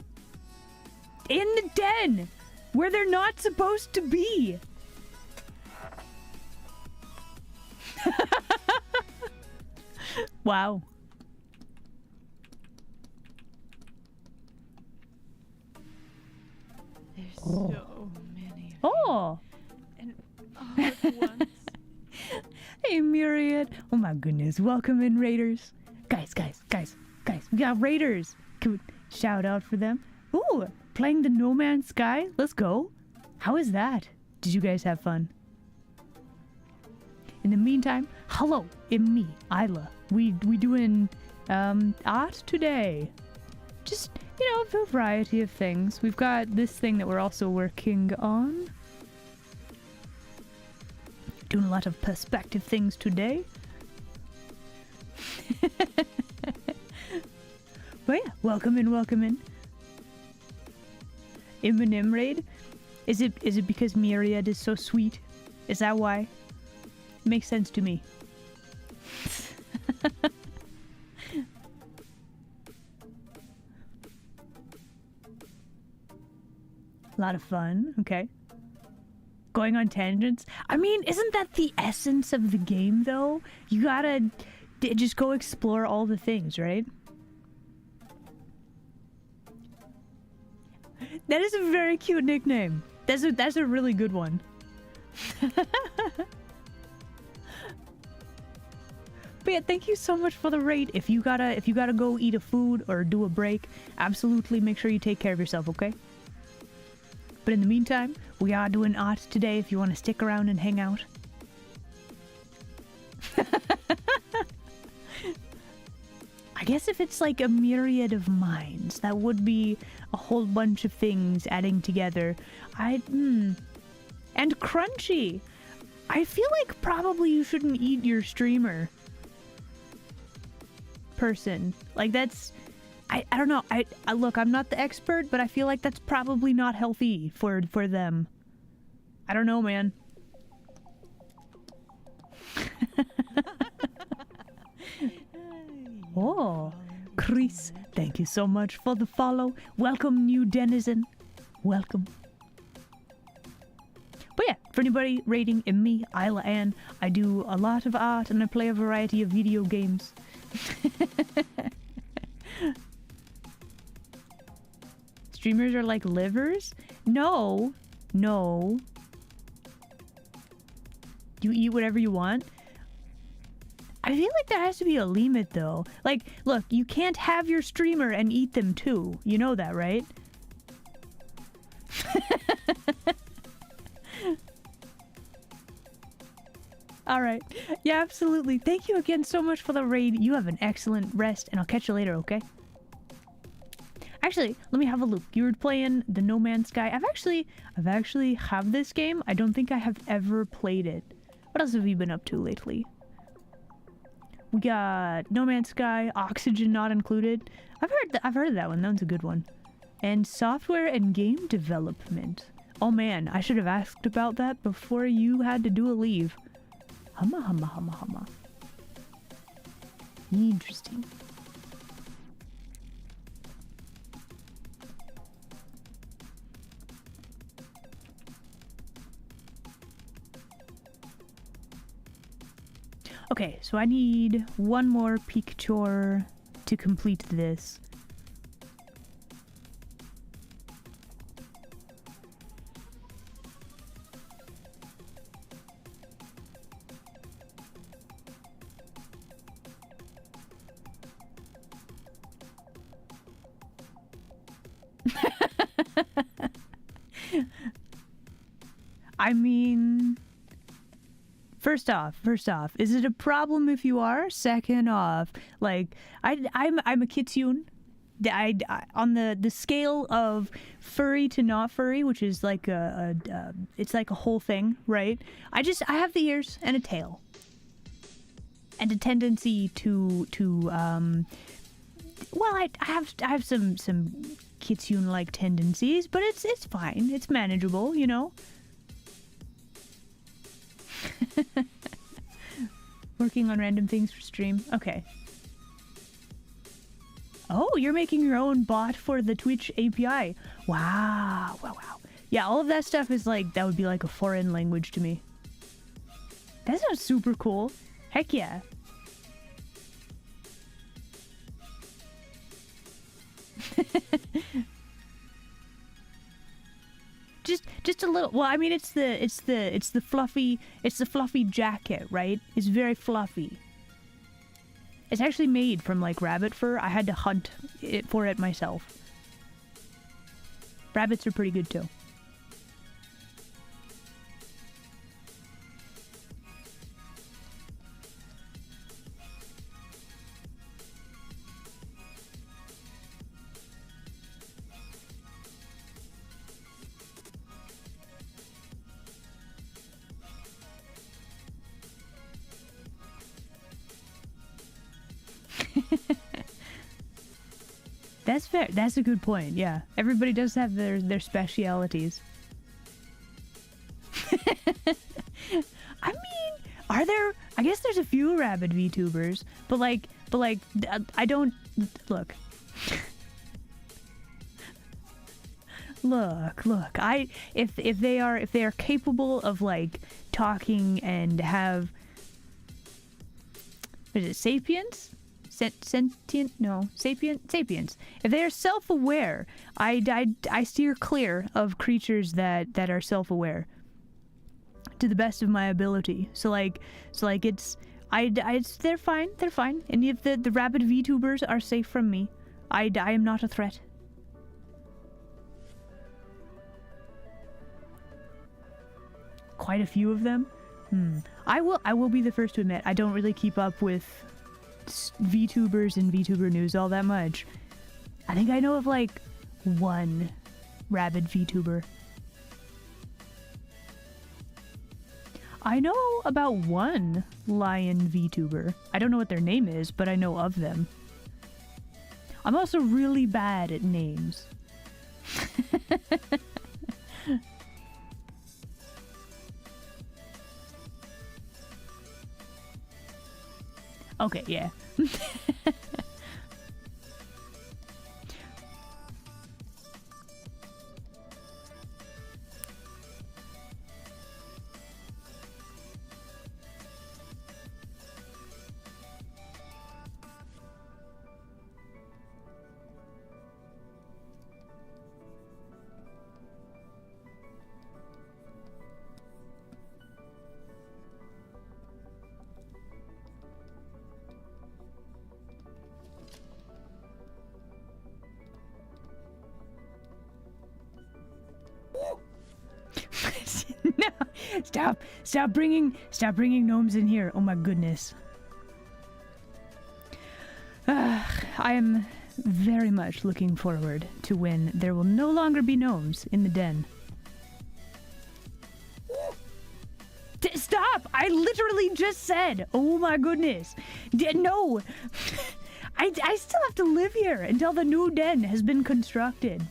In the den! Where they're not supposed to be! Wow. There's so many. Oh! And all at once. Hey, Myriad. Oh my goodness. Welcome in, Raiders. Guys. We got Raiders. Can we shout out for them? Ooh, playing the No Man's Sky. Let's go. How is that? Did you guys have fun? In the meantime, hello, it's me, Isla. We doing art today. Just, you know, a variety of things. We've got this thing that we're also working on. Doing a lot of perspective things today. But yeah, welcome in. Eminem raid? Is it because Myriad is so sweet? Is that why? Makes sense to me. A lot of fun, okay. Going on tangents. I mean, isn't that the essence of the game, though? You gotta just go explore all the things, right? That is a very cute nickname. That's a really good one. But yeah, thank you so much for the raid. If you gotta go eat a food or do a break, absolutely make sure you take care of yourself, okay? But in the meantime, we are doing art today if you want to stick around and hang out. I guess if it's like a myriad of minds, that would be a whole bunch of things adding together. And crunchy. I feel like probably you shouldn't eat your streamer person. Like that's... I don't know. I look, I'm not the expert, but I feel like that's probably not healthy for them. I don't know, man. Oh, Chris, thank you so much for the follow. Welcome, new denizen. Welcome. But yeah, for anybody rating in me, Isla Ann, I do a lot of art and I play a variety of video games. Streamers are like livers? No. You eat whatever you want? I feel like there has to be a limit, though. Like, look, you can't have your streamer and eat them, too. You know that, right? Alright. Yeah, absolutely. Thank you again so much for the raid. You have an excellent rest, and I'll catch you later, okay? Actually, let me have a look. You were playing the No Man's Sky. I've actually have this game. I don't think I have ever played it. What else have you been up to lately? We got No Man's Sky, Oxygen Not Included. I've heard of that one. That one's a good one. And software and game development. Oh man, I should have asked about that before you had to do a leave. Humma. Interesting. Okay, so I need one more picture to complete this. I mean... First off, is it a problem if you are? Second off, like, I'm a kitsune. on the scale of furry to not furry, which is like it's like a whole thing, right? I have the ears and a tail, and a tendency to well, I have some kitsune-like tendencies, but it's fine. It's manageable, you know. Working on random things for stream. Okay. Oh, you're making your own bot for the Twitch API. Wow. Wow. Yeah, all of that stuff is like, that would be like a foreign language to me. That sounds super cool. Heck yeah. just a little. Well, I mean, it's the fluffy jacket, right? It's very fluffy. It's actually made from like rabbit fur. I had to hunt for it myself. Rabbits are pretty good too. That's fair. That's a good point. Yeah, everybody does have their specialities. I mean, are there? I guess there's a few rabbit VTubers, but like, I don't look. Look. If they are capable of like talking and have, what is it, sapience? Sentient? No, sapience. If they are self-aware, I steer clear of creatures that are self-aware to the best of my ability. So like it's they're fine. And if the rabbit VTubers are safe from me, I am not a threat. Quite a few of them. I will be the first to admit I don't really keep up with VTubers and VTuber news all that much. I think I know of like one rabbit VTuber. I know about one lion VTuber. I don't know what their name is, but I know of them. I'm also really bad at names. Okay, yeah. No, stop bringing gnomes in here. Oh my goodness. I am very much looking forward to when there will no longer be gnomes in the den. Stop! I literally just said, oh my goodness. No! I still have to live here until the new den has been constructed.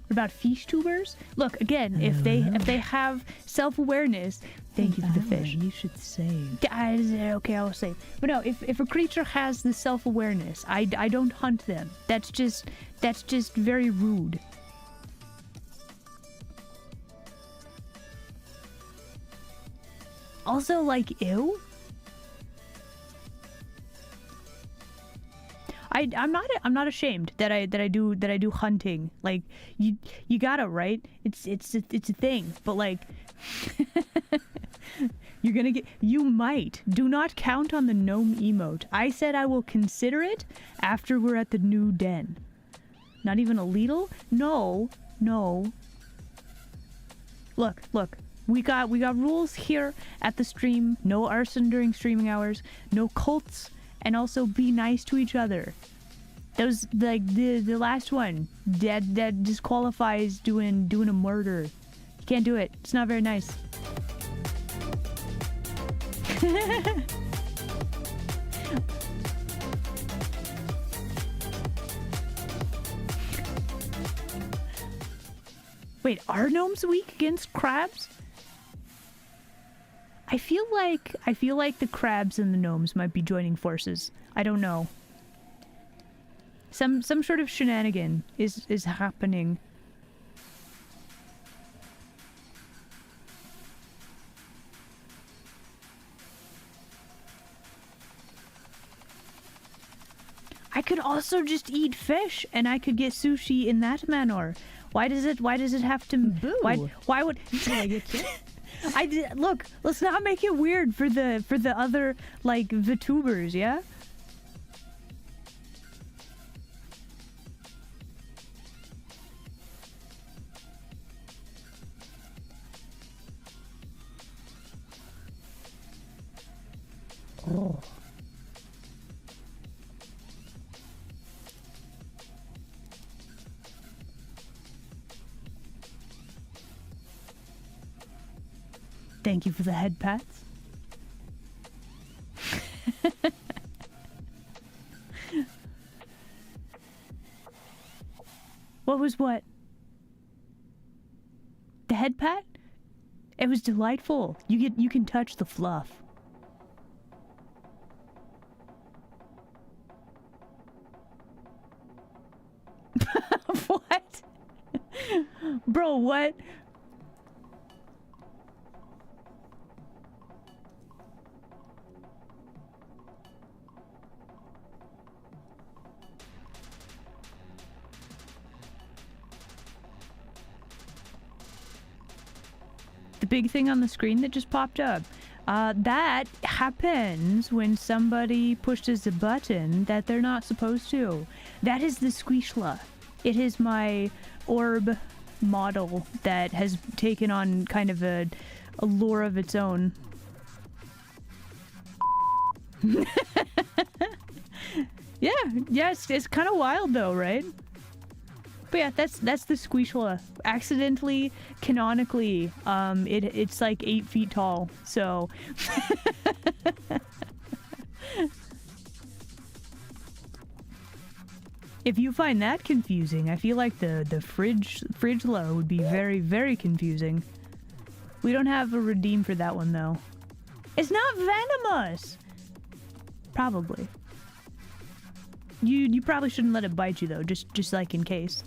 About fish tubers? Look, again, if they have self-awareness, thank you for the fish. You should save. Okay, I'll save. But no, if a creature has the self-awareness, I don't hunt them. That's just very rude. Also, like, ew. I'm not ashamed that I do hunting. Like, you gotta, right? It's a thing. But like, you might. Do not count on the gnome emote. I said I will consider it after we're at the new den. Not even a little? No. Look. We got rules here at the stream. No arson during streaming hours. No cults. And also be nice to each other. That was like the last one. That disqualifies doing a murder. You can't do it. It's not very nice. Wait, are gnomes weak against crabs? I feel like the crabs and the gnomes might be joining forces. I don't know. Some sort of shenanigan is happening. I could also just eat fish and I could get sushi in that manner. Why does it have to Boo. why would Can I get you? I did look, let's not make it weird for the other like VTubers, yeah? Oh. Thank you for the head pats. What was what? The head pat? It was delightful. You can touch the fluff. What? Bro, what? The big thing on the screen that just popped up. That happens when somebody pushes a button that they're not supposed to. That is the Squishla. It is my orb model that has taken on kind of a lore of its own. Yeah, it's kind of wild though, right? But yeah, that's the Squishla. Accidentally, canonically, it's like 8 feet tall. So if you find that confusing, I feel like the Frigla would be very, very confusing. We don't have a redeem for that one though. It's not venomous. Probably. You probably shouldn't let it bite you though, just like in case.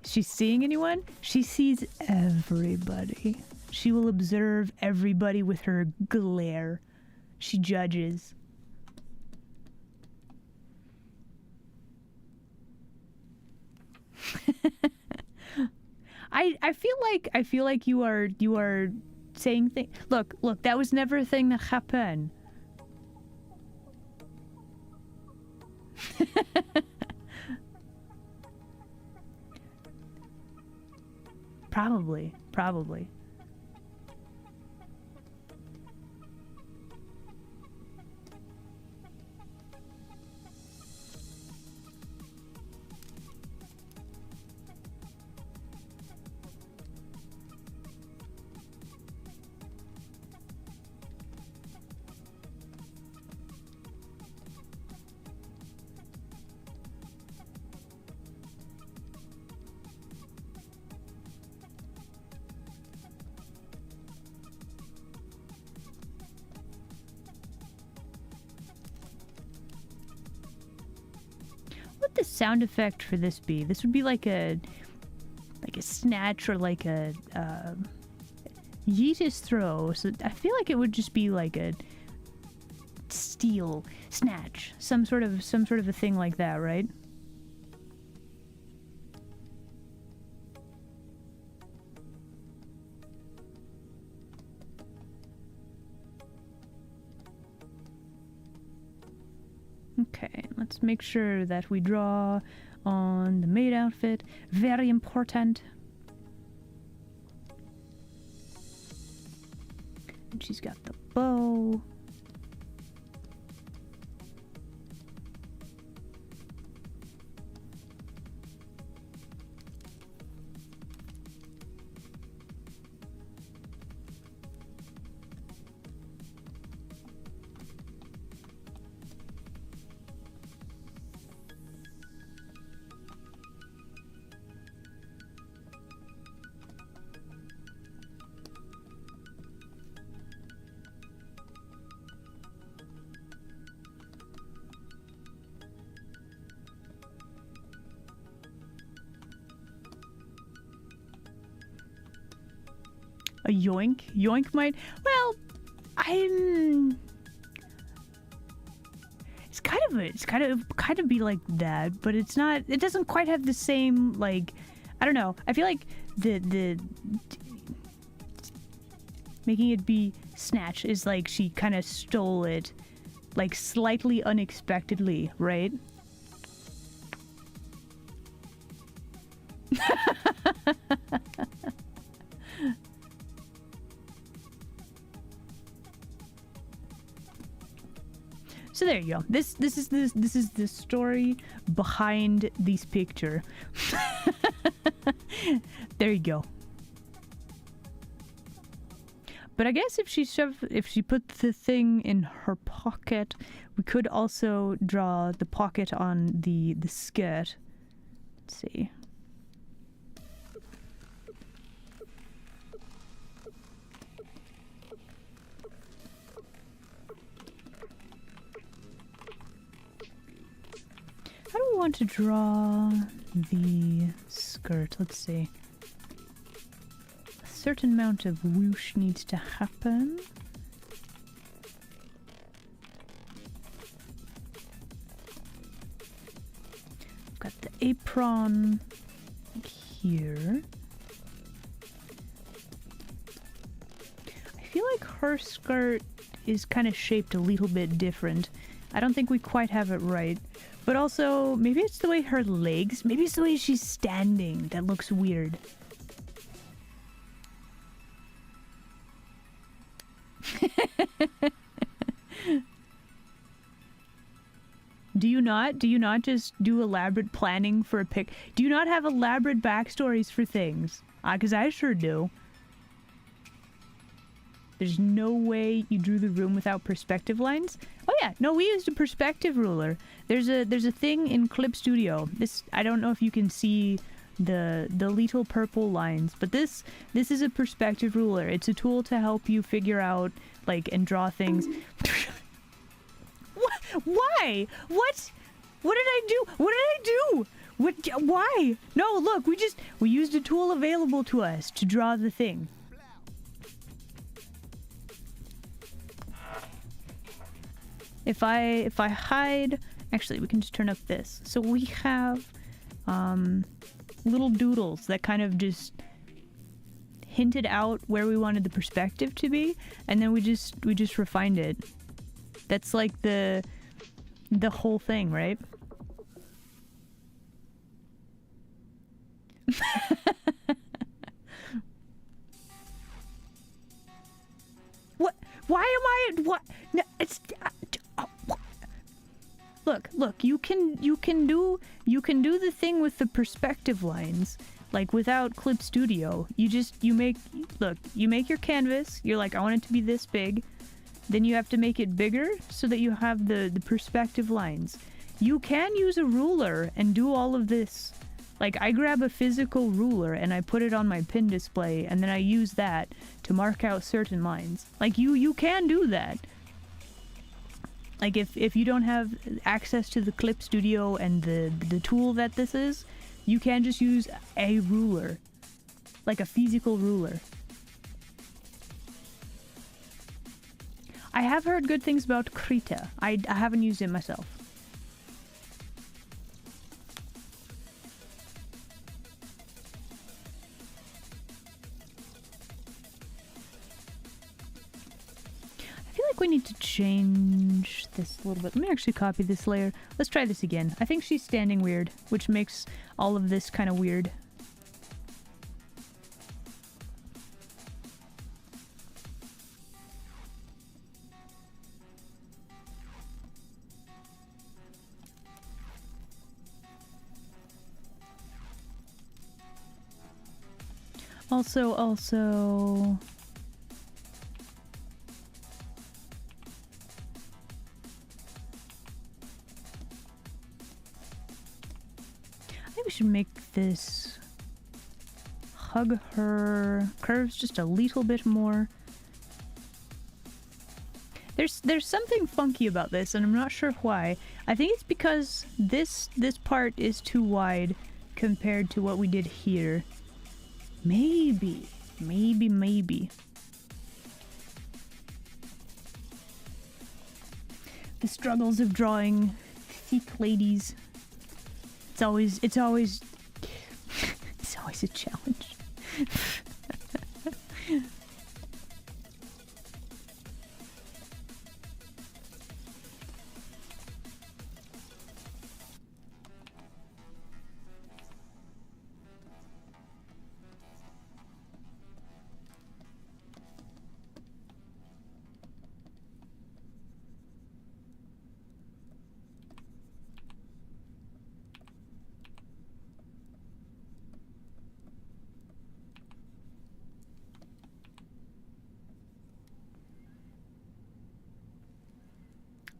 She's seeing anyone? She sees everybody. She will observe everybody with her glare. She judges. I feel like you are saying things. Look, that was never a thing that happened. Probably. The sound effect for this be? This would be like a snatch or like a yeetus throw. So I feel like it would just be like a steal snatch, some sort of a thing like that, right? Okay, let's make sure that we draw on the maid outfit. Very important. And she's got the bow. A yoink? Yoink might... Well, I'm... It's kind of be like that, but it's not... It doesn't quite have the same, like... I don't know. I feel like the making it be snatch is like she kind of stole it, like, slightly unexpectedly, right? So there you go. This is the story behind this picture. There you go. But I guess if she put the thing in her pocket, we could also draw the pocket on the skirt. Let's see. How do we want to draw the skirt? Let's see. A certain amount of whoosh needs to happen. I've got the apron here. I feel like her skirt is kind of shaped a little bit different. I don't think we quite have it right. But also, maybe it's the way her legs, maybe it's the way she's standing that looks weird. Do you not just do elaborate planning for a pic? Do you not have elaborate backstories for things? 'Cause I sure do. There's no way you drew the room without perspective lines? Oh yeah, no, we used a perspective ruler. There's a thing in Clip Studio. This, I don't know if you can see the little purple lines, but this is a perspective ruler. It's a tool to help you figure out, like, and draw things. What? Why? What? What did I do? What did I do? What? Why? No, look, we used a tool available to us to draw the thing. If I hide, actually we can just turn up this. So we have little doodles that kind of just hinted out where we wanted the perspective to be, and then we just refined it. That's like the whole thing, right? What? Why am I? What? No, it's. Look. You can do the thing with the perspective lines, like without Clip Studio. You make your canvas. You're like, I want it to be this big. Then you have to make it bigger so that you have the perspective lines. You can use a ruler and do all of this. Like, I grab a physical ruler and I put it on my pin display, and then I use that to mark out certain lines. Like, you can do that. Like, if you don't have access to the Clip Studio and the tool that this is, you can just use a ruler. Like a physical ruler. I have heard good things about Krita. I haven't used it myself. like we need to change this a little bit. Let me actually copy this layer. Let's try this again. I think she's standing weird, which makes all of this kind of weird. Also... I think we should make this hug her curves just a little bit more. There's something funky about this, and I'm not sure why. I think it's because this part is too wide compared to what we did here. Maybe. The struggles of drawing thick ladies. It's always a challenge.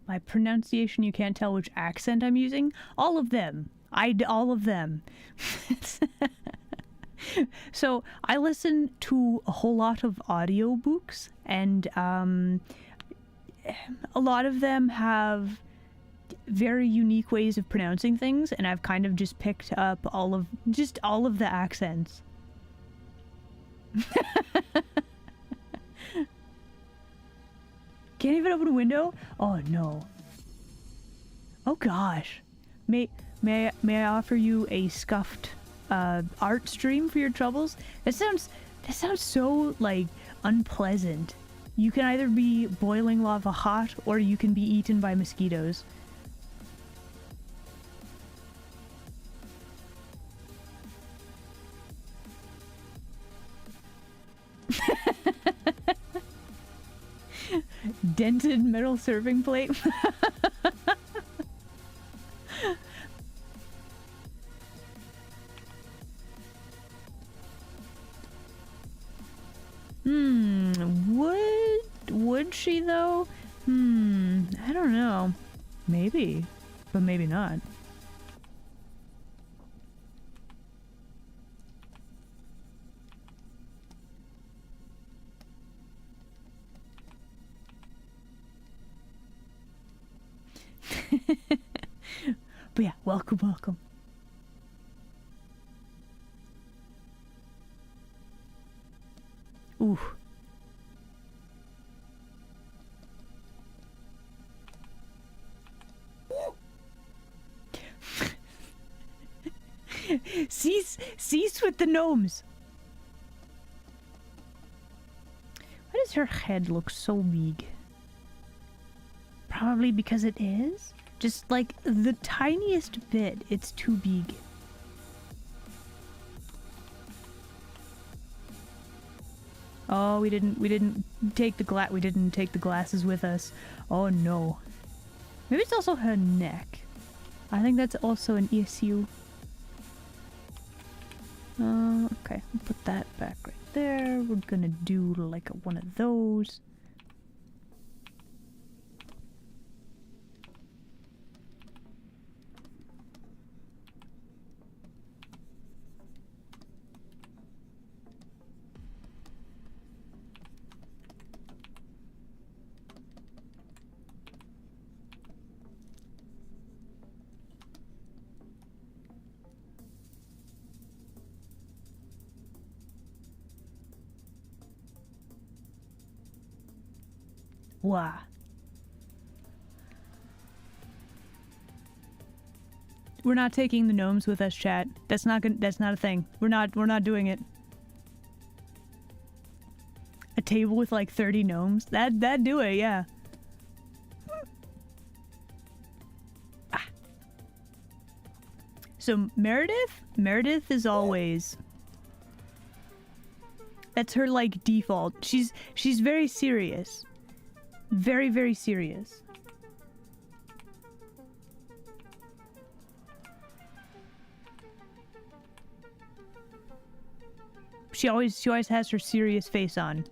My pronunciation, you can't tell which accent I'm using. All of them. All of them. So I listen to a whole lot of audiobooks, and a lot of them have very unique ways of pronouncing things, and I've kind of just picked up all of the accents. Can't even open a window? Oh no. Oh gosh. May I offer you a scuffed art stream for your troubles? That sounds so like unpleasant. You can either be boiling lava hot or you can be eaten by mosquitoes. Dented metal serving plate. Would she though? I don't know. Maybe, but maybe not. But yeah, welcome. Ooh. Cease with the gnomes. Why does her head look so big? Probably because it is. Just like the tiniest bit, it's too big. Oh, we didn't take the glasses with us. Oh no. Maybe it's also her neck. I think that's also an issue. Okay, we'll put that back right there. We're gonna do like one of those. Wow. We're not taking the gnomes with us, chat. That's not a thing. We're not doing it. A table with like 30 gnomes? That'd do it, yeah. So Meredith is always... That's her, like, default. She's very serious. Very, very serious. She always has her serious face on.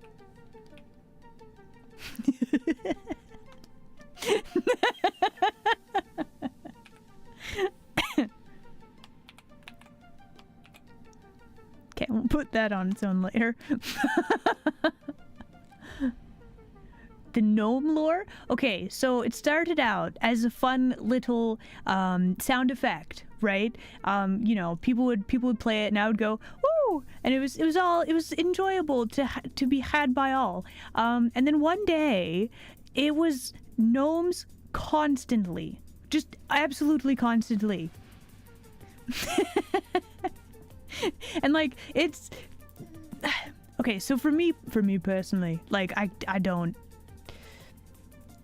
Okay, we'll put that on its own later. The gnome lore? Okay, so it started out as a fun little sound effect, right? You know, people would play it and I would go, woo! And it was enjoyable to be had by all. And then one day, it was gnomes constantly. Just absolutely constantly. And like, it's... Okay, so for me personally, like, I don't...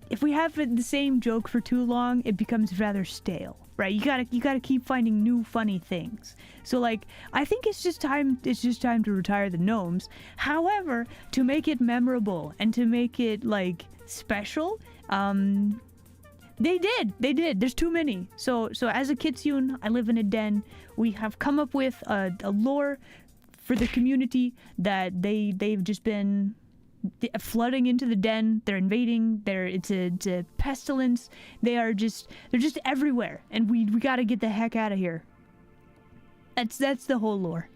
If we have the same joke for too long, it becomes rather stale, right? You gotta keep finding new funny things. So like, I think it's just time to retire the gnomes. However, to make it memorable and to make it like special, they did. There's too many. So as a kitsune, I live in a den. We have come up with a lore for the community that they've just been flooding into the den. They're invading. It's a pestilence. They're just everywhere, and we gotta get the heck out of here. That's the whole lore.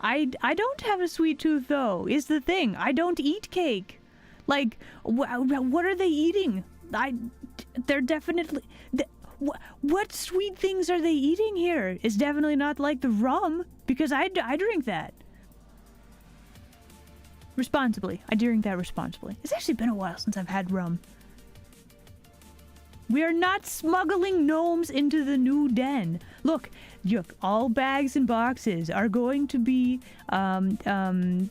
I don't have a sweet tooth though. Is the thing. I don't eat cake. Like, what are they eating? They're definitely. What sweet things are they eating here? It's definitely not like the rum, because I drink that. Responsibly. I drink that responsibly. It's actually been a while since I've had rum. We are not smuggling gnomes into the new den. Look, all bags and boxes are going to be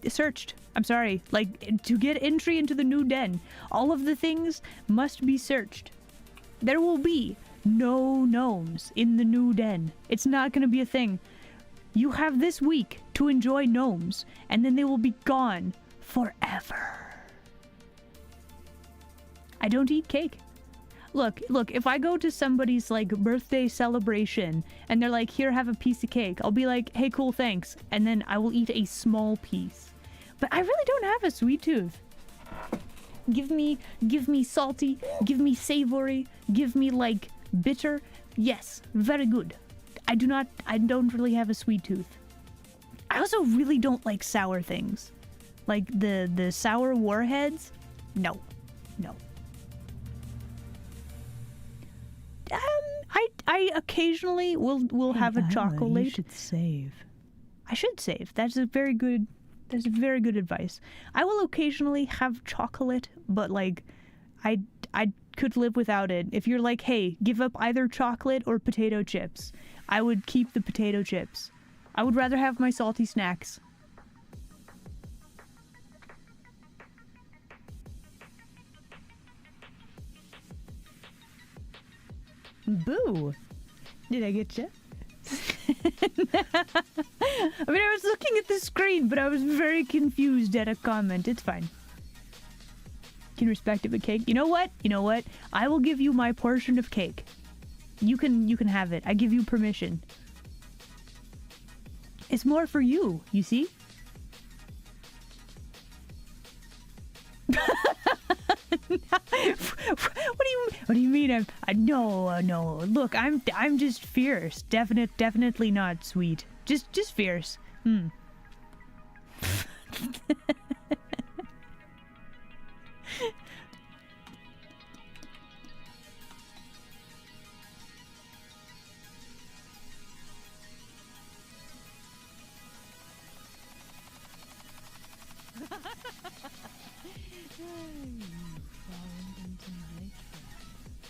searched. I'm sorry. Like, to get entry into the new den, all of the things must be searched. There will be no gnomes in the new den. It's not going to be a thing. You have this week to enjoy gnomes, and then they will be gone forever. I don't eat cake. Look, if I go to somebody's, like, birthday celebration, and they're like, here, have a piece of cake, I'll be like, hey, cool, thanks. And then I will eat a small piece. But I really don't have a sweet tooth. Give me salty, give me savory, give me, like, bitter. Yes, very good. I don't really have a sweet tooth. I also really don't like sour things. Like, the sour warheads? No. I occasionally will have a chocolate. You should save. I should save. That's very good advice. I will occasionally have chocolate, but like, I could live without it. If you're like, hey, give up either chocolate or potato chips, I would keep the potato chips. I would rather have my salty snacks. Boo! Did I get you? I mean, I was looking at the screen, but I was very confused at a comment. It's fine. Can respect it, but cake. You know what? I will give you my portion of cake. You can have it. I give you permission. It's more for you, you see? What do you mean? No. Look, I'm just fierce. Definitely not sweet. Just fierce.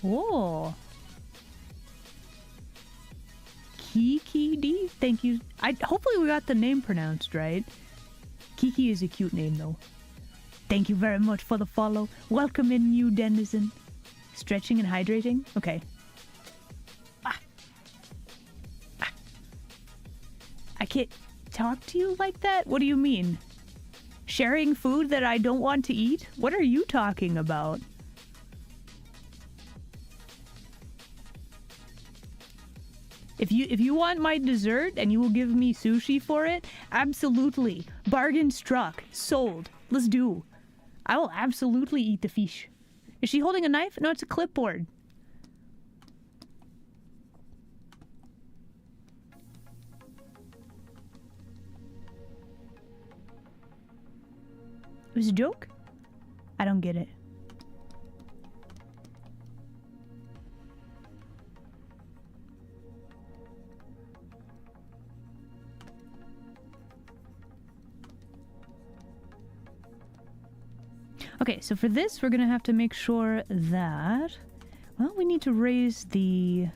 Oh. Kiki D? Thank you. Hopefully we got the name pronounced right. Kiki is a cute name though. Thank you very much for the follow. Welcome in, new denizen. Stretching and hydrating? Okay. I can't talk to you like that? What do you mean? Sharing food that I don't want to eat? What are you talking about? If you want my dessert and you will give me sushi for it, absolutely. Bargain struck. Sold. Let's do. I will absolutely eat the fish. Is she holding a knife? No, it's a clipboard. It was a joke? I don't get it. Okay, so for this, we're gonna have to make sure that... Well, we need to raise the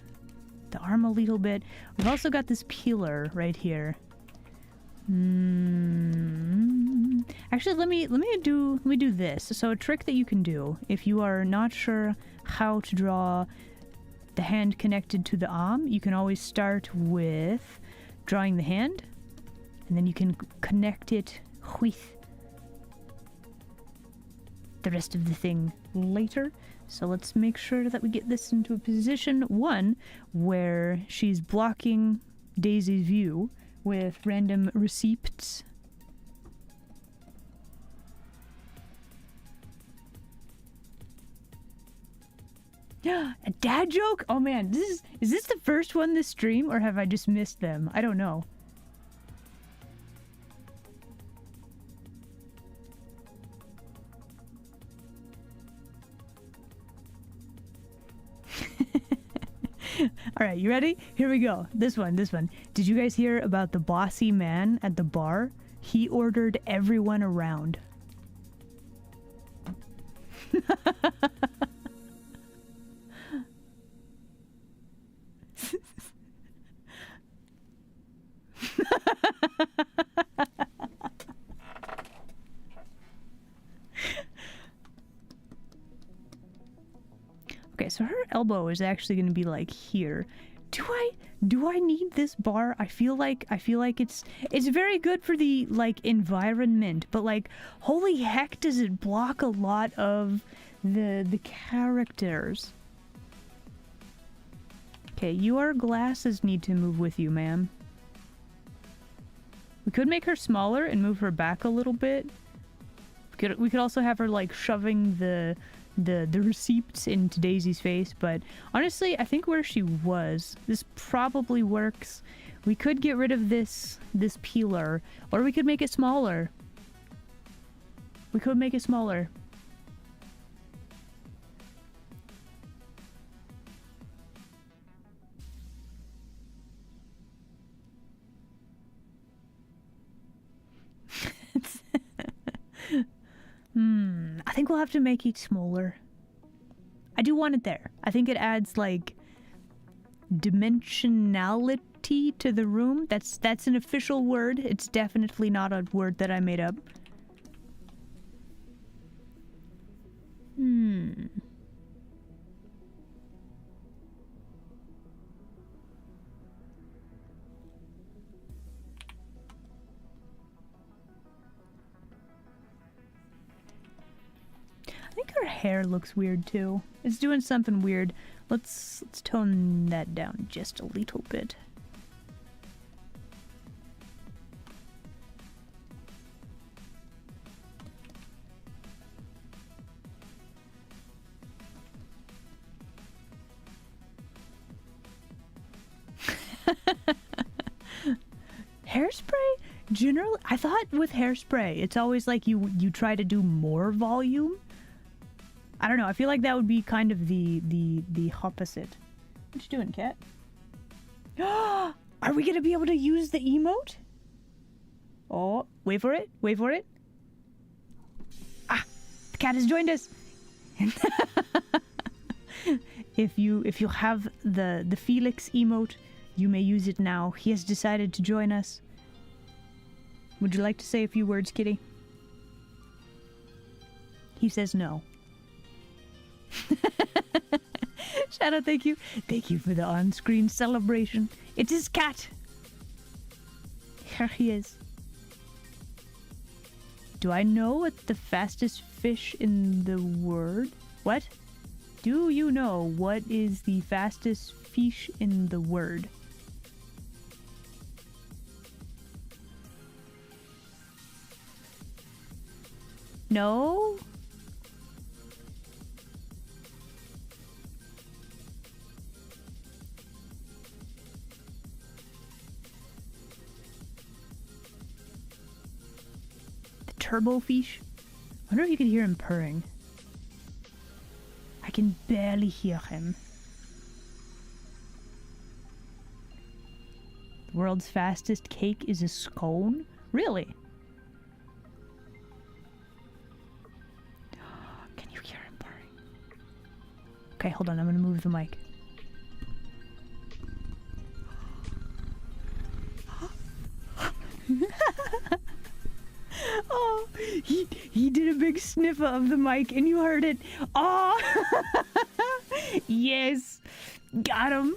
arm a little bit. We've also got this peeler right here. Actually, let me do this. So a trick that you can do if you are not sure how to draw the hand connected to the arm, you can always start with drawing the hand, and then you can connect it with the rest of the thing later. So let's make sure that we get this into a position, one, where she's blocking Daisy's view with random receipts. A dad joke? Oh man, is this the first one this stream, or have I just missed them? I don't know. All right, you ready? Here we go. This one. Did you guys hear about the bossy man at the bar? He ordered everyone around. Okay, so her elbow is actually going to be like here. Do I need this bar? I feel like it's very good for the like environment, but like holy heck, does it block a lot of the characters. Okay, your glasses need to move with you, ma'am. We could make her smaller and move her back a little bit. We could also have her like shoving the receipts into Daisy's face, but honestly, I think where she was, this probably works. We could get rid of this peeler, or we could make it smaller. We could make it smaller. I think we'll have to make it smaller. I do want it there. I think it adds like dimensionality to the room. That's an official word. It's definitely not a word that I made up. I think her hair looks weird too. It's doing something weird. Let's tone that down just a little bit. Hairspray? Generally, I thought with hairspray, it's always like you try to do more volume. I don't know. I feel like that would be kind of the opposite. What you doing, cat? Are we gonna be able to use the emote? Oh, wait for it. Wait for it. Ah, the cat has joined us. If you have the Felix emote, you may use it now. He has decided to join us. Would you like to say a few words, kitty? He says no. Shadow, thank you. Thank you for the on-screen celebration. It's his cat. Here he is. Do I know what the fastest fish in the world? What? Do you know what is the fastest fish in the world? No? The turbo fish? I wonder if you could hear him purring. I can barely hear him. The world's fastest cake is a scone? Really? Can you hear him purring? Okay, hold on, I'm gonna move the mic. Oh, he did a big sniffer of the mic and you heard it. Oh, yes, got him.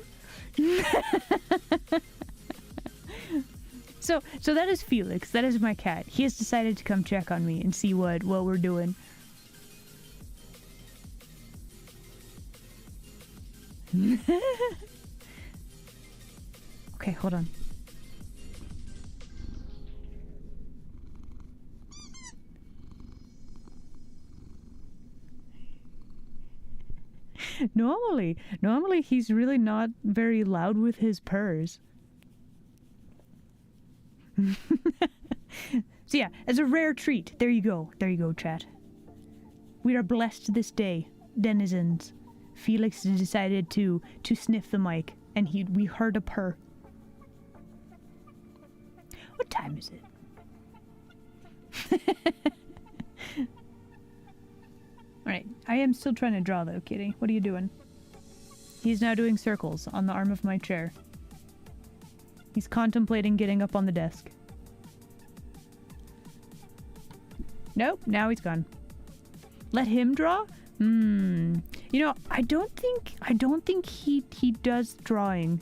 So that is Felix. That is my cat. He has decided to come check on me and see what we're doing. Okay, hold on. Normally he's really not very loud with his purrs. So yeah, as a rare treat, there you go, chat. We are blessed this day, denizens. Felix decided to sniff the mic, and we heard a purr. What time is it? Alright, I am still trying to draw though, kitty. What are you doing? He's now doing circles on the arm of my chair. He's contemplating getting up on the desk. Nope, now he's gone. Let him draw? You know, I don't think he does drawing.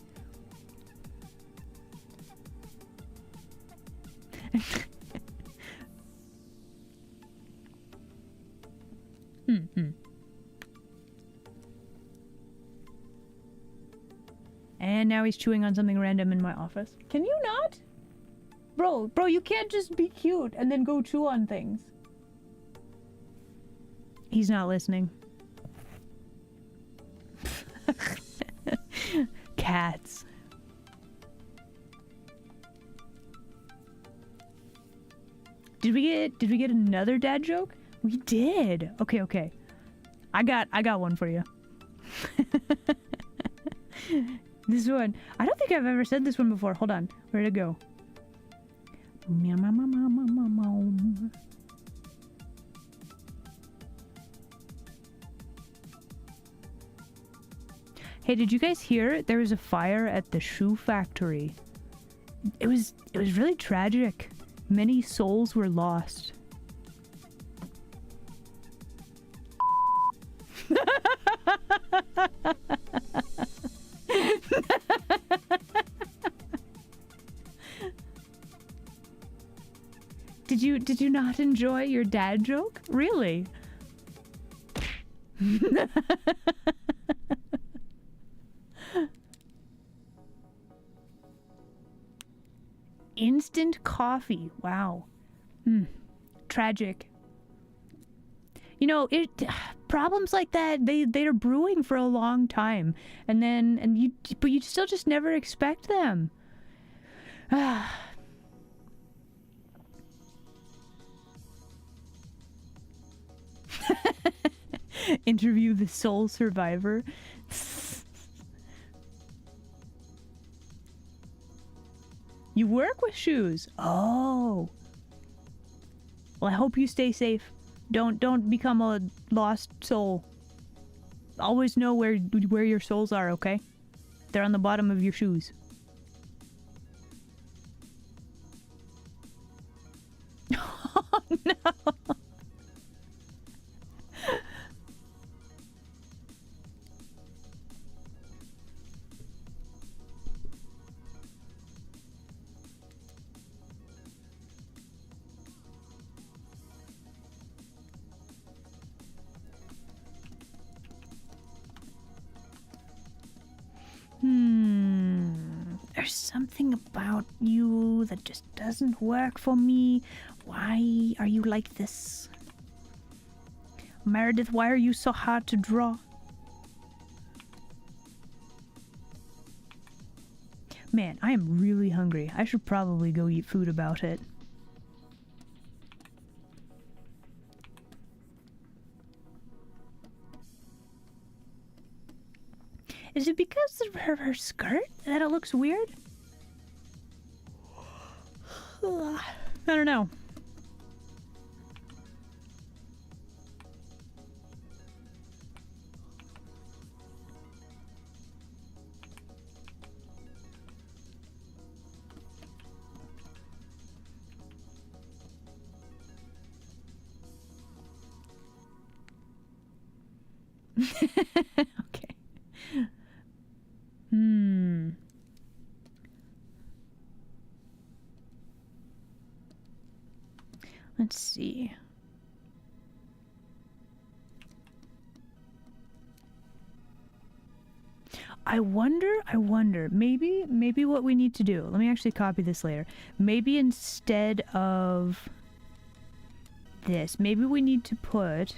And now he's chewing on something random in my office. Can you not? Bro, you can't just be cute and then go chew on things. He's not listening. Cats. Did we get another dad joke? We did. Okay. I got one for you. This one. I don't think I've ever said this one before. Hold on. Where'd it go? Hey, did you guys hear there was a fire at the shoe factory? It was really tragic. Many souls were lost. Did you not enjoy your dad joke? Really? Instant coffee. Wow. Tragic. You know, problems like that, they're brewing for a long time, but you still just never expect them. Interview the sole survivor. You work with shoes. Oh. Well, I hope you stay safe. Don't become a lost soul. Always know where your souls are, okay? They're on the bottom of your shoes. Oh, no. There's something about you that just doesn't work for me. Why are you like this? Meredith, why are you so hard to draw? Man, I am really hungry. I should probably go eat food about it. Is it because of her skirt that it looks weird? I don't know. Okay. Let's see. I wonder, maybe what we need to do, let me actually copy this later. Maybe instead of this, maybe we need to put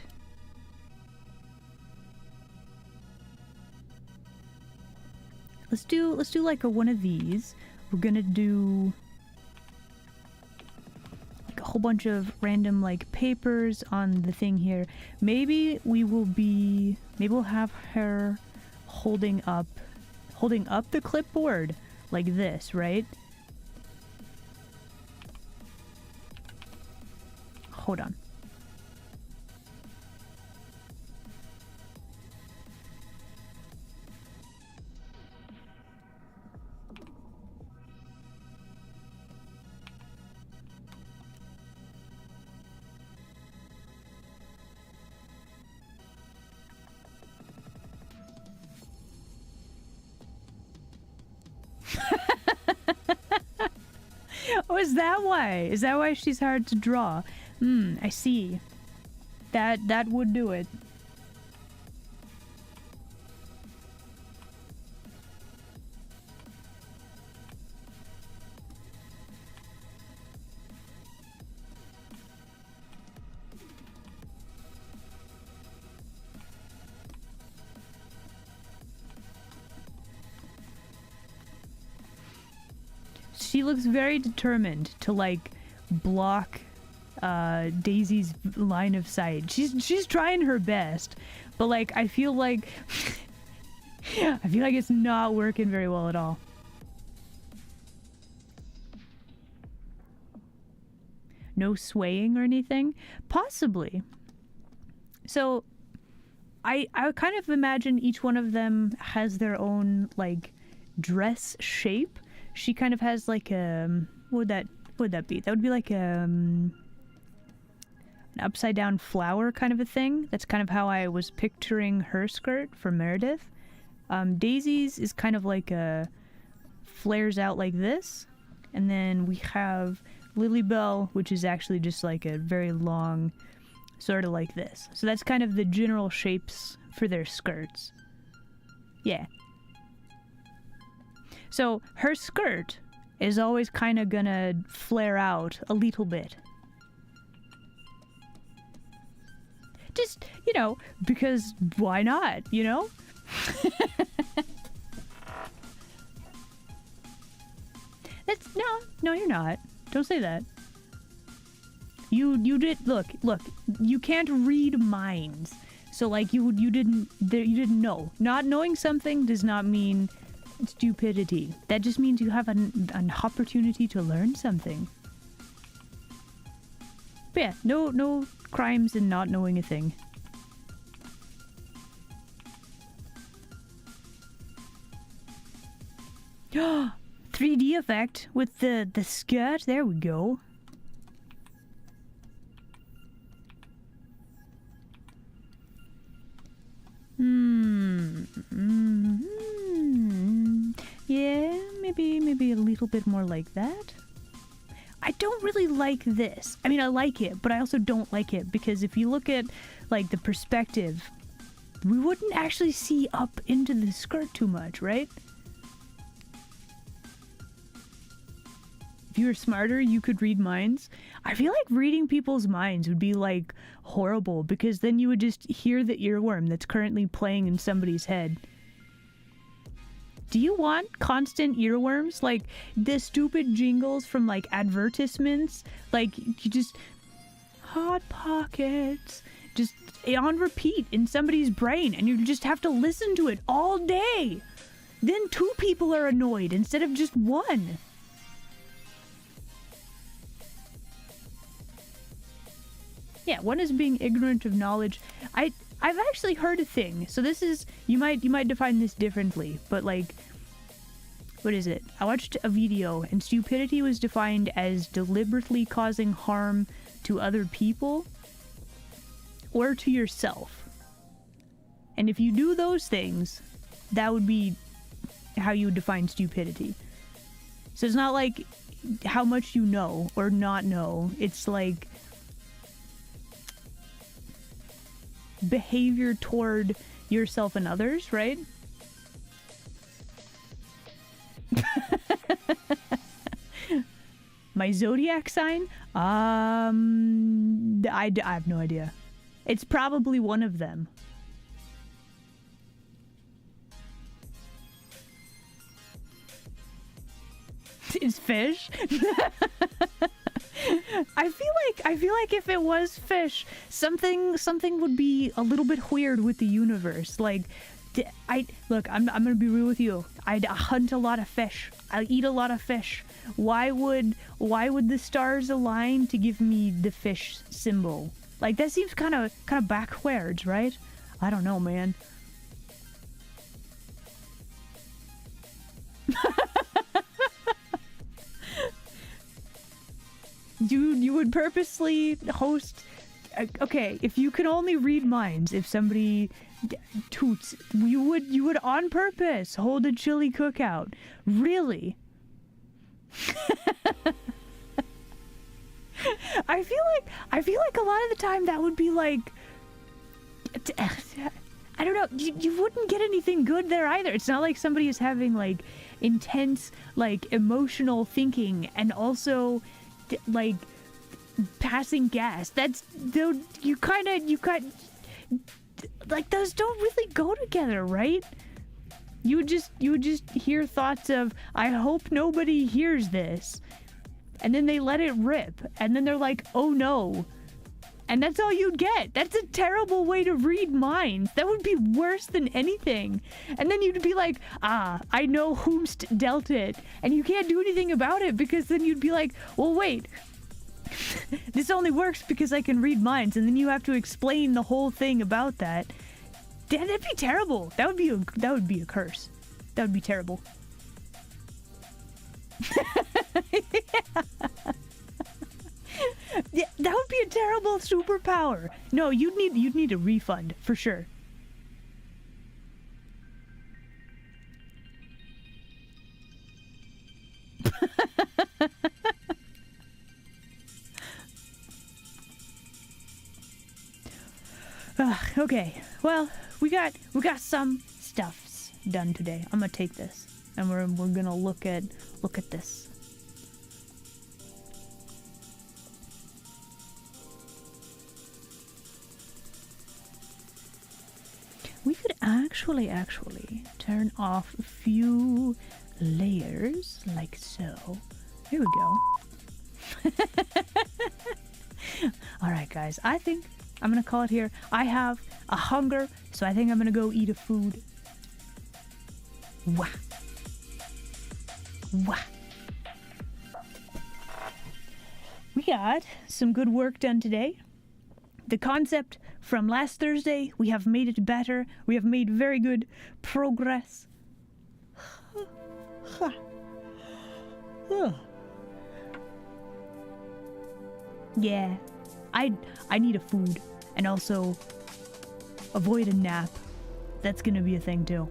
let's do like one of these. We're gonna do like a whole bunch of random like papers on the thing here. Maybe we'll have her holding up the clipboard like this, right? Hold on. Oh, is that why? Is that why she's hard to draw? I see. That would do it. She looks very determined to like block Daisy's line of sight. She's trying her best, but like I feel like it's not working very well at all. No swaying or anything? Possibly. So I kind of imagine each one of them has their own like dress shape. She kind of has like a what would that be? That would be like an upside down flower kind of a thing. That's kind of how I was picturing her skirt for Meredith. Daisy's is kind of like a flares out like this, and then we have Lilybell, which is actually just like a very long, sort of like this. So that's kind of the general shapes for their skirts. Yeah. So her skirt is always kind of gonna flare out a little bit. Just, you know, because why not, you know? That's, no, you're not. Don't say that. You did, look, you can't read minds. So like you didn't know. Not knowing something does not mean stupidity. That just means you have an opportunity to learn something. But yeah, no crimes in not knowing a thing. Oh, 3D effect with the skirt. There we go. Yeah, maybe a little bit more like that. I don't really like this. I mean, I like it, but I also don't like it because if you look at like the perspective, we wouldn't actually see up into the skirt too much, right? if you were smarter, you could read minds. I feel like reading people's minds would be like horrible because then you would just hear the earworm that's currently playing in somebody's head. Do you want constant earworms? Like the stupid jingles from like advertisements? Like you just... Hot Pockets. Just on repeat in somebody's brain and you just have to listen to it all day. Then 2 people are annoyed instead of just 1. Yeah, one is being ignorant of knowledge. I've actually heard a thing. So this is, you might define this differently, but like, what is it? I watched a video and stupidity was defined as deliberately causing harm to other people or to yourself. And if you do those things, that would be how you would define stupidity. So it's not like how much you know or not know. It's like behavior toward yourself and others, right? My zodiac sign? I have no idea. It's probably one of them. It's fish? I feel like if it was fish, something would be a little bit weird with the universe. Like, look, I'm gonna be real with you. I hunt a lot of fish. I eat a lot of fish. Why would the stars align to give me the fish symbol? Like that seems kind of backwards, right? I don't know, man. You would purposely host... Okay, if you could only read minds, if somebody toots, you would on purpose hold a chili cookout. Really? I feel like a lot of the time that would be like... I don't know, you wouldn't get anything good there either. It's not like somebody is having like intense like emotional thinking and also like passing gas. That's you kind like those don't really go together, right? You would just hear thoughts of, I hope nobody hears this, and then they let it rip, and then they're like, oh no, and that's all you'd get. That's a terrible way to read minds. That would be worse than anything. And then you'd be like, I know whomst dealt it, and you can't do anything about it because then you'd be like, well, wait. This only works because I can read minds, and then you have to explain the whole thing about that. That'd be terrible. That would be a curse. That would be terrible. Yeah, that would be a terrible superpower. No, you'd need a refund for sure. Okay, well, we got some stuffs done today. I'm gonna take this, and we're gonna look at this. We could actually turn off a few layers like so. Here we go. All right, guys. I think I'm gonna call it here. I have a hunger, so I think I'm gonna go eat a food. Wah. Wah. We got some good work done today. The concept from last Thursday, we have made it better. We have made very good progress. Yeah, I need a food, and also avoid a nap. That's gonna be a thing too.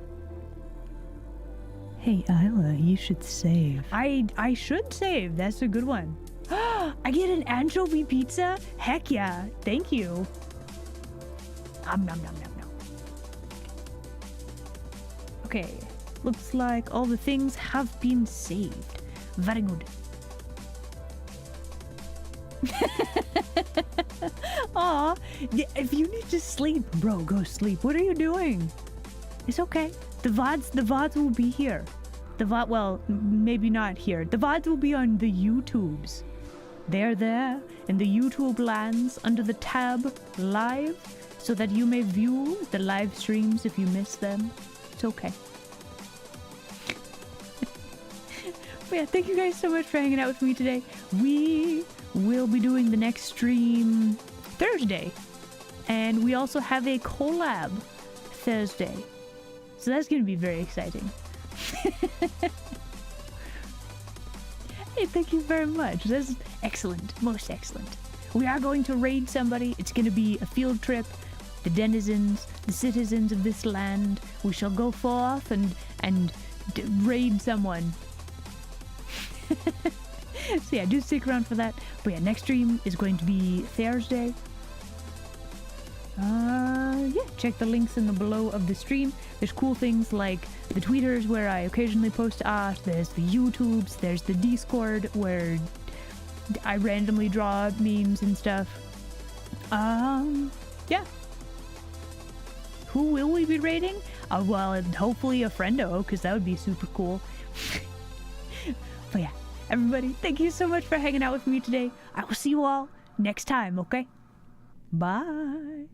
Hey, Isla, you should save. I should save. That's a good one. I get an anchovy pizza? Heck yeah. Thank you. Nom nom nom nom nom. Okay. Looks like all the things have been saved. Very good. Aw, if you need to sleep, bro, go sleep. What are you doing? It's okay. The VODs will be here. Well, maybe not here. The VODs will be on the YouTubes. They're there in the YouTube lands under the tab live so that you may view the live streams if you miss them. It's okay. But yeah, thank you guys so much for hanging out with me today. We will be doing the next stream Thursday. And we also have a collab Thursday. So that's going to be very exciting. Hey, thank you very much. That's excellent. Most excellent. We are going to raid somebody. It's going to be a field trip. The denizens, the citizens of this land. We shall go forth and raid someone. So yeah, do stick around for that. But yeah, next stream is going to be Thursday. Yeah, check the links in the below of the stream. There's cool things like the tweeters where I occasionally post art. There's the YouTubes. There's the Discord where I randomly draw memes and stuff. Yeah. Who will we be raiding? Well, hopefully a friendo, because that would be super cool. But yeah, everybody, thank you so much for hanging out with me today. I will see you all next time, okay? Bye.